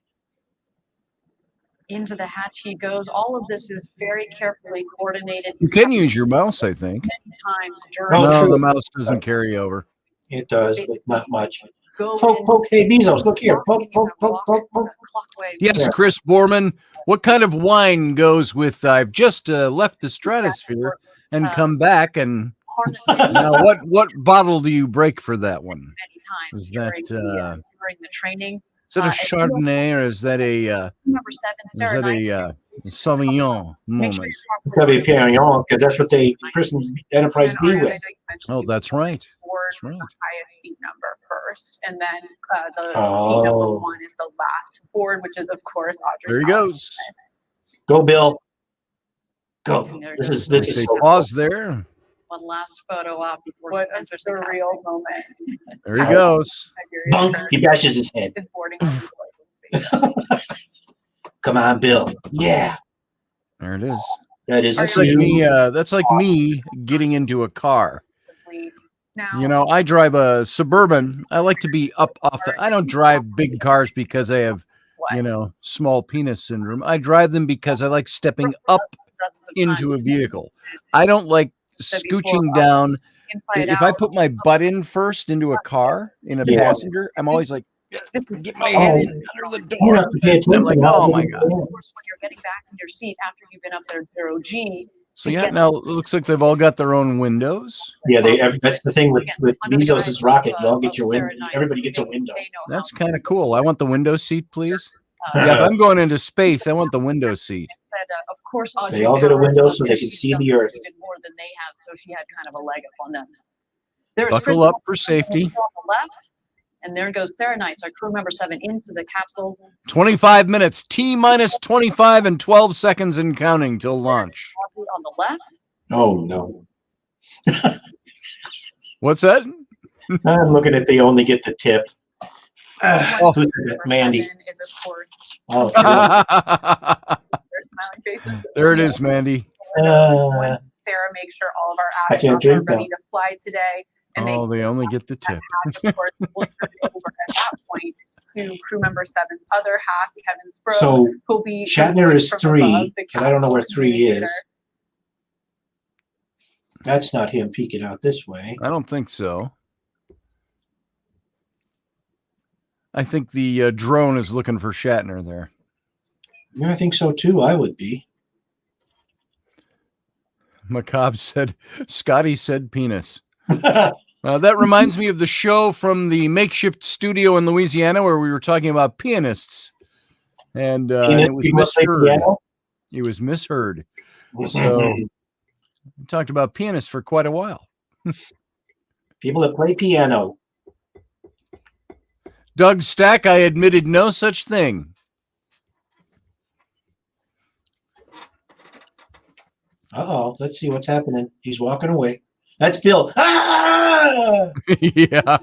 Into the hatch he goes. All of this is very carefully coordinated. You can use your mouse, I think. Many times during Oh, No, true. the mouse doesn't carry over. It does, but not much. go Poke, in, poke. Hey, Bezos, look here. Poke, walking poke, and poke, poke, poke. clockwise. Yes, Yeah. Chris Borman. What kind of wine goes with I've just left the stratosphere and come back, and Harnessing now what bottle do you break for that one? many times Is during, that during the training. is that a if you Chardonnay or is that a Number 7, Sauvignon Make sure moment? you're That'd be Perignon, because that's what they christened Enterprise And B Ariana, I with. know you mentioned Oh, you that's right. board That's right. the highest seat number first, and then the seat Oh. number 1 is the last board, which is of course Audrey. There he Hepburn. goes. Go, Bill. Go. This is I this say is so pause there. one last photo op before What he a enters the surreal castle. moment. There he goes. Tiberius bunk. Kirk He bashes his head. is boarding on the space. Come on, Bill. Yeah, There it is. that is That's like huge. me. That's like me getting into a car. Now, You know, I drive a Suburban. I like to be up off the. I don't drive big cars because I have, what? small penis syndrome. I drive them because I like stepping up Dozens of into a times. vehicle. I don't like scooching down. Inside If I out. put my butt in first into a car in a Yeah. passenger, I'm always like, get my Oh, head in under the you door. have to pay And I'm like, attention. oh my god. Of course, when you're getting back in your seat after you've been up there at 0G. So yeah, now it looks like they've all got their own windows. Yeah, that's the thing with Bezos's rocket. You all get your window. Everybody gets a window. That's kind of cool. I want the window seat, please. Yeah, if I'm going into space, I want the window seat. Of course, They all get a window so they can see the Earth. Even more than they have, so she had kind of a leg up on them. There's Buckle up for safety. On the left, and there goes Sarah Knight, our crew member 7, into the capsule. 25 minutes, T minus 25 and 12 seconds and counting till launch. On the left, Oh no! What's that? I'm looking at they only get the tip. Oh. Who's that? Mandy. Is of course Oh, their smiling faces. There it is, Mandy. Once Sarah makes sure all of our I can't astronauts are drink ready now. to fly today, and Oh, they only get the tip. hatch, of course, will turn over at that point to crew member 7's other half, Kevin Sproat, so who'll be Shatner is from 3, above the but I don't know where Capsule 3 is. Communicator. That's not him peeking out this way. I don't think so. I think the drone is looking for Shatner there. Yeah, I think so too. I would be. Macabre said, Scotty said penis. That reminds me of the show from the makeshift studio in Louisiana where we were talking about pianists. And it was You must play misheard. piano? It was misheard. So we talked about pianists for quite a while. People that play piano. Doug Stack, I admitted no such thing. Uh-oh, let's see what's happening. He's walking away. That's Bill. Ah! Yeah.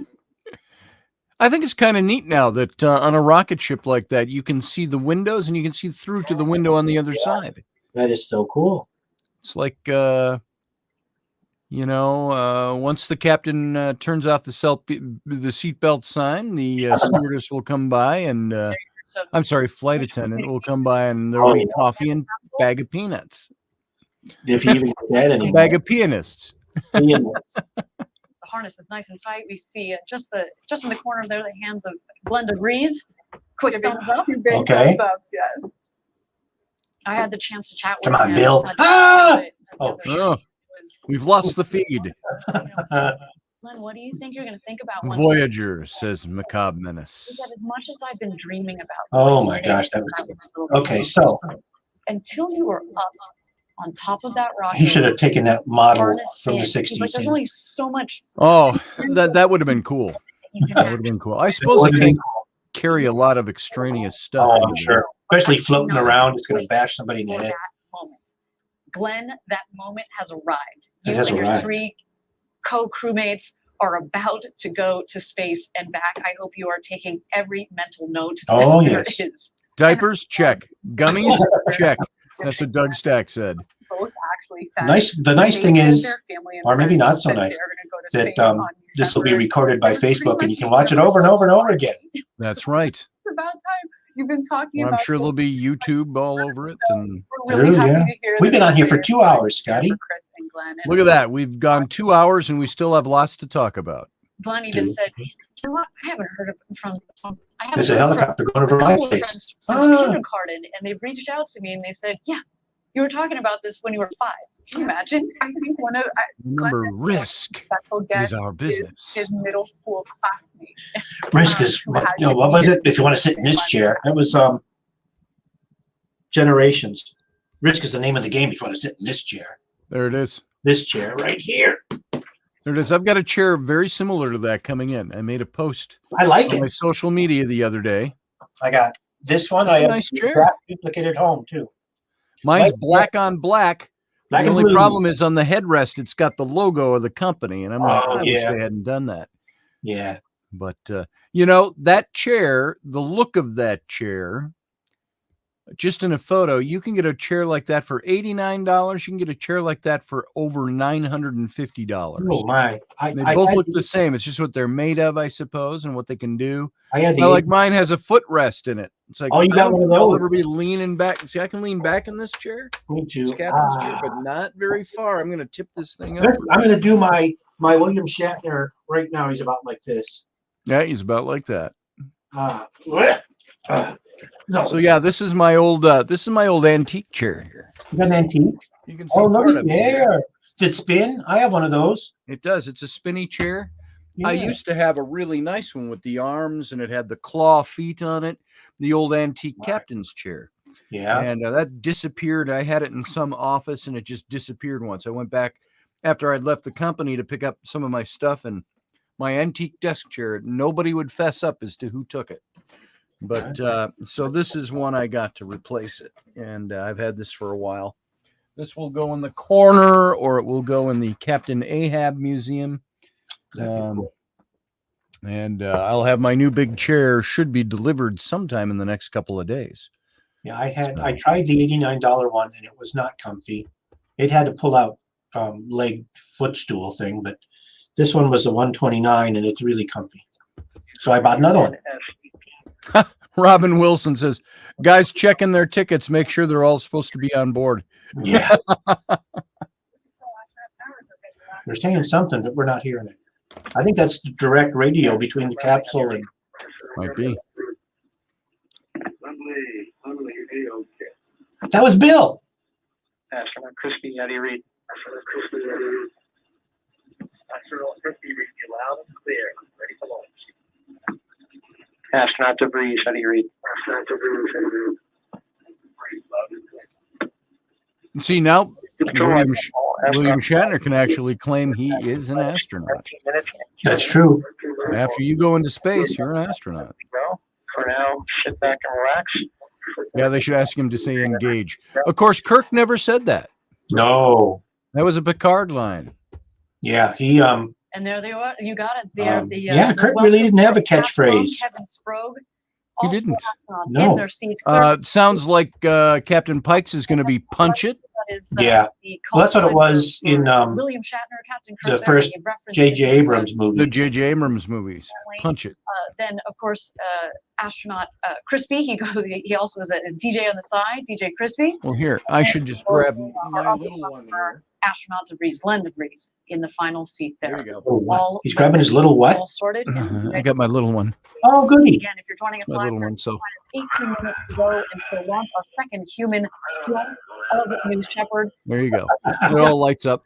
I think it's kind of neat now that on a rocket ship like that, you can see the windows and you can see through to the window on the other side. That is so cool. It's like, once the captain turns off the seatbelt sign, the stewardess will come by and, I'm sorry, flight attendant will come by and there'll be coffee and bag of peanuts. If he even gets that A anymore. bag of pianists. Pianists. The harness is nice and tight. We see just in the corner there the hands of Glenn DeVries. Quick thumbs up. Two big Okay. thumbs ups, yes. I had the chance to chat with Come on, him. Bill. Had Ah! the Oh. other day. It was, We've lost the feed. Glenn, what do you think you're going to think about once Voyager, says Macabre He Menace. said, as much as I've been dreaming about Oh going my to gosh, space that was when I okay. little So kid, until you were up on top of that rocket, he should have taken that model harness from the in. He's like, '60s. there's only so much Oh, that would have been cool. you can That would have been cool. I suppose I Would've can't been carry a lot of extraneous stuff. Oh, into I'm there. sure. Especially floating cannot around, it's going to wait bash somebody in the for head. that moment. Glenn, that moment has arrived. It You has and your arrived. 3 co-crewmates are about to go to space and back. I hope you are taking every mental note Oh, that there yes. is. Diapers, check. Gummies, check. That's what Doug Stack said. Both actually said The nice they thing told is, their family and or maybe friends not so that nice, they're gonna go to that space on this will be December. recorded by They're pretty Facebook and you much can watch it over and over and over again. That's right. It's about time. You've been talking Well, I'm about sure this. there'll be YouTube all over it. And We're really True, happy yeah. to hear We've that been on here for you're 2 hours, here Scotty. for Chris and Glenn. And look at that. We've gone 2 hours and we still have lots to talk about. Glenn even Dude. said, you know what? I haven't heard of from I haven't There's a heard from helicopter going over my couple of place. friends since Ah. kindergarten, and they've reached out to me and they said, yeah, you were talking about this when you were 5. Can you imagine? I think one of Remember, Glenn's risk special guest is our business. his middle school classmate. Risk is, who had you know, to what be was here it? If you want to sit in this chair, that was Generations. Risk is the name of the game if you want to sit in this chair. There it is. This chair right here. There it is. I've got a chair very similar to that coming in. I made a post I like on my it. social media the other day. I got this one. It's I a have nice the chair. exact duplicate at home too. Mine's Like- black on black. Black The and only blue. problem is on the headrest, it's got the logo of the company. And I'm like, Oh, I wish yeah. they hadn't done that. Yeah. But, you know, that chair, the look of that chair, just in a photo, you can get a chair like that for $89. You can get a chair like that for over $950. Oh my! They both look the same. It's just what they're made of, I suppose, and what they can do. I had the Well, like mine has a footrest in it. It's like, Oh, you I got don't one of think I'll those. ever be leaning back. See, I can lean back in this chair, me too. this captain's chair, but not very far. I'm going to tip this thing up. I'm going to do my William Shatner right now. He's about like this. Yeah, he's about like that. No, So yeah, this is my old antique chair here. you got an antique. You can see Oh, part look of it. there. Does it spin? I have one of those. It does. It's a spinny chair. Yeah. I used to have a really nice one with the arms and it had the claw feet on it, the old antique Right. captain's chair. Yeah. And that disappeared. I had it in some office and it just disappeared once. I went back after I'd left the company to pick up some of my stuff and my antique desk chair. Nobody would fess up as to who took it. But so this is one I got to replace it. And I've had this for a while. This will go in the corner or it will go in the Captain Ahab Museum. And I'll have my new big chair should be delivered sometime in the next couple of days. Yeah, I tried the $89 one and it was not comfy. It had to pull out leg footstool thing, but this one was the $129 and it's really comfy. So I bought another one. Robin Wilson says, guys checking their tickets, make sure they're all supposed to be on board. Yeah. They're saying something, but we're not hearing it. I think that's the direct radio between the capsule and Might be. that was Bill. Astronaut Crispy, how do you read? Astronaut Crispy, read you loud and clear. Ready for launch. Astronaut Debris, how do you read? Astronaut Debris, how do you read? See, now William Shatner can actually claim he is an astronaut. That's true. After you go into space, you're an astronaut. Well, for now, sit back and relax. Yeah, they should ask him to say engage. Of course, Kirk never said that. No. That was a Picard line. Yeah, he And there they are. You got it there. yeah, Kirk really didn't have a catchphrase. Kevin Sprague. He All didn't. four astronauts No. in their seats. It sounds like Captain Pikes is going to be punch it. is Yeah. the Well, that's what it cult was for in William Shatner, Captain the Kirk, first he referenced J.J. in his, Abrams The movie. J.J. Abrams movies. Punch it. Then, of course, astronaut Crispy. He also was a DJ on the side, DJ Crispy. Well, here, I And should just of course, grab our my other little one customer, here. Astronaut DeVries, Len DeVries, in the final seat there. There you go. Oh, what? All He's grabbing his little what? all sorted. And I got my little one. Oh, goody. again, if you're joining us My live, little one. So 18 minutes to go until launch our second human flight of New Shepard. there you go. It all lights up.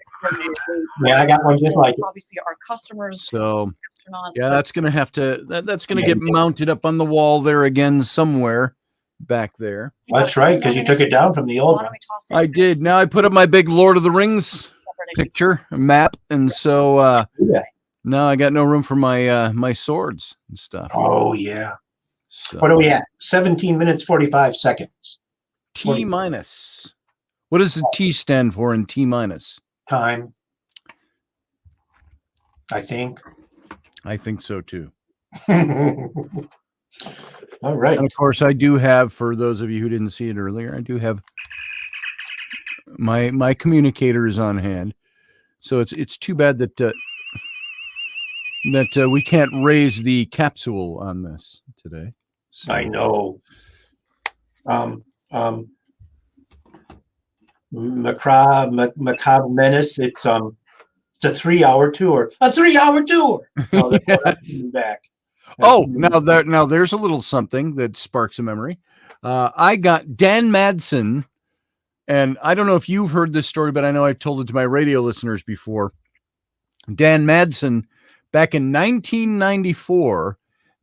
Yeah, I got one just like it. Obviously, our customers, So astronauts. yeah, that's gonna have to. That's gonna Yeah. get mounted up on the wall there again somewhere back there. That's right, because you took it down from the old Why one. don't we toss in I did. Now I put up my big Lord of the Rings picture map, and so Yeah. now I got no room for my my swords and stuff. Oh, yeah. So, What are we at? 17 minutes, 45 seconds. T minus. What does the T stand for in T minus? Time. I think. I think so too. All right. And of course, I do have, for those of you who didn't see it earlier, I do have my communicator is on hand. So it's too bad that we can't raise the capsule on this today. So, I know. Macabre Menace. It's a 3-hour tour. A 3-hour tour. Oh, that's what I'm Yes. coming back. Oh, now there's a little something that sparks a memory. I got Dan Madsen, and I don't know if you've heard this story, but I know I've told it to my radio listeners before. Dan Madsen, back in 1994,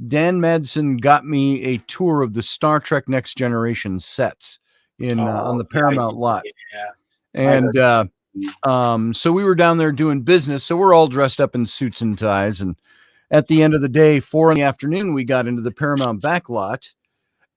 Dan Madsen got me a tour of the Star Trek Next Generation sets on the Paramount lot. Yeah. And so we were down there doing business. So we're all dressed up in suits and ties. And at the end of the day, 4 PM, we got into the Paramount backlot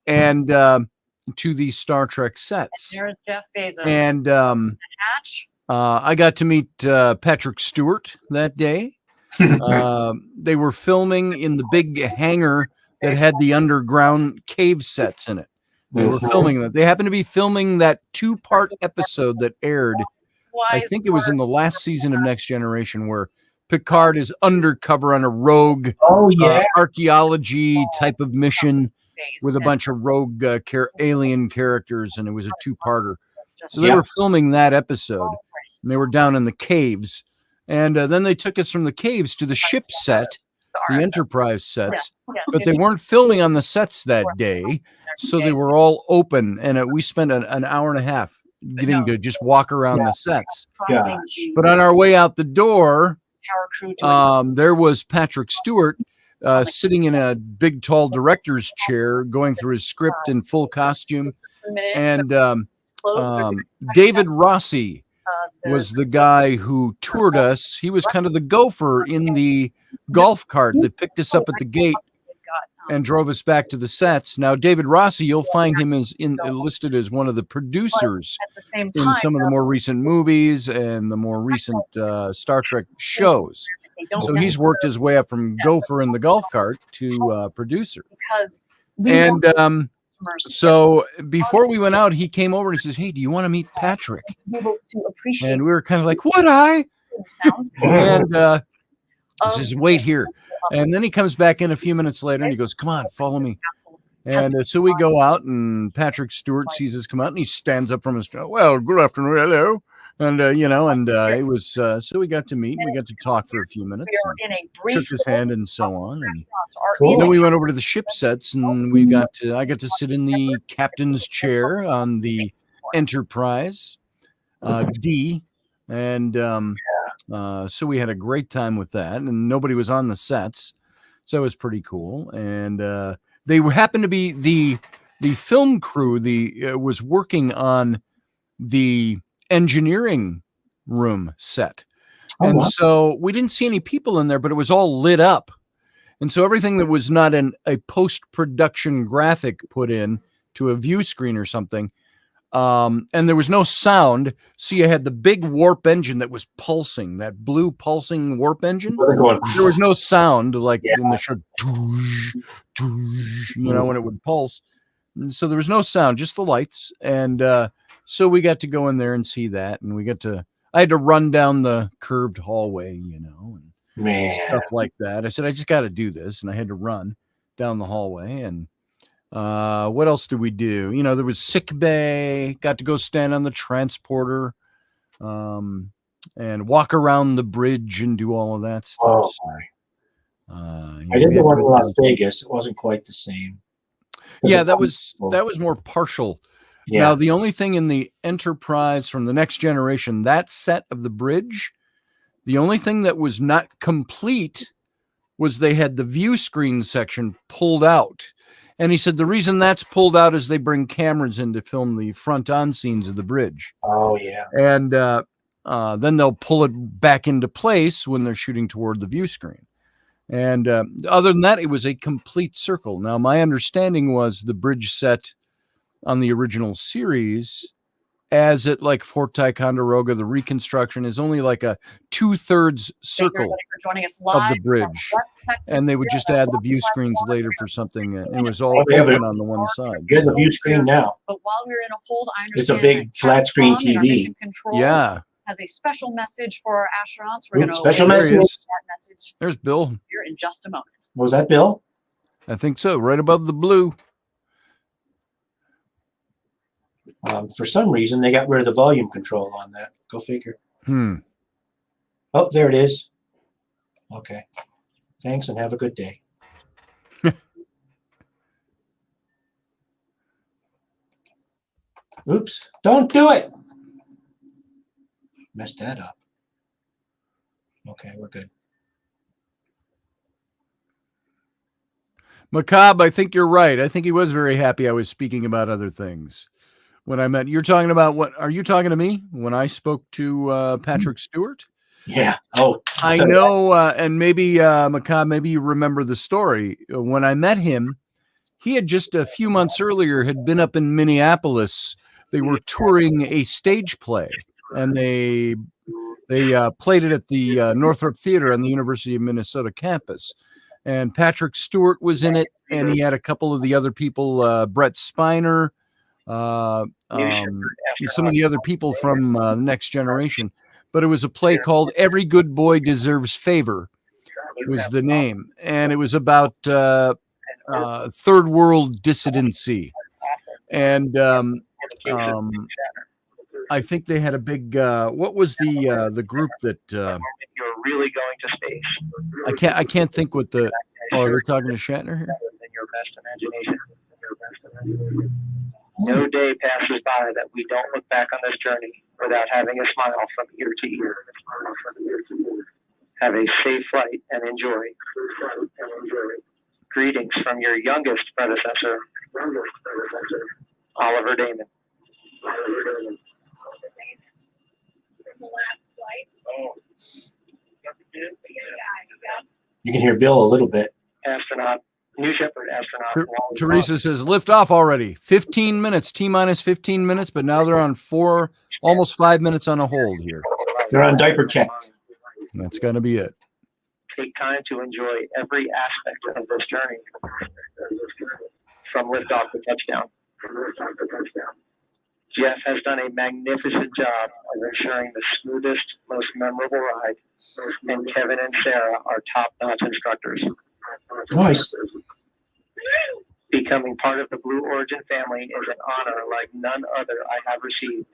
and to the Star Trek sets. There's Jeff Bezos. And Hatch. I got to meet Patrick Stewart that day. They were filming in the big hangar that had the underground cave sets in it. They were filming that. They happened to be filming that 2-part episode that aired. I think it was in the last season of Next Generation, where Picard is undercover on a rogue archaeology type of mission with a bunch of rogue alien characters, and it was a 2-parter. So they were filming that episode, and they were down in the caves. And then they took us from the caves to the ship set, the Enterprise sets, but they weren't filming on the sets that day, so they were all open, and we spent an hour and a half getting to just walk around the sets. Gosh. But on our way out the door, there was Patrick Stewart sitting in a big, tall director's chair, going through his script in full costume, and David Rossi was the guy who toured us. He was kind of the gopher in the golf cart that picked us up at the gate and drove us back to the sets. Now, David Rossi, you'll find him listed as one of the producers in some of the more recent movies and the more recent Star Trek shows. So he's worked his way up from gopher in the golf cart to producer. And so before we went out, he came over and he says, "Hey, do you want to meet Patrick?" And we were kind of like, "Would I?" And he says, "Wait here." And then he comes back in a few minutes later and he goes, "Come on, follow me." And so we go out, and Patrick Stewart sees us come out, and he stands up from his chair. "Well, good afternoon, hello." And, it was, so we got to meet, and we got to talk for a few minutes, and shook his hand and so on. And then we went over to the ship sets, and I got to sit in the captain's chair on the Enterprise D. And so we had a great time with that, and nobody was on the sets. So it was pretty cool. And they happened to be the film crew, was working on the engineering room set. And so we didn't see any people in there, but it was all lit up. And so everything that was not a post-production graphic put in to a view screen or something, and there was no sound, so you had the big warp engine that was pulsing, that blue pulsing warp engine. There was no sound like in the show, when it would pulse. And so there was no sound, just the lights. And So we got to go in there and see that, and I had to run down the curved hallway, and stuff like that. I said, I just got to do this, and I had to run down the hallway. And what else did we do? There was sick bay. Got to go stand on the transporter, and walk around the bridge and do all of that stuff. Oh, sorry. I did the one in Las Vegas. It wasn't quite the same. Yeah, that was more partial. Yeah. Now, the only thing in the Enterprise from the Next Generation, that set of the bridge, the only thing that was not complete was they had the view screen section pulled out. And he said the reason that's pulled out is they bring cameras in to film the front-on scenes of the bridge. Oh, yeah. And then they'll pull it back into place when they're shooting toward the view screen. And other than that, it was a complete circle. Now, my understanding was the bridge set on the original series, as at like Fort Ticonderoga, the reconstruction is only like a 2/3 circle of the bridge. And they would just add the view screens later for something. And it was all open on the one side. There's a view screen now. But while we were in a hold, I It's a understand big flat screen TV. Yeah. Has a special message for our astronauts. We're going to special that message. message There's Bill. here in just a moment. Was that Bill? I think so. Right above the blue. For some reason, they got rid of the volume control on that. Go figure. Oh, there it is. Okay. Thanks, and have a good day. Oops. Don't do it. Messed that up. Okay, we're good. Macabre, I think you're right. I think he was very happy I was speaking about other things. When I met, you're talking about what? Are you talking to me when I spoke to Patrick Stewart? Yeah. Oh, I know. And maybe Macabre, maybe you remember the story. When I met him, he had just a few months earlier had been up in Minneapolis. They were touring a stage play, and they played it at the Northrop Theater on the University of Minnesota campus. And Patrick Stewart was in it, and he had a couple of the other people, Brett Spiner, some of the other people from the Next Generation. But it was a play called Every Good Boy Deserves Favor, was the name. And it was about third world dissidency. And I think they had a big, what was the group that, You're really going to space. I can't think what the, oh, are they talking to Shatner here? In your best imagination. No day passes by that we don't look back on this journey without having a smile from ear to ear. Have a safe flight and enjoy. Greetings from your youngest predecessor, Oliver Damon. you can hear Bill a little bit. Astronaut, New Shepard astronaut. Teresa says, lift off already. 15 minutes, T-minus 15 minutes, but now they're on almost 5 minutes on a hold here. They're on diaper check. That's going to be it. Take time to enjoy every aspect of this journey, from liftoff to touchdown. Jeff has done a magnificent job of ensuring the smoothest, most memorable ride, and Kevin and Sarah are top-notch instructors. Nice. Becoming part of the Blue Origin family is an honor like none other I have received.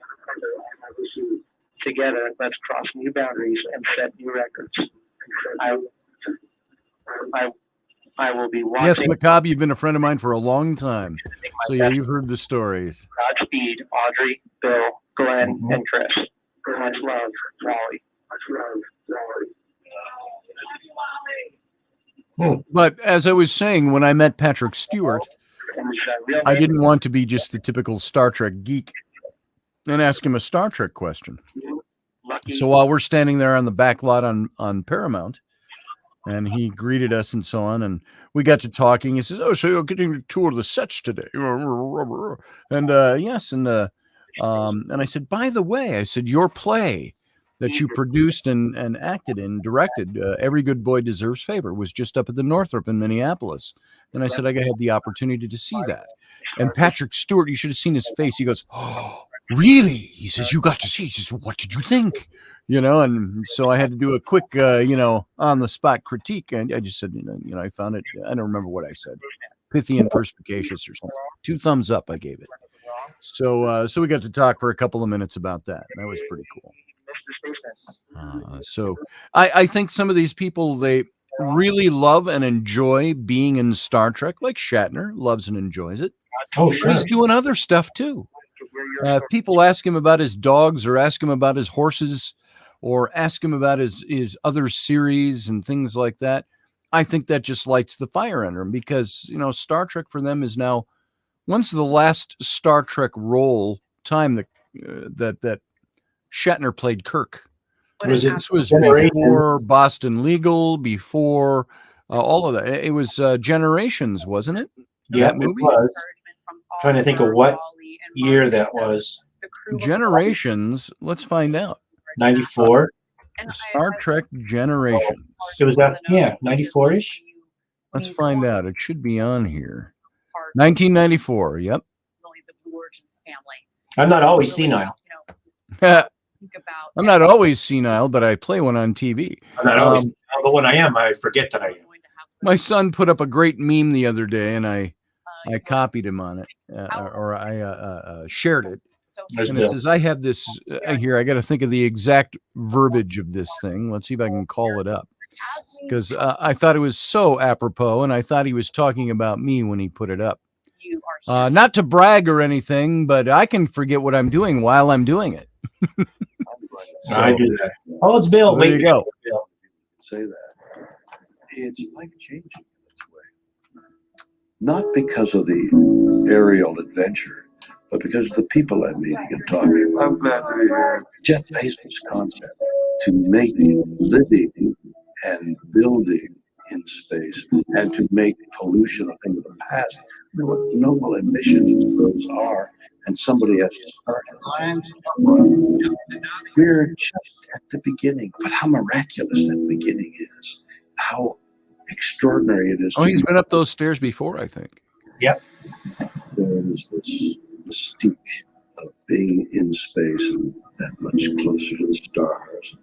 Together, let's cross new boundaries and set new records. I will be watching. Yes, Macabre, you've been a friend of mine for a long time. So yeah, you've heard the stories. Godspeed, Audrey, Bill, Glenn, and Chris. Much love, Wally. But as I was saying, when I met Patrick Stewart, I didn't want to be just the typical Star Trek geek and ask him a Star Trek question. So while we're standing there on the back lot on Paramount, and he greeted us and so on, and we got to talking. He says, "Oh, so you're getting a tour of the sets today?" And yes, and I said, "By the way," I said, "your play that you produced and acted in, directed, Every Good Boy Deserves Favor, was just up at the Northrop in Minneapolis." And I said, I had the opportunity to see that. And Patrick Stewart, you should have seen his face. He goes, "Oh, really? He says, you got to see. He says, what did you think? And so I had to do a quick, on the spot critique. And I just said, I found it. I don't remember what I said. Pithy and perspicacious or something. 2 thumbs up I gave it. So we got to talk for a couple of minutes about that. That was pretty cool. So I think some of these people, they really love and enjoy being in Star Trek, like Shatner loves and enjoys it. Oh, sure. He's doing other stuff too. If people ask him about his dogs or ask him about his horses or ask him about his other series and things like that, I think that just lights the fire under him because, Star Trek for them is now, when's the last Star Trek role time that Shatner played Kirk? This was before Boston Legal, before all of that. It was Generations, wasn't it? Yeah, it was. Trying to think of what year that was. Generations. Let's find out. 94. Star Trek Generations. It was that. Yeah, 94-ish. Let's find out. It should be on here. 1994. Yep. I'm not always senile. I'm not always senile, but I play one on TV. I'm not always senile, but when I am, I forget that I am. My son put up a great meme the other day, and I copied him on it, or I shared it. And it says, I have this here. I got to think of the exact verbiage of this thing. Let's see if I can call it up. Because I thought it was so apropos, and I thought he was talking about me when he put it up. Not to brag or anything, but I can forget what I'm doing while I'm doing it. I do that. Oh, it's Bill. There you go. Bill. Say that. It's life changing in its way. Not because of the aerial adventure, but because of the people I'm meeting and talking with. I'm glad to be here. Jeff Bezos' concept to make living and building in space and to make pollution a thing of the past. You know what noble ambitions those are, and somebody has to start it. We're just at the beginning, but how miraculous that beginning is. How extraordinary it is. Oh, he's been up those stairs before, I think. Yep. There's this mystique of being in space and that much closer to the stars,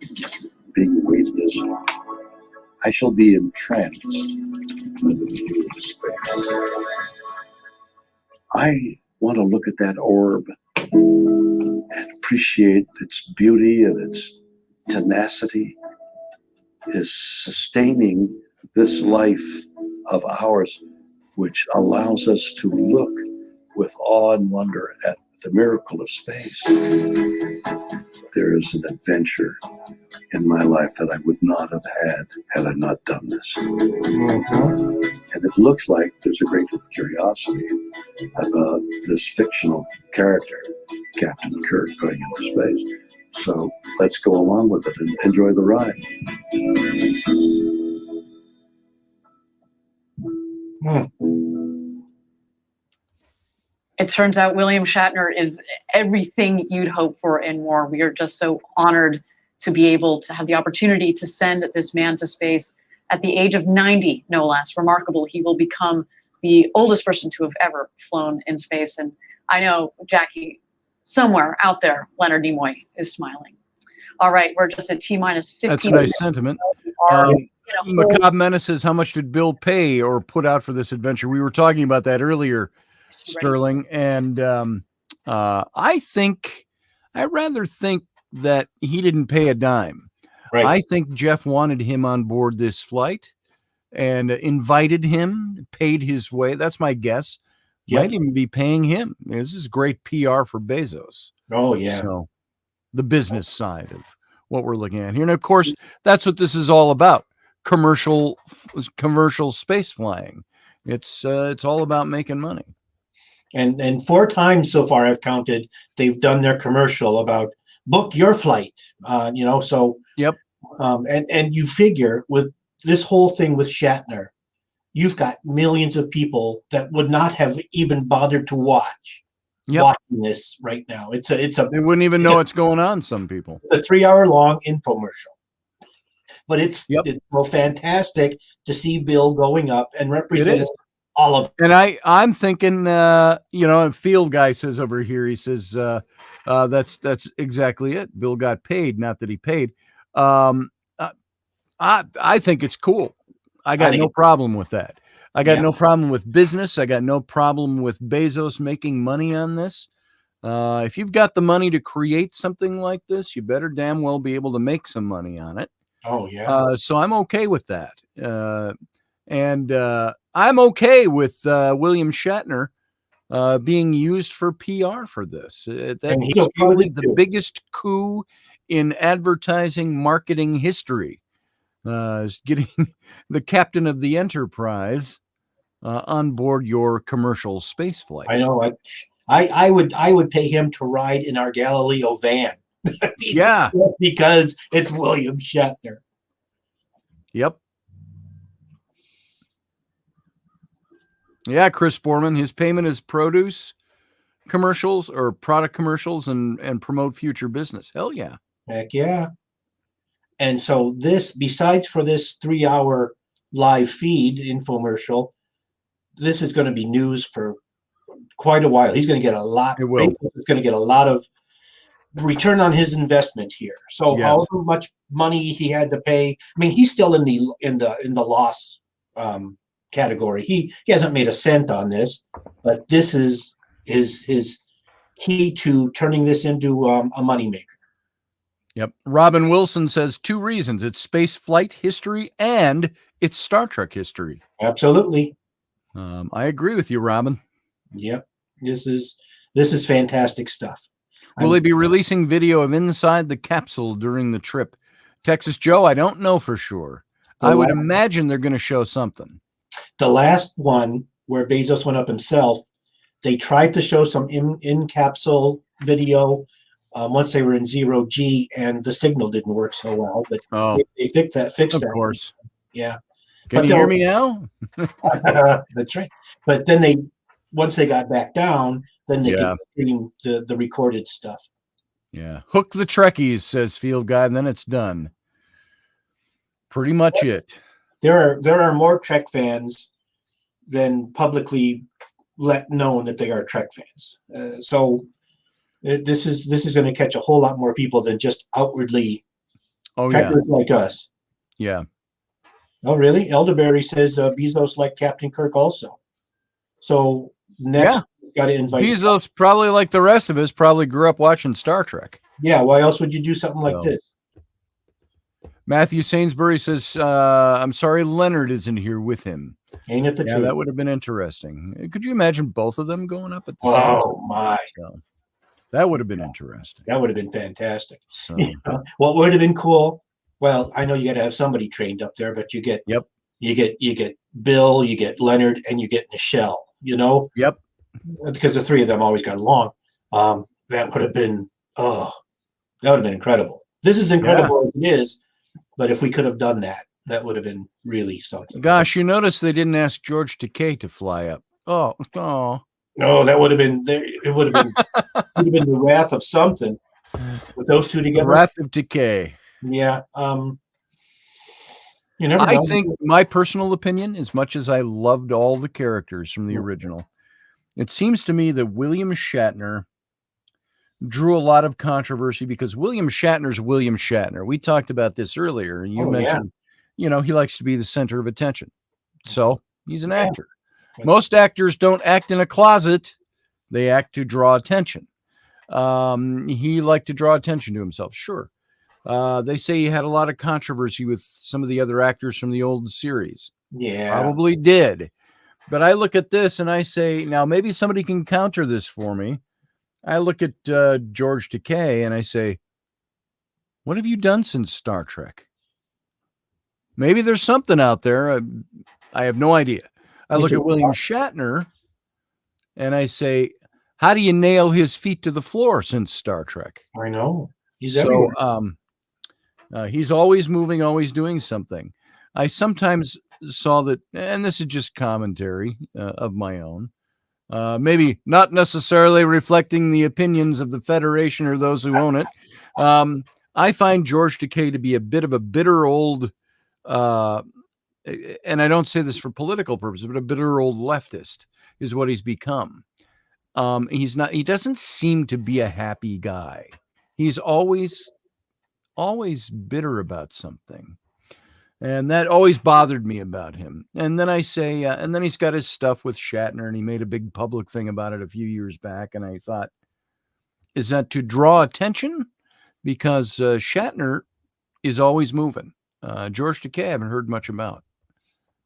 being weightless. I shall be entranced by the view of space. I want to look at that orb and appreciate its beauty and its tenacity is sustaining this life of ours, which allows us to look with awe and wonder at the miracle of space. There is an adventure in my life that I would not have had I not done this. And it looks like there's a great deal of curiosity about this fictional character, Captain Kirk, going into space. So let's go along with it and enjoy the ride. It turns out William Shatner is everything you'd hope for and more. We are just so honored to be able to have the opportunity to send this man to space at the age of 90, no less. Remarkable. He will become the oldest person to have ever flown in space. And I know, Jackie, somewhere out there, Leonard Nimoy is smiling. All right, we're just at T-minus 15. That's a nice sentiment. Macabre Menace says, how much did Bill pay or put out for this adventure? We were talking about that earlier, Sterling. And I rather think that he didn't pay a dime. Right. I think Jeff wanted him on board this flight and invited him, paid his way. That's my guess. Yep. Might even be paying him. This is great PR for Bezos. Oh, yeah. So the business side of what we're looking at here. And of course, that's what this is all about. Commercial space flying. It's all about making money. And 4 times so far I've counted, they've done their commercial about book your flight. So yep. And you figure with this whole thing with Shatner, you've got millions of people that would not have even bothered to watching this right now. They wouldn't even know what's going on. Some people. It's a 3-hour-long infomercial, but it's so fantastic to see Bill going up and represent all of it. And I'm thinking, Field Guy says over here, he says, That's exactly it. Bill got paid, not that he paid. Um, I think it's cool. I got no problem with that. I got no problem with business. I got no problem with Bezos making money on this. If you've got the money to create something like this, you better damn well be able to make some money on it. Oh, yeah. So I'm okay with that. And I'm okay with William Shatner being used for PR for this. And he's That's okay with probably it the too. biggest coup in advertising marketing history. Is getting the captain of the Enterprise on board your commercial space flight. I know. I would pay him to ride in our Galileo van. Yeah. Because it's William Shatner. Yep. Yeah, Chris Borman, his payment is produce commercials or product commercials and promote future business. Hell yeah. Heck yeah. And so this, besides for this 3-hour live feed infomercial, this is going to be news for quite a while. He's going to get a lot. It will. He's going to get a lot of return on his investment here. So Yes. however much money he had to pay, I mean, he's still in the loss category. He hasn't made a cent on this, but this is his key to turning this into a moneymaker. Yep. Robin Wilson says 2 reasons. It's space flight history and it's Star Trek history. Absolutely. I agree with you, Robin. Yep. This is fantastic stuff. Will they be releasing video of inside the capsule during the trip? Texas Joe, I don't know for sure. I would imagine they're going to show something. The last one where Bezos went up himself, they tried to show some in capsule video once they were in 0G, and the signal didn't work so well. But they fixed that. Of course. Yeah. Can you hear me now? That's right. But then once they got back down, then they could stream the recorded stuff. Yeah. Hook the Trekkies, says Field Guy, and then it's done. Pretty much it. There are more Trek fans than publicly let known that they are Trek fans. So this is going to catch a whole lot more people than just outwardly Trekkers like us. Yeah. Oh, really? Elderberry says Bezos liked Captain Kirk also. So next, got to invite Bezos, probably like the rest of us, probably grew up watching Star Trek. Yeah, why else would you do something like this? Matthew Sainsbury says, I'm sorry Leonard isn't here with him. Ain't it the truth? That would have been interesting. Could you imagine both of them going up at the same time? Oh, my. So, that would have been interesting. That would have been fantastic. So. What would have been cool? Well, I know you got to have somebody trained up there, but you get Bill, you get Leonard, and you get Nichelle. You know, because the 3 of them always got along. That would have been incredible. This is incredible as it is, but if we could have done that, that would have been really something. Gosh, you notice they didn't ask George Takei to fly up. Oh. No, that would have been there. It would have been the wrath of something with those two together. The wrath of Takei. Yeah. You never know. I think my personal opinion, as much as I loved all the characters from the original, it seems to me that William Shatner drew a lot of controversy because William Shatner's William Shatner. We talked about this earlier, and you mentioned, he likes to be the center of attention. So he's an actor. Most actors don't act in a closet. They act to draw attention. He liked to draw attention to himself. Sure. They say he had a lot of controversy with some of the other actors from the old series. Yeah. Probably did. But I look at this and I say, now maybe somebody can counter this for me. I look at George Takei and I say, what have you done since Star Trek? Maybe there's something out there. I have no idea. I look at William Shatner and I say, how do you nail his feet to the floor since Star Trek? I know. He's everywhere. He's always moving, always doing something. I sometimes saw that, and this is just commentary of my own, maybe not necessarily reflecting the opinions of the Federation or those who own it. I find George Takei to be a bit of a bitter old, and I don't say this for political purposes, but a bitter old leftist is what he's become. He doesn't seem to be a happy guy. He's always bitter about something. And that always bothered me about him. And then I say, and then he's got his stuff with Shatner, and he made a big public thing about it a few years back. And I thought, is that to draw attention? Because Shatner is always moving. George Takei, I haven't heard much about.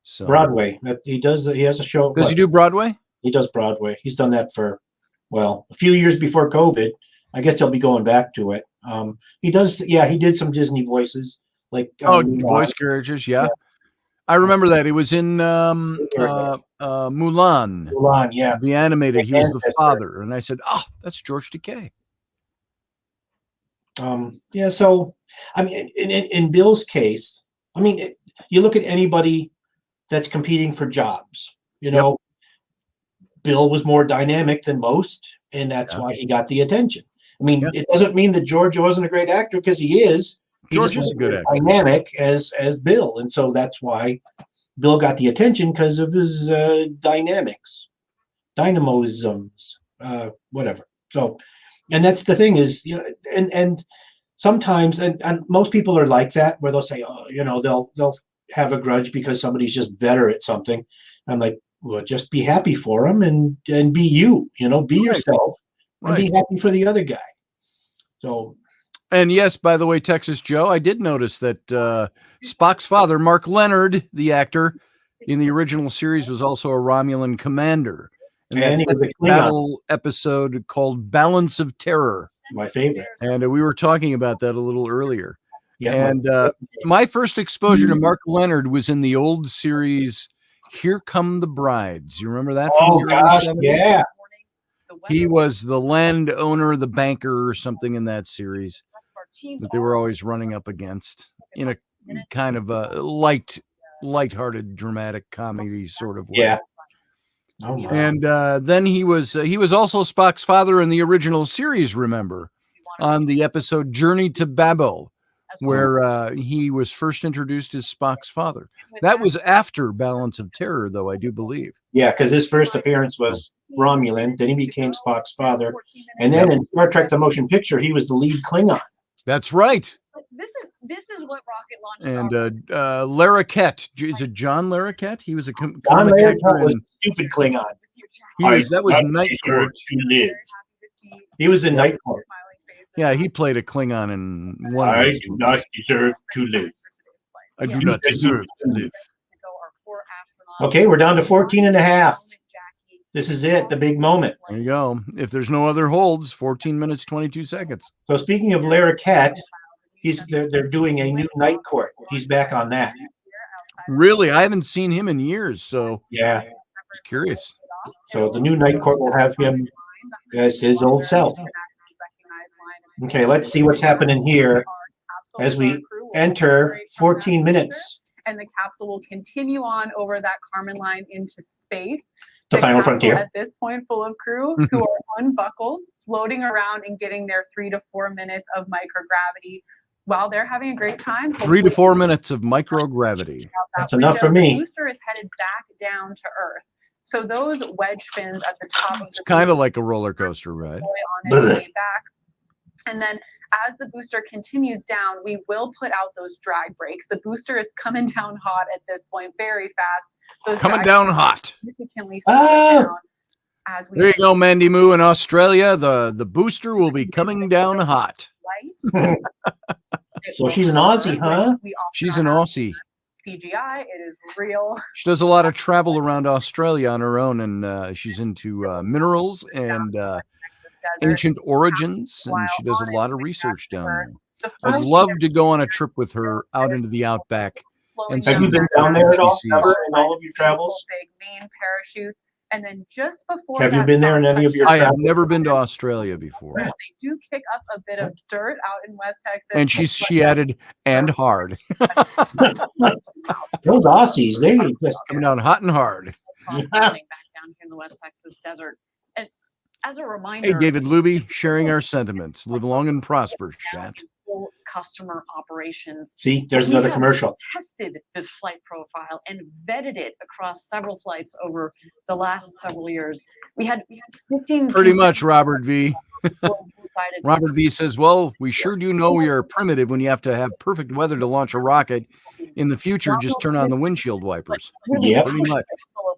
So Broadway. He does. He has a show. Does he do Broadway? He does Broadway. He's done that for, well, a few years before COVID. I guess he'll be going back to it. He does. Yeah, he did some Disney voices. Like voice characters, yeah. I remember that. He was in Mulan. Mulan, yeah. The animated. He was the father. And I said, oh, that's George Takei. Yeah, so, I mean, in Bill's case, I mean, you look at anybody that's competing for jobs, you know, Bill was more dynamic than most, and that's why he got the attention. I mean, it doesn't mean that George wasn't a great actor, because he is. George is a good actor. Dynamic as Bill, and so that's why Bill got the attention, because of his dynamisms, whatever. So, and that's the thing is, you know, and sometimes, and most people are like that, where they'll say, oh, you know, they'll have a grudge because somebody's just better at something. I'm like, well, just be happy for them and be you, you know, be yourself, and be happy for the other guy. So. And yes, by the way, Texas Joe, I did notice that Spock's father, Mark Leonard, the actor in the original series, was also a Romulan commander. And he was a battle episode called Balance of Terror. My favorite. And we were talking about that a little earlier. Yeah. And my first exposure to Mark Leonard was in the old series, Here Come the Brides. You remember that? Oh, gosh, yeah. He was the landowner, the banker, or something in that series that they were always running up against in a kind of a lighthearted, dramatic comedy sort of way. Yeah. Oh, wow. And then he was also Spock's father in the original series, remember, on the episode Journey to Babel, where he was first introduced as Spock's father. That was after Balance of Terror, though, I do believe. Yeah, because his first appearance was Romulan, then he became Spock's father, and then in Star Trek the Motion Picture, he was the lead Klingon. That's right. This is what rocket launches and Larroquette, is it John Larroquette? He was a John Larroquette was stupid Klingon. That was Night Court. He was in Night Court. Yeah, he played a Klingon in one. I do not deserve to live. I do not deserve to live. Okay, we're down to 14 and a half. This is it, the big moment. There you go. If there's no other holds, 14 minutes, 22 seconds. So speaking of Larroquette, they're doing a new Night Court. He's back on that. Really? I haven't seen him in years, so yeah. I was curious. So the new Night Court will have him as his old self. Okay, let's see what's happening here as we enter 14 minutes. And the capsule will continue on over that Kármán line into space. The final frontier. At this point, full of crew who are unbuckled, floating around and getting their 3 to 4 minutes of microgravity while they're having a great time. 3 to 4 minutes of microgravity. That's enough for me. The booster is headed back down to Earth. So those wedge fins at the top of it's kind of like a roller coaster ride. On its way back. And then as the booster continues down, we will put out those drag brakes. The booster is coming down hot at this point, very fast. Those coming down hot. Significantly down as we there you go, Mandy Moo in Australia. The booster will be coming down hot. So she's an Aussie, huh? She's an Aussie. CGI, it is real. She does a lot of travel around Australia on her own, and she's into minerals and ancient origins, and she does a lot of research down there. I'd love to go on a trip with her out into the outback. And have you been down there at all, ever, in all of your travels? Big main parachutes, and then just before. Have you been there in any of your? I have never been to Australia before. They do kick up a bit of dirt out in West Texas, and she added and hard. Those Aussies, they just coming down hot and hard. Back down here in the West Texas desert. And as a reminder, hey, David Luby, sharing our sentiments. Live long and prosper, Shat. full customer operations. See, there's We another have commercial. Tested this flight profile and vetted it across several flights over the last several years. We had 15. Pretty much, Robert V. Decided Robert V says, well, we sure do know we are primitive when you have to have perfect weather to launch a rocket. In the future, just turn on the windshield wipers. Yep. Pretty much.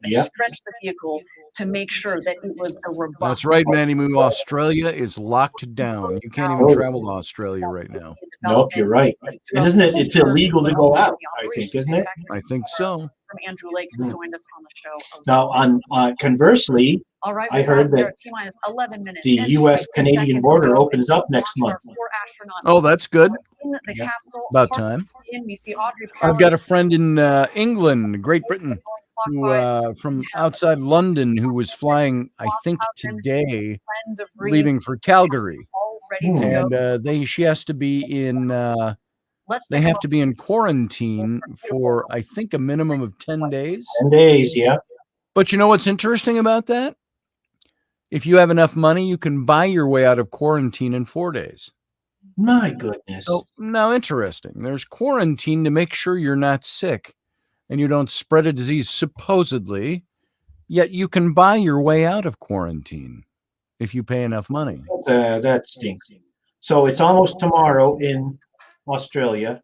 Yep. Stretch the vehicle to make sure that it was a robust. That's right, Manny Moo. Australia is locked down. You can't even travel to Australia right now. Nope, you're right. And isn't it? It's illegal to go out, I think, isn't it? I think so. From Andrew Lake, who joined us on the show. Now, on conversely, All right, I heard that T-minus 11 minutes. the U.S.-Canadian border opens up next month. Oh, that's good. In the Yeah. capsule, About time. we see Audrey I've got a friend in England, Great Britain, who from outside London, who was flying, I think today, leaving for Calgary, and she has to be in. They have to be in quarantine for, I think, a minimum of 10 days. 10 days, yeah. But you know what's interesting about that? If you have enough money, you can buy your way out of quarantine in 4 days. My goodness. So now, interesting. There's quarantine to make sure you're not sick and you don't spread a disease, supposedly, yet you can buy your way out of quarantine if you pay enough money. That stinks. So it's almost tomorrow in Australia.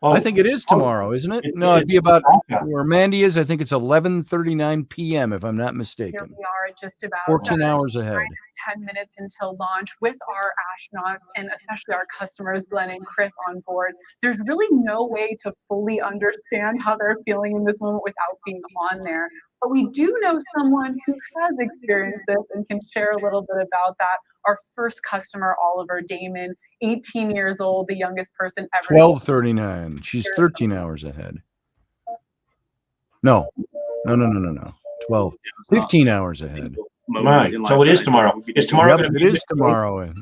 Oh, I think it is tomorrow, isn't it? No, it'd be about where Mandy is. I think it's 11:39 p.m., if I'm not Here mistaken. we are just about 14 hours ahead. 10 minutes until launch with our astronauts and especially our customers, Glenn and Chris, on board. There's really no way to fully understand how they're feeling in this moment without being on there. But we do know someone who has experienced this and can share a little bit about that. Our first customer, Oliver Damon, 18 years old, the youngest person ever. 12:39. She's 13 hours ahead. No. 15 hours ahead. Right. So it is tomorrow. It's tomorrow. Yep, it is tomorrow.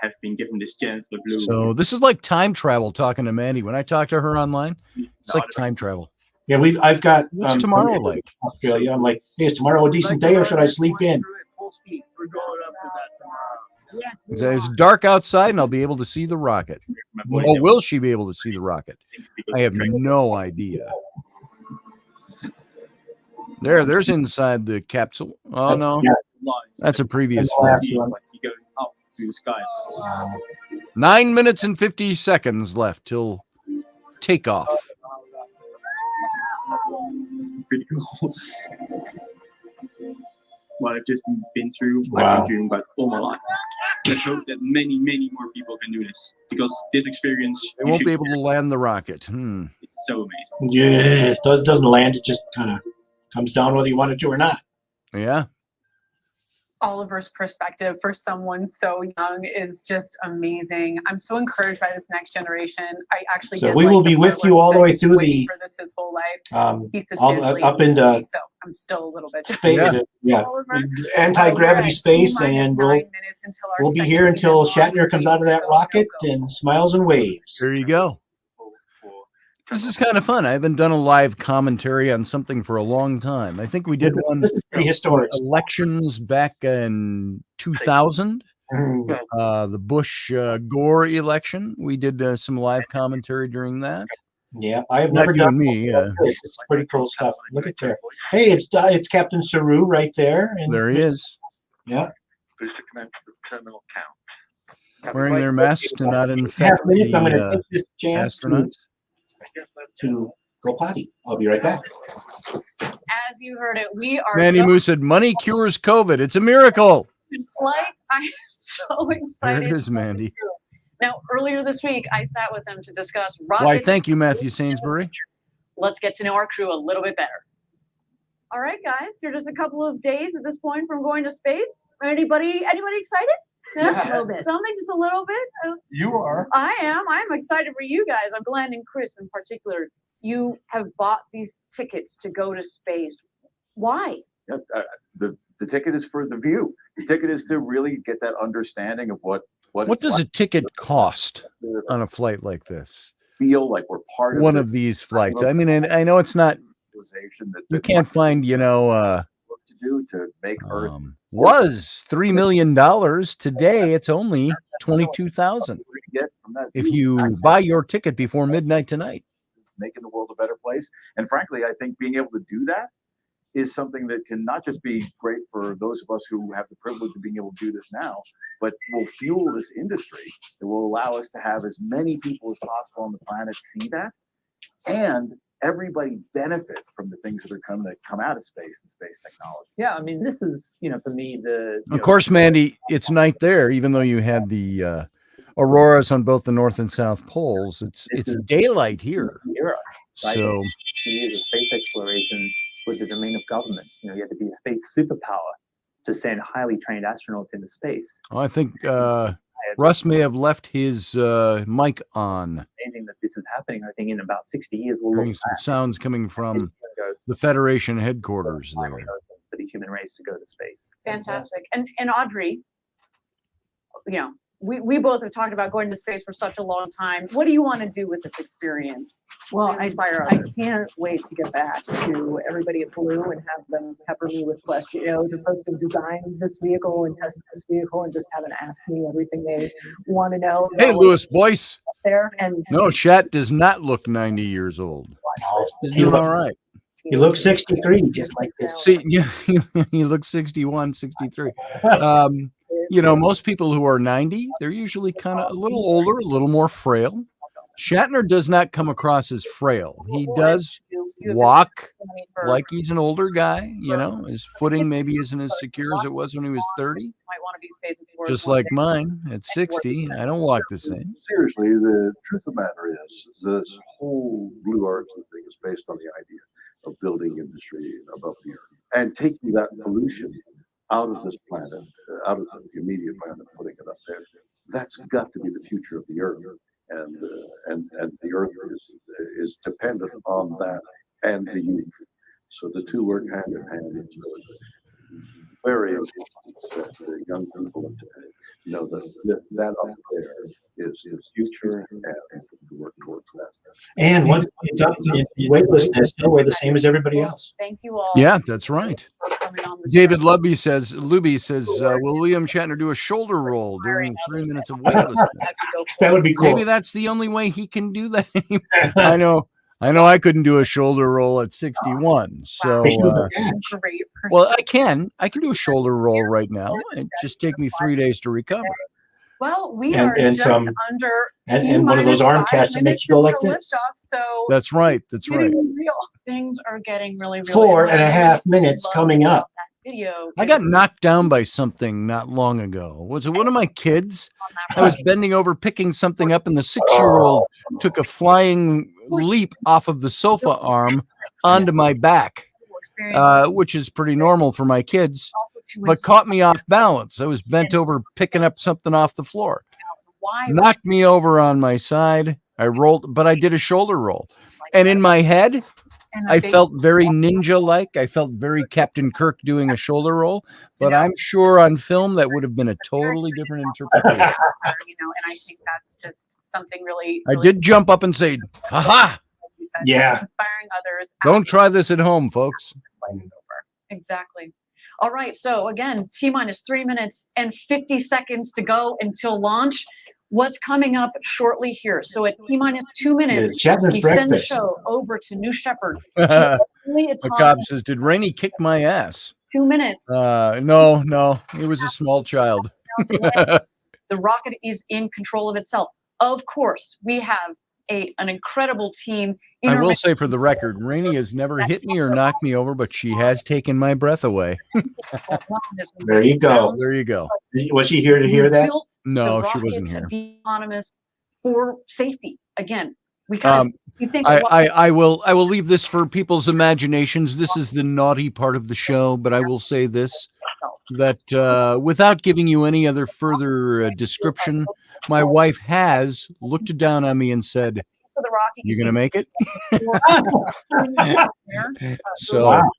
Have been given this chance for Blue. So this is like time travel talking to Mandy. When I talk to her online, it's like time travel. Yeah, I've got What's tomorrow like? Australia. I'm like, hey, is tomorrow a decent day or should I sleep in? It's dark outside and I'll be able to see the rocket. Oh, will she be able to see the rocket? I have no idea. There's inside the capsule. Oh, no. That's a previous one. 9 minutes and 50 seconds left till takeoff. Pretty cool. What I've just been through, I've Wow. been dreaming about all my life. Let's hope that many more people can do this, because this experience, They won't be able to land the rocket. it's so amazing. Yeah, it doesn't land. It just kind of comes down whether you want it to or not. Yeah. Oliver's perspective for someone so young is just amazing. I'm so encouraged by this next generation. I actually So did we like will the be part with where you he all the said way he's through waiting the for this his whole life. He's substantially up into me, so I'm still a little bit anti-gravity space, and we'll be here until Shatner comes out of that rocket and smiles and waves. There you go. This is kind of fun. I haven't done a live commentary on something for a long time. I think we did one. This is pretty historic. Elections back in 2000. The Bush Gore election. We did some live commentary during that. Yeah, I have Not never you done and me. this. It's pretty cool stuff. Look at there. Hey, it's Captain Saru right there. And There he is. Yeah. Booster commence the terminal count. Wearing their masks to not Half infect minutes. I'm going to the take this chance astronauts. to go potty. I'll be right back. As you heard it, we are Manny Moo said, "Money cures COVID. It's a miracle." in flight. I am so There excited. it is, Mandy. Now, earlier this week, I sat with them to discuss rocket. Why, thank you, Matthew Sainsbury. Let's get to know our crew a little bit better. All right, guys, you're just a couple of days at this point from going to space. Anybody excited? Yeah, A little bit. Something, just a little bit. You are. I am excited for you guys. I'm Glenn and Chris in particular. You have bought these tickets to go to space. Why? The ticket is for the view. The ticket is to really get that understanding of what What does a ticket cost on a flight like this? Feel like we're part of One this of these flights. I mean, and I know it's not. civilization that You can't find, work to do to make Earth was $3 million. Today, it's only 22,000. we're gonna get from from that if view, you buy your ticket before midnight tonight. making the world a better place. And frankly, I think being able to do that is something that can not just be great for those of us who have the privilege of being able to do this now, but will fuel this industry. It will allow us to have as many people as possible on the planet see that, and everybody benefit from the things that are coming to come out of space and space technology. Yeah, I mean, this is, for me, Of course, Mandy, it's night there, even though you had the auroras on both the north and south poles. It's daylight here. Era, right? So 60 years of space exploration was the domain of governments. You had to be a space superpower to send highly trained astronauts into space. I think Russ may have left his mic on. Amazing that this is happening. I think in about 60 years, we'll Hearing look some back sounds coming from the Federation headquarters there. for the human race to go to space. Fantastic. And Audrey, we both have talked about going to space for such a long time. What do you want to do with this experience? Well, to inspire I others? can't wait to get back to everybody at Blue and have them pepper me with questions. The folks who designed this vehicle and tested this vehicle and just haven't asked me everything they want to know. Hey, Louis Boyce. There and No, Shat does not look 90 years old. He's He doing look- all right. You look 63, just like this. See, yeah, he looks 61, 63. Most people who are 90, they're usually kind of a little older, a little more frail. Shatner does not come across as frail. He does walk like he's an older guy, his footing maybe isn't as secure as it was when he was 30. Might want to be space explorers Just one like day. mine at 60. I don't walk the same. Seriously, the truth of the matter is this whole Blue Origin thing is based on the idea of building industry above the earth and taking that pollution out of this planet, out of the immediate planet, putting it up there. That's got to be the future of the earth, and the earth is dependent on that and the youth. So the two work hand in hand. It's very important that the young people know that up there is the future and to work towards that. And once it's up in weightlessness, they'll weigh the same as everybody else. Thank you all. Yeah, that's right. for coming on the David show. Luby says, will William Shatner do a shoulder roll during 3 minutes of weightlessness? That would be cool. Maybe that's the only way he can do that anymore. I know I couldn't do a shoulder roll at 61. So, Great well, I can do a shoulder roll right now. It just take me 3 days to recover. Well, we And- are and just some- under and one of those arm T-minus casts 5 that make minutes you go like until this. liftoff, so That's right. That's right. getting real. Things are getting really, really 4.5 minutes love coming about up. that video. I got knocked down by something not long ago. Was it one of my kids? I was bending over picking something up, and the 6-year-old took a flying leap off of the sofa arm onto my back, which is pretty normal for my kids, but caught me off balance. I was bent over picking up something off the floor. Knocked me over on my side. I rolled, but I did a shoulder roll. And in my head, I felt very ninja-like. I felt very Captain Kirk doing a shoulder roll, but I'm sure on film that would have been a totally different interpretation. And I think that's just something really. I did jump up and say, "Ha you said, Yeah. inspiring others. Don't try this at home, folks." Exactly. All right. So again, T-minus 3 minutes and 50 seconds to go until launch. What's coming up shortly here? So at T-minus 2 minutes, Yeah, Shatner's we send the breakfast. show over to New Shepard. Only a time McCobb says, "Did Rainey kick my ass?" 2 minutes. No, he was a small child. The rocket is in control of itself. Of course, we have an incredible team. I will say for the record, Rainey has never hit me or knocked me over, but she has taken my breath away. There you go. There you go. Was she here to hear that? No, the she wasn't rockets here. to be autonomous for safety. Again, we kind of you think I will leave this for people's imaginations. This is the naughty part of the show, but I will say this, that without giving you any other further description, my wife has looked down on me and said, for the rocket, "You gonna make it?" So Wow.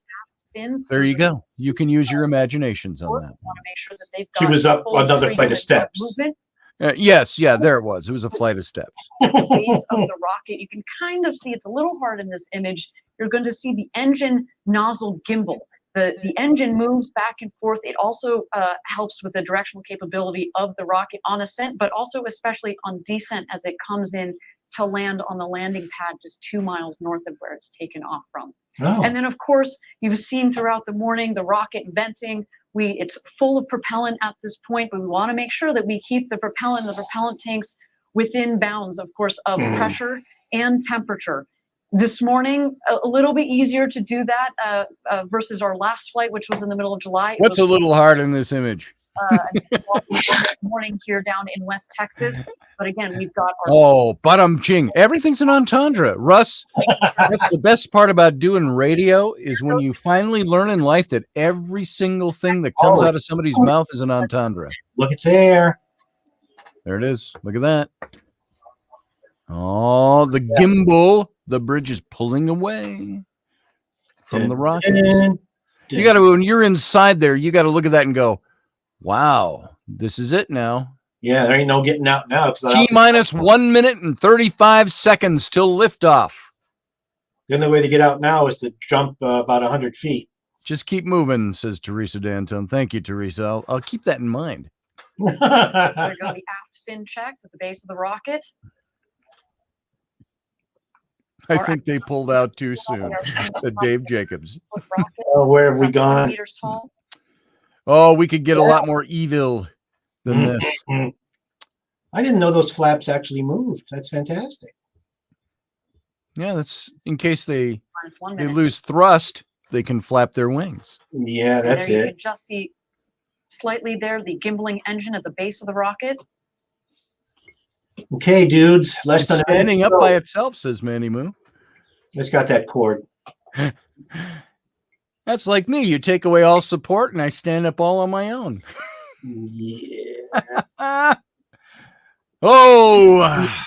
there you go. You can use your imaginations on that. Want to make sure that they've She got was up full another freedom flight of of steps. movement. Yes, yeah, there it was. It was a flight of steps. At the base of the rocket, you can kind of see it's a little hard in this image. You're going to see the engine nozzle gimbal. The engine moves back and forth. It also helps with the directional capability of the rocket on ascent, but also especially on descent as it comes in to land on the landing pad just 2 miles north of where it's taken off from. Oh. And then, of course, you've seen throughout the morning the rocket venting. It's full of propellant at this point, but we want to make sure that we keep the propellant tanks within bounds, of course, of pressure and temperature. This morning, a little bit easier to do that versus our last flight, which was in the middle of July. What's a little hard in this image? Morning here down in West Texas, but again, we've got our ching. Everything's an entendre. Russ, that's the best part about doing radio is when you finally learn in life that every single thing that comes out of somebody's mouth is an entendre. Look at there. There it is. Look at that. Oh, the gimbal. The bridge is pulling away from the rocket. You got to, when you're inside there, you got to look at that and go, wow, this is it now. Yeah, there ain't no getting out now. T-minus 1 minute and 35 seconds till liftoff. The only way to get out now is to jump about 100 feet. Just keep moving, says Teresa Danton. Thank you, Teresa. I'll keep that in mind. There go the aft fin checks at the base of the rocket. I think they pulled out too soon, said Dave Jacobs. Oh, where have we gone? Meters tall. Oh, we could get a lot more evil than this. I didn't know those flaps actually moved. That's fantastic. Yeah, that's in case they lose thrust, they can flap their wings. Yeah, that's You it. can just see slightly there the gimbling engine at the base of the rocket. Okay, dudes. Less than standing up by itself, says Manny Moo. It's got that cord. That's like me. You take away all support, and I stand up all on my own. Yeah. Oh,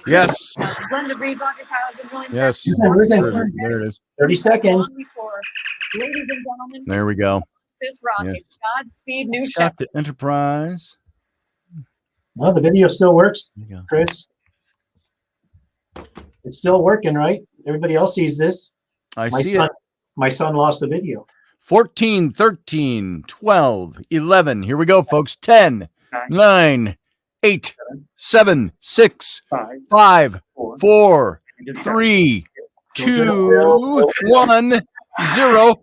yes. Blend of Reed rocket pilots and William Yes. Shatner. There it is. 30 seconds. Ladies and gentlemen, There we go. this rocket, Yes. Godspeed, New Shot Shepard. to Enterprise. Well, the video still works, There you go. Chris. It's still working, right? Everybody else sees this. I see it. My son lost the video. 14, 13, 12, 11. Here we go, folks. 10, 9, 8, 7, 6, 5, 4, 3, 2, 1, 0.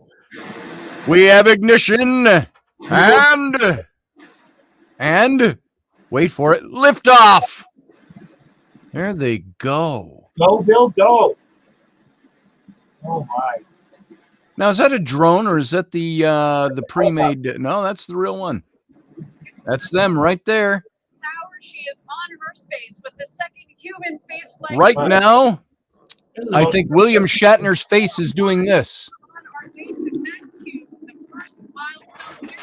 We have ignition. And wait for it. Liftoff. There they go. Go, Bill, go. Oh my. Now, is that a drone or is that the pre-made? No, that's the real one. That's them right there. She is on her space with the second human space flight. Right now, I think William Shatner's face is doing this.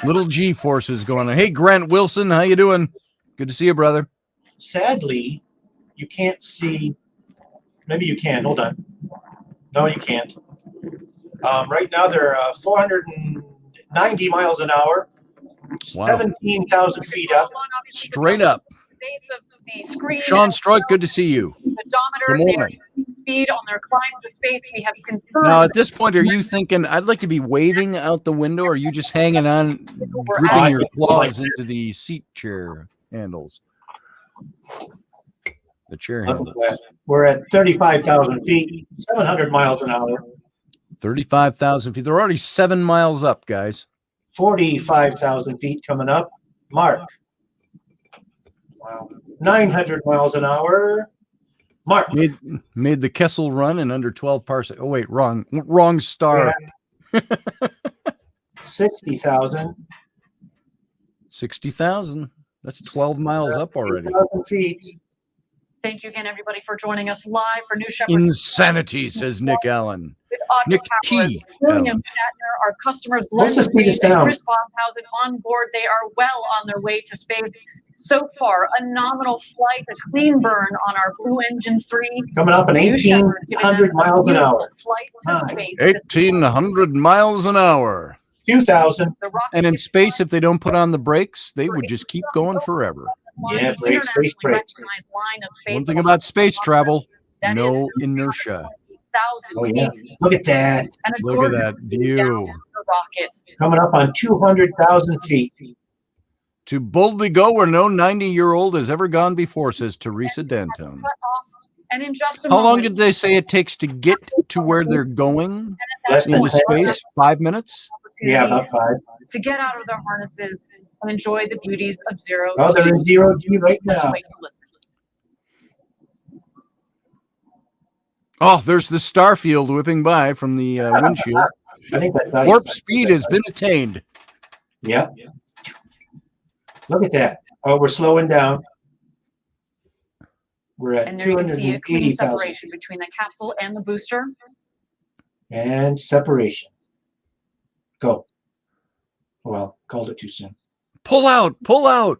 Little G-force is going on. Hey, Grant Wilson, how you doing? Good to see you, brother. Sadly, you can't see. Maybe you can. Hold on. No, you can't. Right now, they're 490 miles an hour, Wow. 17,000 feet up. Straight up. Base of the screen. Sean Stroik, good to see you. Pedometer, Good they are morning. using speed on their climb to space. We have confirmed. Now, at this point, are you thinking, I'd like to be waving out the window, or are you just hanging on, gripping your claws into the seat chair handles? The chair handles. We're at 35,000 feet, 700 miles an hour. 35,000 feet. They're already 7 miles up, guys. 45,000 feet coming up. Mark. Wow. 900 miles an hour. Mark. Made the Kessel run in under 12 parsecs. Oh, wait, wrong star. 60,000. 60,000. That's 12 miles up already. 8,000 feet. Thank you again, everybody, for joining us live for New Shepard. Insanity, says Nick Allen. With audio Nick cameras, T. William Allen. Shatner, our customers, What's the speed of and sound? Chris Bosshausen on board. They are well on their way to space. So far, a nominal flight, a clean burn on our Blue Engine 3. Coming up at New Shepard, giving them 1,800 a miles an beautiful hour. Flight to space. 1,800 miles an hour. 2,000. And in space, if they don't put on the brakes, they would just keep going forever. Yeah, brakes, space brakes. One thing about space travel, no inertia. Oh, yeah. Look at that. Look at that view. rocket. Coming up on 200,000 feet. To boldly go where no 90-year-old has ever gone before, says Teresa Dantone. And in just a How long moment, did they say it takes to get to where they're going Less than into 10 space? minutes. 5 minutes? Yeah, about 5. to get out of their harnesses and enjoy the beauties of zero Oh, they're in G. 0G right Let's now. wait to listen. Oh, there's the Starfield whipping by from the windshield. I think that's ice. Warp speed has been attained. Yeah. Look at that. Oh, we're slowing down. We're at And there you can see a clean 280,000 separation between the capsule and the booster. and separation. Go. Well, called it too soon. Pull out, pull out.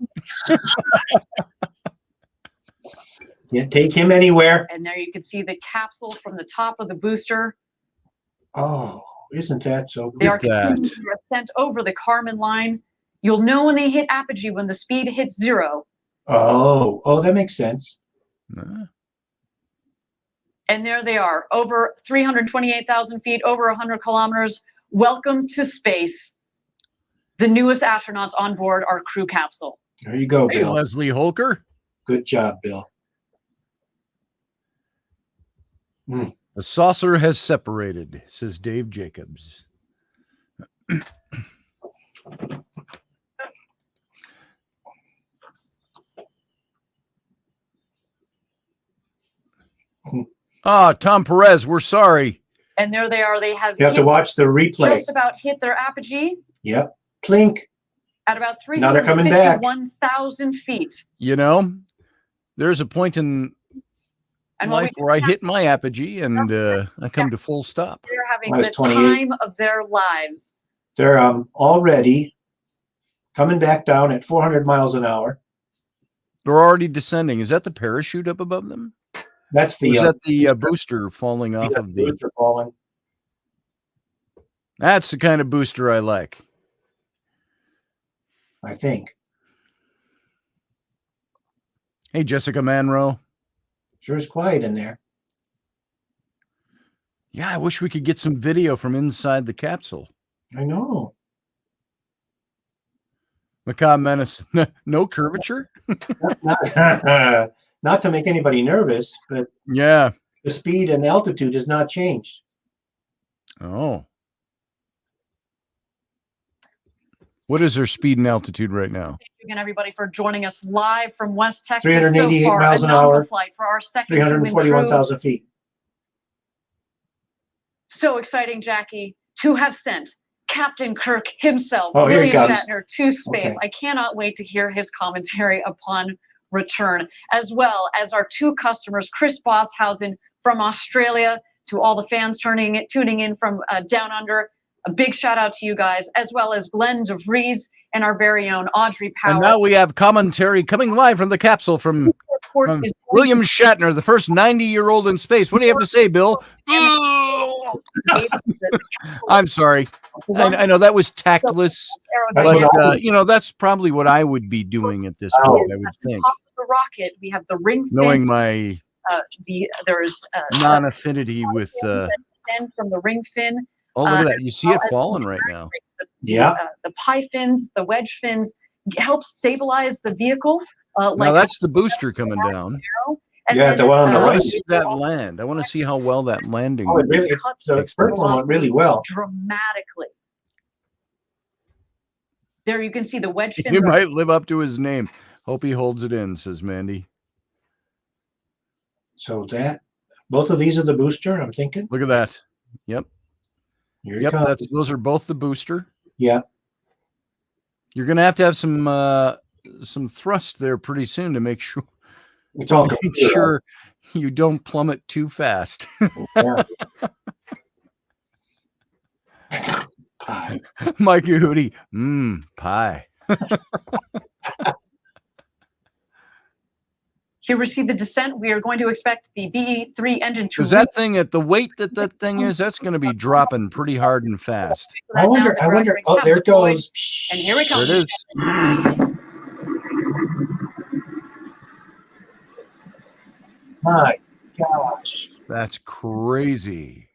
Can't take him anywhere. And there you can see the capsule from the top of the booster. Oh, isn't that so They good? are continuing their ascent over the Kármán line. You'll know when they hit apogee when the speed hits 0. Oh, that makes sense. And there they are, over 328,000 feet, over 100 kilometers. Welcome to space. The newest astronauts on board our crew capsule. There you go, Hey, Bill. Leslie Holker. Good job, Bill. The saucer has separated, says Dave Jacobs. Tom Perez, we're sorry. And there they are. They have You have to watch the replay. just about hit their apogee Yep. Plink. at about Now they're coming back. 351,000 feet. You know, there's a point in And what we life where I hit my apogee and I come to full stop. They're having I was the 28. time of their lives. They're already coming back down at 400 miles an hour. They're already descending. Is that the parachute up above them? That's Or the is that the booster falling off of the... booster falling. That's the kind of booster I like. I think. Hey, Jessica Manro. Sure is quiet in there. Yeah, I wish we could get some video from inside the capsule. I know. Macabre Menace. No curvature? Not to make anybody nervous, but Yeah. the speed and altitude has not changed. Oh. What is their speed and altitude right now? Thank you again, everybody, for joining us live from West Texas. 388 so far, miles an a nominal hour, flight for our second crew and crew. 341,000 feet. So exciting, Jackie, to have sent Captain Kirk himself, Oh, here he William comes. Shatner, to space. Okay. I cannot wait to hear his commentary upon return, as well as our two customers, Chris Bosshausen from Australia, to all the fans tuning in from down under. A big shout out to you guys, as well as Glenn DeVries and our very own Audrey Powell. And now we have commentary coming live from the capsule from William Shatner, the first 90-year-old in space. What do you have to say, Bill? I'm sorry. I know that was tactless, but you know, that's probably what I would be doing at this point, I would think. Top of the rocket, we have the ring fin. Knowing my there's non-affinity with extend from the ring fin. oh, look at that. You see it falling right now. Yeah. The pie fins, the wedge fins help stabilize the vehicle. Now that's the booster coming down. Yeah, the one on the I want right. to see that land. I want to see how well that landing. Oh, it really, the first one went really well. Dramatically. There you can see the wedge fins. He might live up to his name. Hope he holds it in, says Mandy. So both of these are the booster, I'm thinking. Look at that. Yep. Here Yep, it comes. those are both the booster. Yeah. You're gonna have to have some thrust there pretty soon to make sure It's all make sure you don't plummet too fast. Yeah. Mike Hootie, pie. Here we see the descent. We are going to expect the BE-3 engine to Is that thing at the weight that thing is? That's going to be dropping pretty hard and fast. I wonder. Oh, there it goes. And here we come. There it is. My gosh. That's crazy.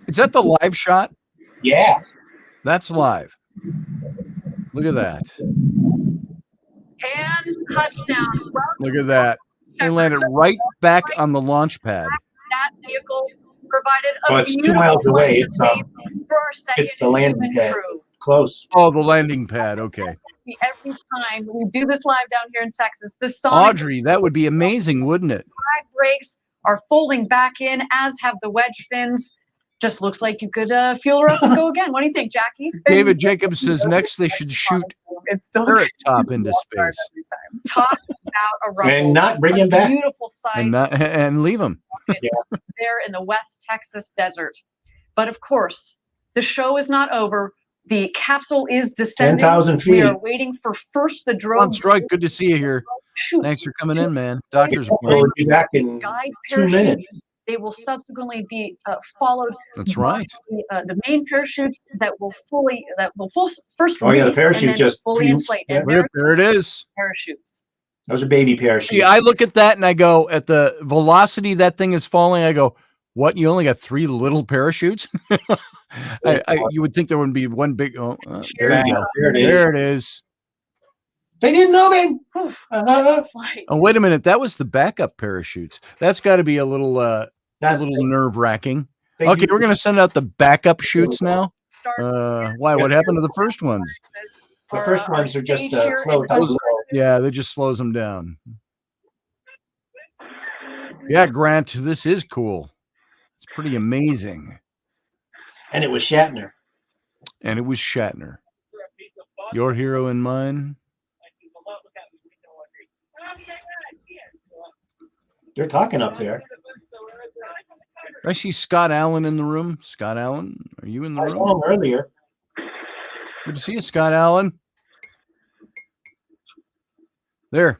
Is that the live shot? Yeah. That's live. Look at that. And touchdown. Look at that. They landed right back on the launch pad. That vehicle provided a Well, it's 2 beautiful miles away. landing space for our second It's the landing human pad. crew. Close. Oh, the landing pad. Okay. Every time we do this live down here in Texas, the sonic Audrey, that would be amazing, wouldn't it? drive brakes are folding back in, as have the wedge fins. Just looks like you could fuel her up and go again. What do you think, Jackie? David Jacobs says next they should shoot It's still Parrot Top into space Talk about a rumble. And not bring him back. Beautiful sight and leave him. there in the West Texas desert. But of course, the show is not over. The capsule is descending. 10,000 We feet. are waiting for first the drone. On strike. Good to see you here. Thanks for coming in, man. Doctor's We'll be back in guide 2 parachutes. minutes. They will subsequently be followed. That's by right. The main parachutes that will first. Oh, yeah, the read parachute and then just fully pews. inflate. Yeah. And There it is. parachutes. Those are baby parachutes. See, I look at that and I go, at the velocity that thing is falling, I go, what? You only got 3 little parachutes? You would think there wouldn't be one big. Oh, there you go. There it is. There it is. They didn't know me. Oh, wait a minute. That was the backup parachutes. That's got to be a little nerve wracking. Okay, we're going to send out the backup shoots now. Why? What happened to the first ones? The first ones are just slow. Yeah, that just slows them down. Yeah, Grant, this is cool. It's pretty amazing. And it was Shatner. And it was Shatner. Your hero and mine. They're talking up there. I see Scott Allen in the room. Scott Allen, are you in the I room? saw him earlier. Good to see you, Scott Allen. There.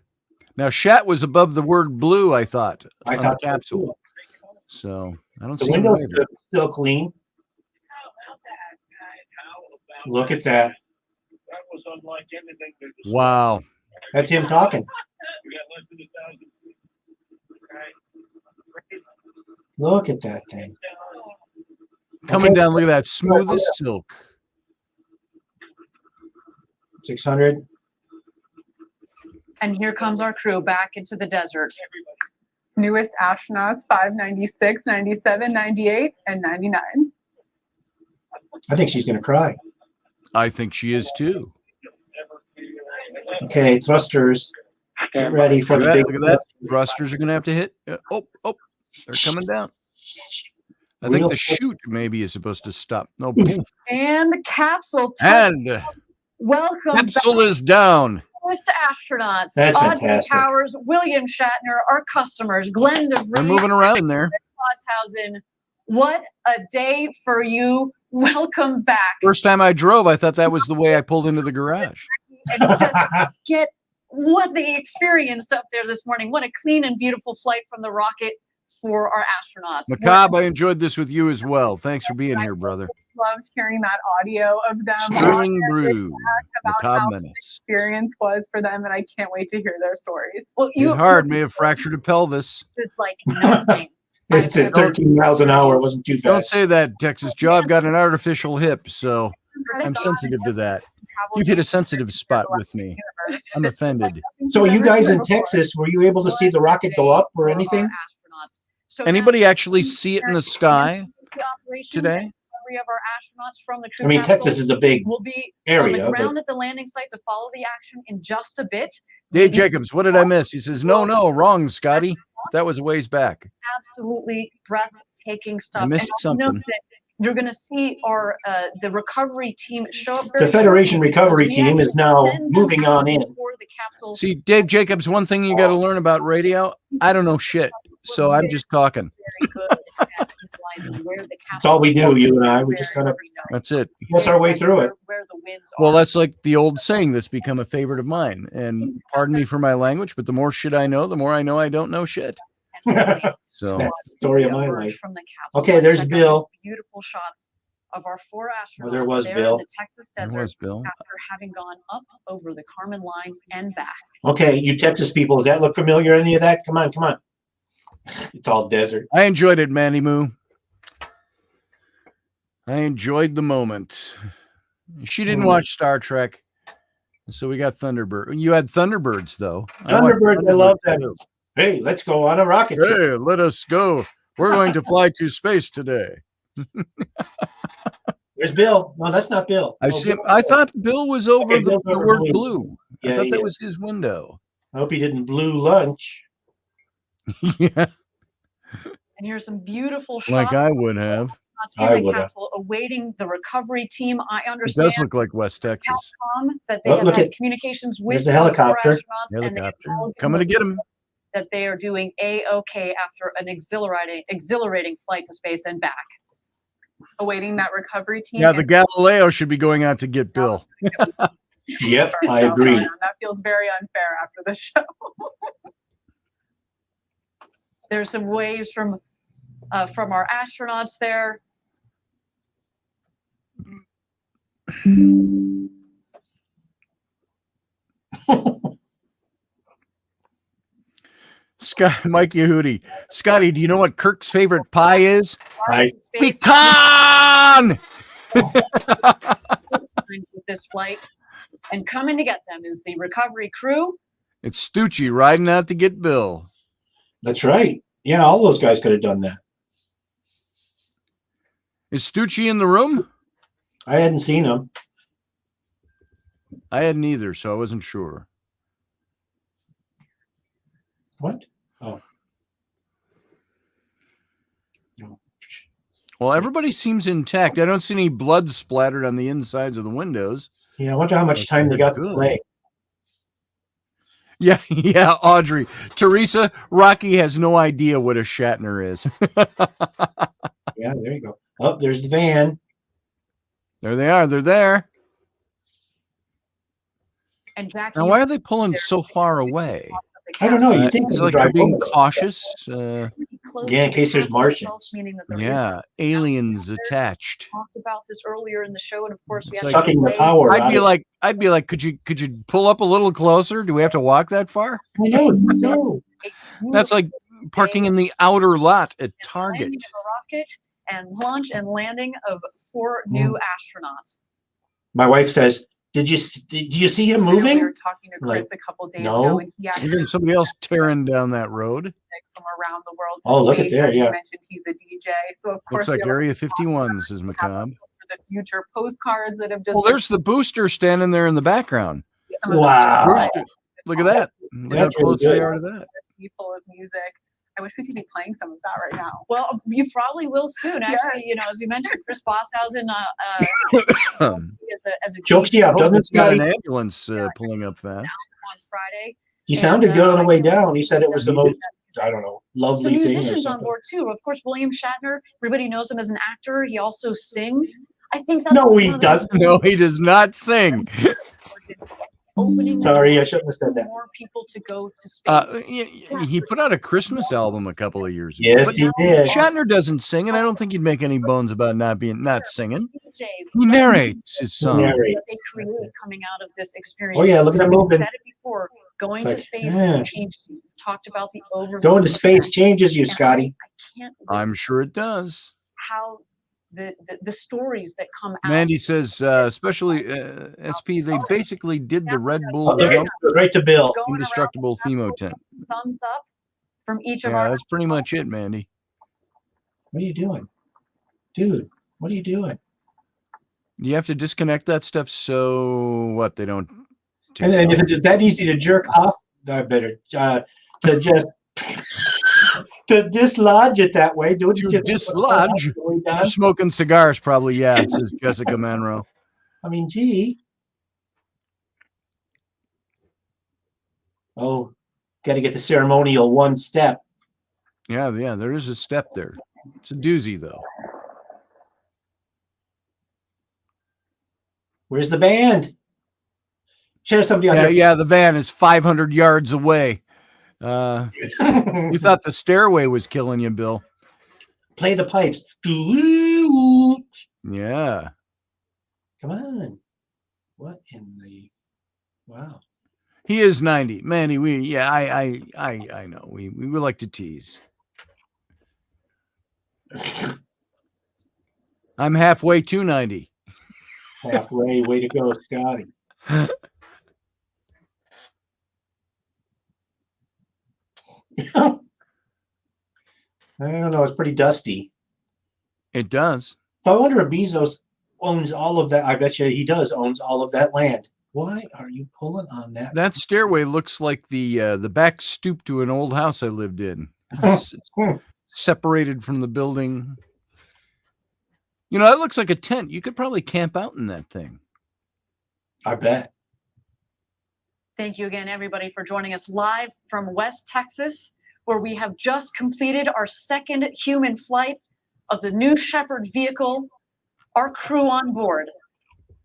Now, Shat was above the word blue, I thought, I on thought the capsule. So, I don't The see him windows later. are still clean. Look at that. Wow. That's him talking. Look at that thing. Coming down, look at that. Smooth as silk. 600. And here comes our crew back into the desert. Newest astronauts 596, 97, 98, and 99. I think she's going to cry. I think she is too. Okay, thrusters. Get ready for Look the at that, big. look at that. Thrusters are going to have to hit. Oh, they're coming down. I think Real the quick. chute maybe is supposed to stop. No, boom. And the capsule. And Welcome capsule back, is down. newest astronauts. That's Audrey fantastic. Powers, William Shatner, our customers, Glenn DeVries, They're moving around in there. Schlosshausen. What a day for you. Welcome back. First time I drove, I thought that was the way I pulled into the garage. And just get what they experienced up there this morning. What a clean and beautiful flight from the rocket for our astronauts. Macabre, I enjoyed this with you as well. Thanks for being here, brother. Loved hearing that audio of them. Sterling Brew, about Macabre how Menace. experience was for them, and I can't wait to hear their stories. Well, Hit hard, may have fractured a pelvis. It's like nothing. It's at 13 miles an hour. It wasn't too bad. Don't say that, Texas Joe. I've got an artificial hip, so I'm sensitive to that. You've hit a sensitive spot with me. I'm offended. So you guys in Texas, were you able to see the rocket go up or anything? So Anybody actually see it in the sky the operation today? recovery of our astronauts from the crew I mean, capsule Texas is a big will be area, on the ground but- at the landing site to follow the action in just a bit. Dave Jacobs, what did I miss? He says, no, wrong, Scotty. That was a ways back. Absolutely breathtaking stuff. I missed And I'll note something. that you're going to see our the recovery team show up. The very Federation shortly. recovery We team is actually now send them moving on in. for the capsule. See, Dave Jacobs, one thing you got to learn about radio, I don't know shit. So I'm just talking. Very good at visualizing where the That's all we do, you and I. We just gotta That's it. guess our way through it. where the winds Well, that's like the old saying that's become a favorite of mine. And pardon me for my language, but the more shit I know, the more I know I don't know shit. So That's the story of my life. from the capsule. Okay, there's Check out Bill. these beautiful shots of our 4 astronauts Oh, there was there Bill. in the Texas There desert was Bill. after having gone up over the Kármán line and back. Okay, you Texas people, does that look familiar? Any of that? Come on, come on. It's all desert. I enjoyed it, Manny Moo. I enjoyed the moment. She didn't watch Star Trek, so we got Thunderbird. You had Thunderbirds, though. Thunderbirds, I love that. Too. Hey, let's go on a rocket trip. Hey, let us go. We're going to fly to space today. Where's Bill? No, that's not Bill. I see. I thought Bill was over Okay, Bill's the over word blue. blue. Yeah, I thought that yeah. was his window. I hope he didn't blue lunch. Yeah, And here's some beautiful shots. like I would have. I In the would've. capsule, awaiting the recovery team. I It understand does look like West Texas. Capcom that they Oh, have look had at- communications with there's the these four helicopter. astronauts, and they Helicopter all coming to get him. that they are doing a-okay after an exhilarating flight to space and back. Awaiting that recovery team. Yeah, the Galileo should be going out to get Bill. Yep, I agree. That feels very unfair after the show. There's some waves from our astronauts there. Scott, Mike Yehudi. Scotty, do you know what Kirk's favorite pie is? I Pecan! With this flight, and coming to get them is the recovery crew. It's Stucci riding out to get Bill. That's right. Yeah, all those guys could have done that. Is Stucci in the room? I hadn't seen him. I hadn't either, so I wasn't sure. What? Oh. Well, everybody seems intact. I don't see any blood splattered on the insides of the windows. Yeah, I wonder how much time they got to play. Yeah, yeah, Audrey. Teresa, Rocky has no idea what a Shatner is. Yeah, there you go. Oh, there's the van. There they are. They're there. And Jackie, Now, why are they pulling so far away? I don't know. You think it's they like drive they're being over. cautious. Yeah, in case there's Martians. meaning that the Yeah, aliens attached. talked about this earlier in the show, and of course we It's have like- Sucking the power out I'd be like, could you pull up a little closer? Do we have to walk that far? I know. No. That's like parking in the outer lot at Target. landing of a rocket and launch and landing of 4 new astronauts. My wife says, "Did you see him We moving?" were talking to Chris Like, a couple days no. ago, and he actually Even somebody else tearing down that road. from around the world. Oh, look at space. there, As you yeah. mentioned, he's a DJ, so of course Looks like we have Area 51, says McCobb. for the future postcards that have just. Well, there's the booster standing there in the background. some of the Wow. Booster. Look at that. Look how That's really close they good. are to that. full of music. I wish we could be playing some of that right now. Well, you probably will soon. Actually, Yes. you know, as we mentioned, Chris Bosshausen as a Chokes you up, doesn't it, It's got Scotty? an ambulance pulling up fast. on Friday. He sounded good on the way down. He said it was the most, I don't know, So lovely thing or musicians on something. board too. Of course, William Shatner. Everybody knows him as an actor. He also sings. I think that's No, one he of the doesn't. No, he does not sing. opening Sorry, I shouldn't have said that. more people to go to space. He put out a Christmas album a couple of years ago. Yes, but he did. Shatner doesn't sing, and I don't think he'd make any bones about not singing. DJs, He narrates his song. Narrates. that they create coming out of this experience. Oh, yeah, look at him We've moving. said it before. Going to Like, space yeah. changes you. Talked about the overview. Going to space changes you, Scotty. I can't wait I'm sure it does. how the stories that come out. Mandy says, especially SP, they basically did the Red Bull Oh, look at jump right to Bill. Going around indestructible Femo tent. thumbs up from each of Yeah, our that's pretty much it, Mandy. What are you doing? Dude, what are you doing? You have to disconnect that stuff so what they don't. take And then off. if it's that easy to jerk off, I better to just to dislodge it that way. Don't you To just dislodge? Way You're down? smoking cigars, probably. Yeah, says Jessica Monroe. I mean, gee. Oh, got to get the ceremonial one step. Yeah, there is a step there. It's a doozy, though. Where's the band? Share somebody on Yeah, there. yeah, the van is 500 yards away. You thought the stairway was killing you, Bill. Play the pipes. Yeah. Come on. What in the wow? He is 90. Manny, I know. We would like to tease. I'm halfway to 90. Halfway, way to go, Scotty. I don't know. It's pretty dusty. It does. So I wonder if Bezos owns all of that. I bet you he does owns all of that land. Why are you pulling on that? That stairway looks like the back stoop to an old house I lived in. It's separated from the building. You know, that looks like a tent. You could probably camp out in that thing. I bet. Thank you again, everybody, for joining us live from West Texas, where we have just completed our second human flight of the New Shepard vehicle. Our crew on board,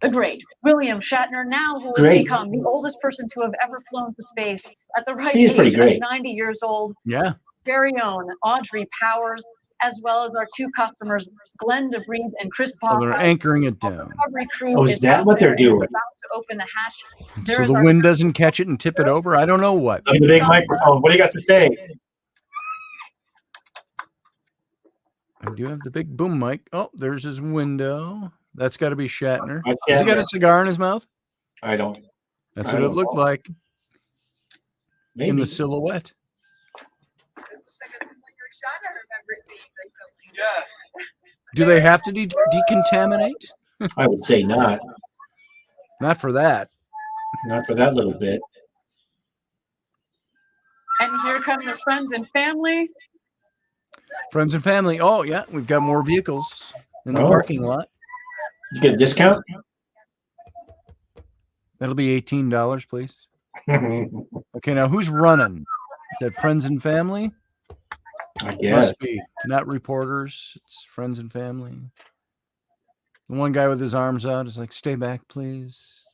the great William Shatner, now who has become the oldest person to have ever flown to space at the right age of 90 years old. Yeah. Very own Audrey Powers, as well as our two customers, Glenn DeVries and Chris Oh, they're Bob. anchoring it down. Recovery crew Oh, is that what they're doing? about to open the hatch. So the wind doesn't catch it and tip it over? I don't know what. Look at the big microphone. What do you got to say? I do have the big boom mic. Oh, there's his window. That's got to be Shatner. That's Has he got Shatner. a cigar in his mouth? I don't. That's I what it don't looked know. like in Maybe. the silhouette. Do they have to decontaminate? I would say not. Not for that. Not for that little bit. And here come the friends and family. Friends and family. Oh, yeah. We've got more vehicles in the Oh. parking lot. You get a discount? That'll be $18, please. Okay, now who's running? Is that friends and family? I guess. Must be. Not reporters. It's friends and family. The one guy with his arms out is like, stay back, please.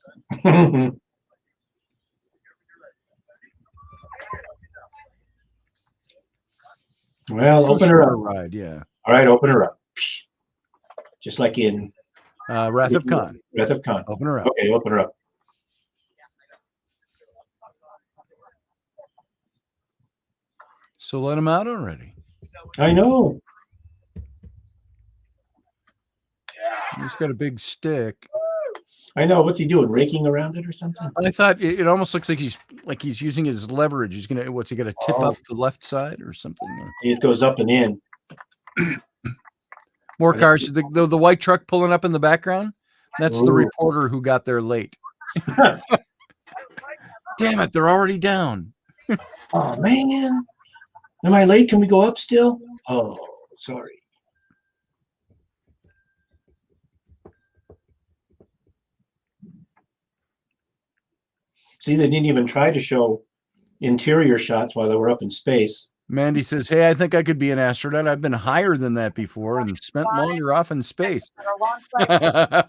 Well, Oh, open her sure, up. ride, yeah. All right, open her up. Just like in Wrath of Khan. Wrath of Khan. Open her up. Okay, open her up. So let him out already. I know. He's got a big stick. I know. What's he doing? Raking around it or something? I thought it almost looks like he's using his leverage. He's gonna what's he gonna tip up the left side or something? It goes up and in. More cars. The white truck pulling up in the background. That's the Ooh. reporter who got there late. Damn it! They're already down. Oh man, am I late? Can we go up still? Oh, sorry. See, they didn't even try to show interior shots while they were up in space. Mandy says, "Hey, I think I could be an astronaut. I've been higher than that before and spent longer off in space." Our launch site.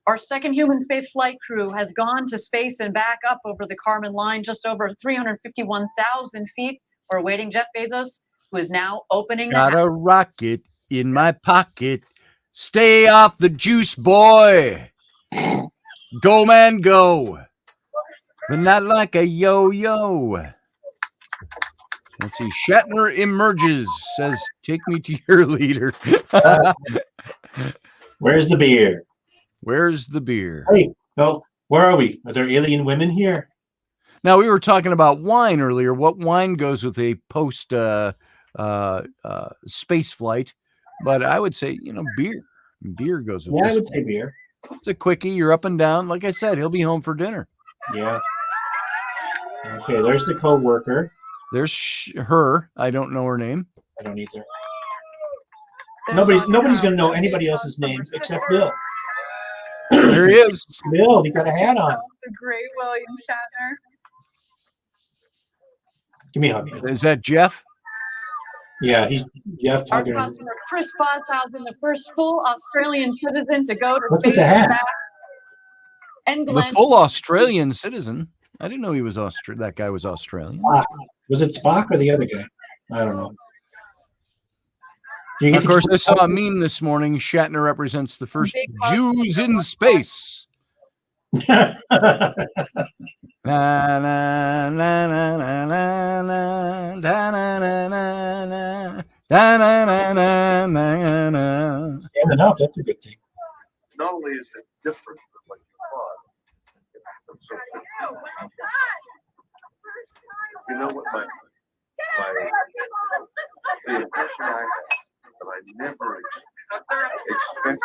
Our second human space flight crew has gone to space and back up over the Kármán line, just over 351,000 feet. We're awaiting Jeff Bezos, who is now opening the Got hatch. a rocket in my pocket. Stay off the juice, boy. Go, man, go. But not like a yo-yo. Let's see. Shatner emerges, says, take me to your leader. Where's the beer? Where's the beer? Hey, no, where are we? Are there alien women here? Now, we were talking about wine earlier. What wine goes with a post space flight? But I would say, beer. Beer goes with Yeah, I this would say beer. It's a quickie. You're up and down. Like I said, he'll be home for dinner. Yeah. Okay, there's the co-worker. There's her. I don't know her name. I don't either. Nobody's going to know anybody else's name except Bill. There he is. Bill, he got a hat on. The great William Shatner. Give me a hug. Bill. Is that Jeff? Yeah, he's Jeff Our hugging him. customer, Chris Boshausen, the first full Australian citizen to go to What's with space the hat? and back. And The Glenn. full Australian citizen. I didn't know he was that guy was Australian. Spock. Was it Spock or the other guy? I don't know. Do you get Of to course, keep- I saw a meme this morning. Shatner represents the first Jews in space. Na, na, na, na, na, na, na, da, na, na, na, na, da, na, na, na, na, na. standing up. That's a good thing. Not only is it different than what you thought, it's so different. You know what the impression I had that I never expected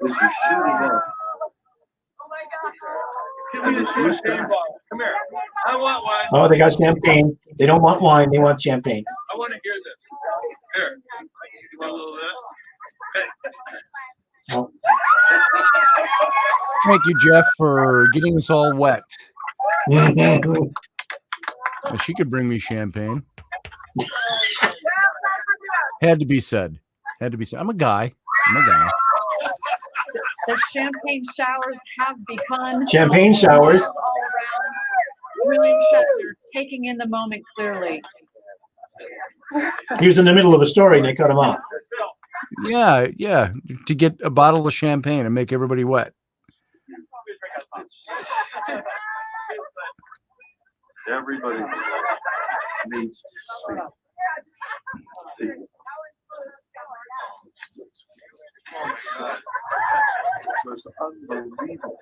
is you're shooting up. And this new sky. Come here. I want one. Oh, they got champagne. They don't want wine. They want champagne. I want to hear this. Here. You want a little of this? Oh. Thank you, Jeff, for getting us all wet. Well, she could bring me champagne. Had to be said. Had to be said. I'm a guy. The champagne showers have begun. Champagne showers. All around. William Shatner taking in the moment clearly. He was in the middle of a story and they cut him off. Yeah. To get a bottle of champagne and make everybody wet. Everybody needs to see. It was unbelievable.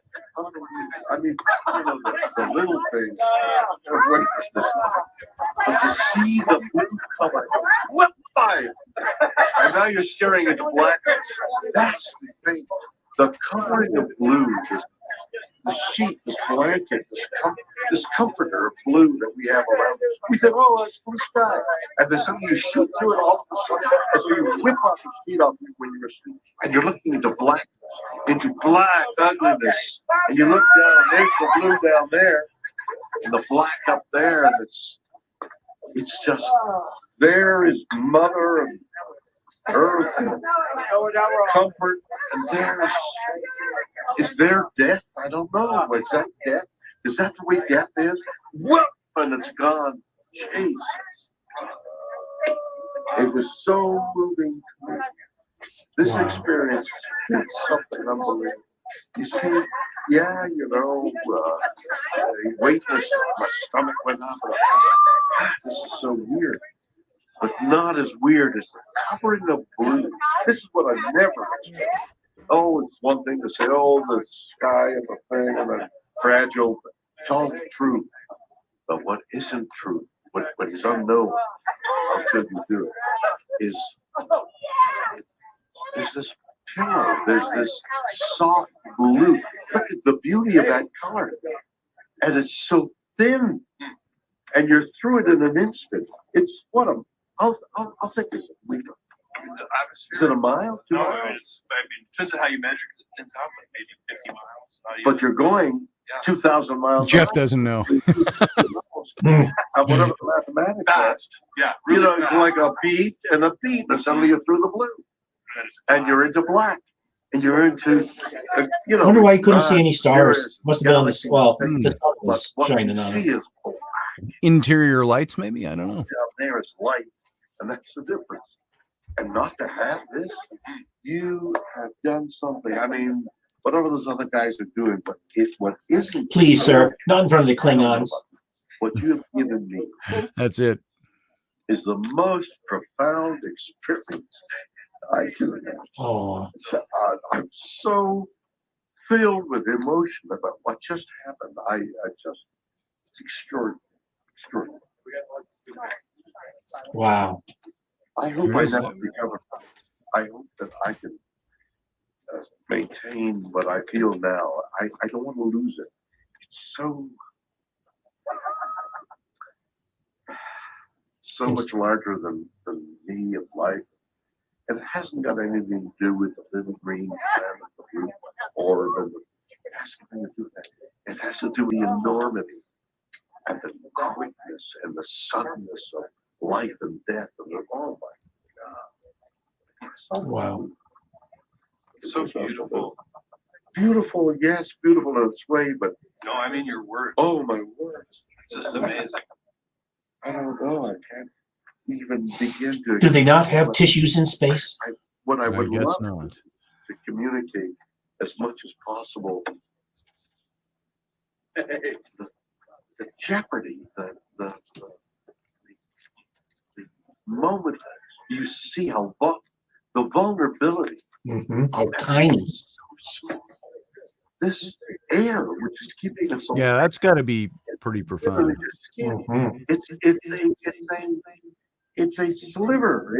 I mean, you know, the little things of weightlessness. But to see the blue color, what by? And now you're staring into blackness. That's the thing. The covering of blue, this sheet, this blanket, this comforter of blue that we have around. We think, oh, that's blue sky. And then suddenly you shoot through it all of a sudden, as though you whip off your feet off when you're asleep. And you're looking into blackness, into black ugliness. And you look down, there's the blue down there, and the black up there, and it's just, there is Mother and Earth and comfort, and is there death? I don't know. Is that death? Is that the way death is? Whoop! And it's gone. Jeez. It was so moving to me. This experience is something unbelievable. You see, yeah, you know, weightless, my stomach went up. This is so weird. But not as weird as the covering of blue. This is what I never expected. Oh, it's one thing to say, oh, the sky and the thing and the fragile. It's all true. But what isn't true, what is unknown until you do it, is there's this pillow, there's this soft blue. Look at the beauty of that color. And it's so thin. And you're through it in an instant. It's what I'll think it's a week. Is it a mile? 2 miles? I mean, depends on how you measure it. It depends on maybe 50 miles. But you're going 2,000 miles. Jeff doesn't know. Whatever the mathematics fast. Yeah. Really you know, it's like a beat, and suddenly you're through the blue. And you're into black. And you're into, you know. I wonder why you couldn't see any stars. Must have been on the swell. The sun was shining on it. Interior lights, maybe? I don't know. Down there is light, and that's the difference. And not to have this, you have done something. I mean, whatever those other guys are doing, but it's what isn't. Please, sir, not in front of the Klingons. What you have given me. That's it. Is the most profound experience I can have. Oh. I'm so filled with emotion about what just happened. It's extraordinary. Wow. I hope I never recover. I hope that I can maintain what I feel now. I don't want to lose it. It's so much larger than me of life. And it hasn't got anything to do with the little green planet, the blue orb, and it has nothing to do with that. It has to do with the enormity and the quickness and the suddenness of life and death and the oh my God. Wow. So beautiful. Beautiful, yes, beautiful in its way, but no, I mean your words. Oh my words. It's just amazing. I don't know. I can't even begin to. Do they not have tissues in space? What I would love not. to communicate as much as possible. The jeopardy, the moment you see how the vulnerability. How tiny. This air, which is keeping us alive. Yeah, that's got to be pretty profound. It's a sliver.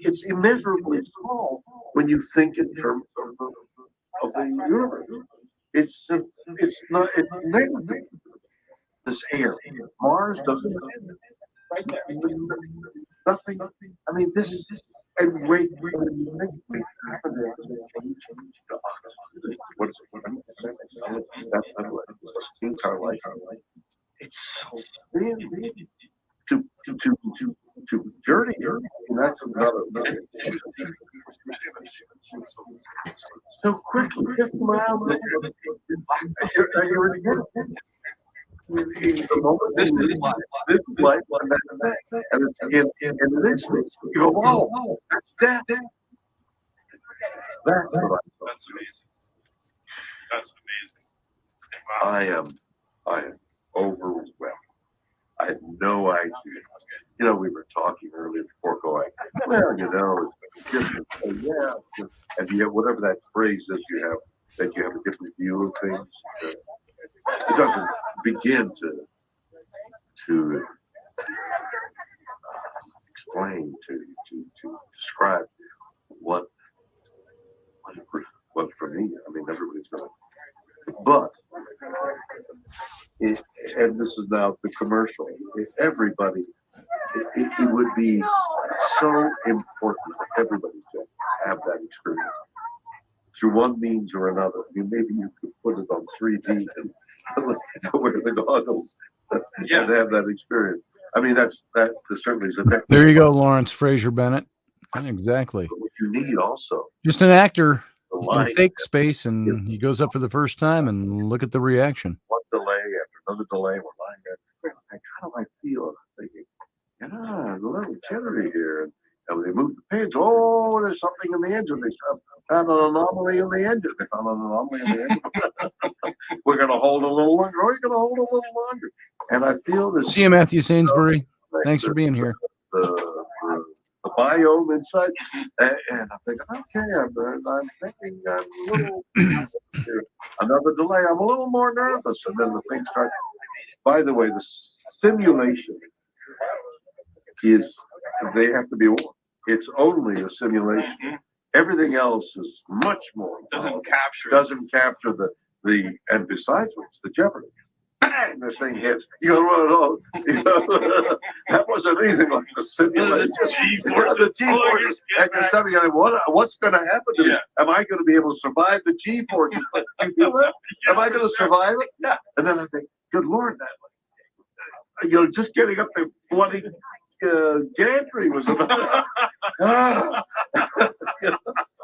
It's immeasurably small when you think in terms of the universe. It's negative. This air. Mars doesn't. Nothing. I mean, this is. And wait. What is it? That's entire life. It's so big. To journey. That's another. So quickly, 50 miles. You're again. The moment this is life, and it's in an instant. You go, wow, that's that. That's amazing. That's amazing. Wow. I am overwhelmed. I had no idea. You know, we were talking earlier before going, well, you know, it's different. Yeah. And yet, whatever that phrase is you have, that you have a different view of things. It doesn't begin to explain, to describe what for me. I mean, everybody's going. But, and this is now the commercial, everybody, it would be so important for everybody to have that experience through one means or another. I mean, maybe you could put it on 3D and wear the goggles and have that experience. I mean, that certainly is a. There you go, Lawrence Fraser Bennett. Exactly. But what you need also. Just an actor in fake space, and he goes up for the first time, and look at the reaction. One delay after another delay. We're lying there. How do I feel? I'm thinking, a little jittery here. And when they move the page, oh, there's something in the engine. They found an anomaly in the engine. They found an anomaly in the engine. We're going to hold a little longer. We're going to hold a little longer. And I feel this. See you, Matthew Sainsbury. Thanks for being here. The biome inside, and I'm thinking, okay, I'm thinking I'm a little another delay. I'm a little more nervous, and then the thing starts. By the way, the simulation is they have to be. It's only a simulation. Everything else is much more. Doesn't capture the and besides which the jeopardy. Bang! This thing hits. You go, oh, you know, that wasn't anything like the simulation. The G-forces. And you're studying, what's going to happen to me? Am I going to be able to survive the G-forces? You feel that? Am I going to survive it? Yeah. And then I think, good Lord, that just getting up the bloody gantry was enough.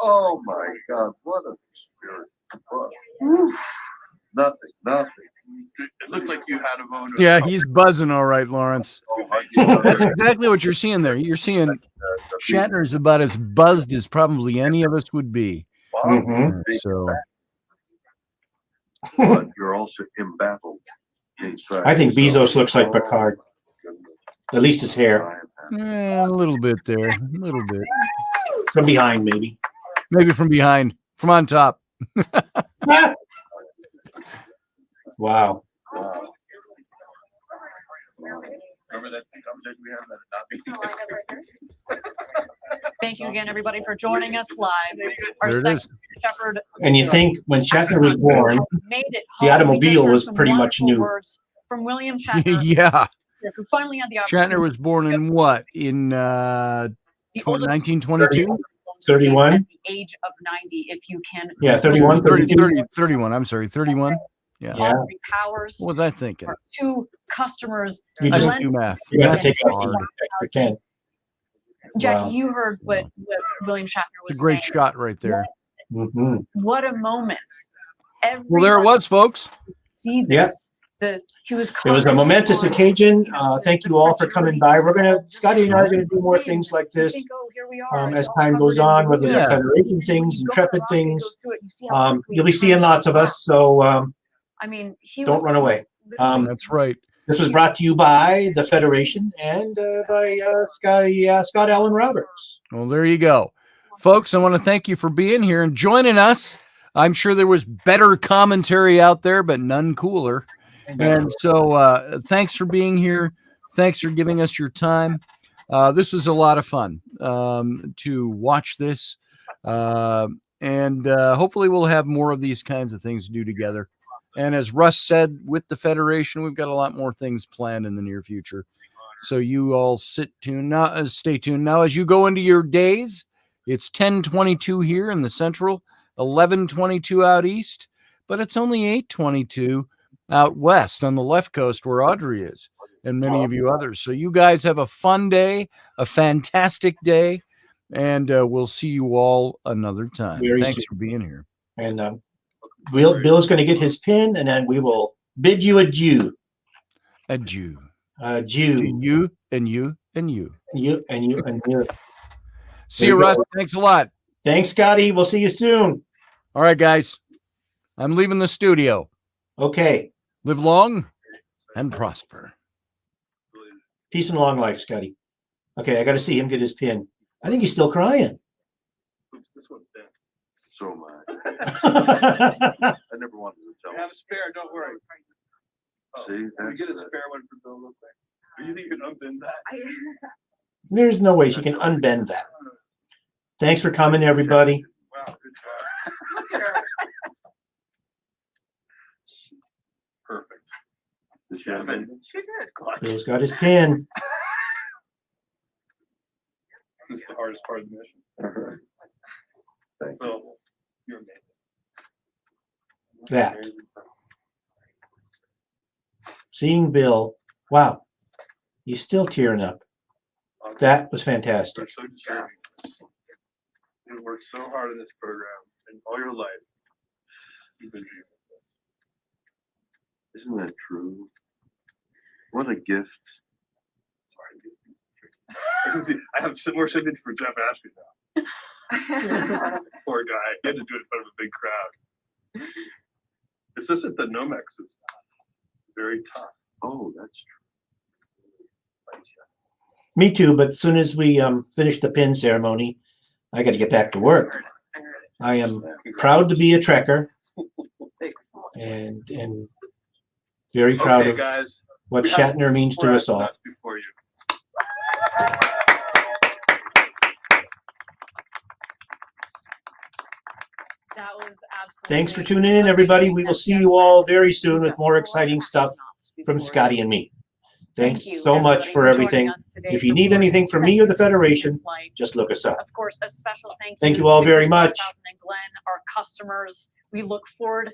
Oh my God, what an experience. Nothing. It looked like you had a motor. Yeah, he's buzzing all right, Lawrence. That's exactly what you're seeing there. You're seeing Shatner's about as buzzed as probably any of us would be. So, but you're also embattled inside. I think Bezos looks like Picard. At least his hair. A little bit there. A little bit. From behind, maybe. Maybe from behind. From on top. Wow. Remember that conversation we had? Thank you again, everybody, for joining us live. Our There it second is. Shepherd And you think when Shatner was born, made it the home. automobile We just was heard pretty some much wonderful new. words from William Shatner. Yeah. Who finally had the opportunity. Shatner was born in what? In 1922? 31? At the age of 90, if you can. Yeah, 31, 31. I'm sorry, 31. Yeah. Battery powers. What was I thinking? For two customers. You I just don't do math. You have to take Math is out hard. the extra 10. Jackie, Wow. you heard what William Shatner was It's a great saying. shot right there. What a moment. Well, there it was, folks. See Yep. this. He was It was a momentous occasion. Thank you all for coming by. Scotty and I are going to do more things like this as time goes on, whether they're Federation things, Intrepid things. You'll be seeing lots of us, so I mean, don't run away. That's right. This was brought to you by the Federation and by Scott Allen Roberts. Well, there you go. Folks, I want to thank you for being here and joining us. I'm sure there was better commentary out there, but none cooler. And so thanks for being here. Thanks for giving us your time. This was a lot of fun to watch this. And hopefully we'll have more of these kinds of things to do together. And as Russ said, with the Federation, we've got a lot more things planned in the near future. So you all stay tuned now as you go into your days. It's 10:22 here in the Central, 11:22 out east, but it's only 8:22 out west on the left coast where Audrey is and many of you others. So you guys have a fun day, a fantastic day, and we'll see you all another time. Thanks for being here. And Bill's going to get his pin, and then we will bid you adieu. Adieu. Adieu. You and you and you. You and you and you. See you, Russ. Thanks a lot. Thanks, Scotty. We'll see you soon. All right, guys. I'm leaving the studio. Okay. Live long and prosper. Peace and long life, Scotty. Okay, I got to see him get his pin. I think he's still crying. This one's dead. So am I. I never wanted to tell. I have a spare, don't worry. See, Can we that's get a spare one for Bill real quick? Do you think you can unbend that? There's no way she can unbend that. Thanks for coming, everybody. Wow, good job. Perfect. She did. Bill's got his pin. This is the hardest part of the mission. Thank Bill, you're amazing. That. Seeing Bill. Wow. He's still tearing up. That was fantastic. You're so deserving. You worked so hard in this program and all your life. You've been dreaming of this. Isn't that true? What a gift. Sorry. I can see I have similar sympathy for Jeff Ashby now. Poor guy. He had to do it in front of a big crowd. It's just that the Nomex is very tough. Oh, that's true. Me too, but as soon as we finish the pin ceremony, I got to get back to work. I am proud to be a Trekker and very proud of guys, what Shatner means to us all. Before you. That was absolutely. Thanks for tuning in, everybody. We will see you all very soon with more exciting stuff from Scotty and me. Thanks so much for everything. If you need anything from me or the Federation, just look us up. Of course, a special thank you. Thank you all to very much. South and Glenn, our customers. We look forward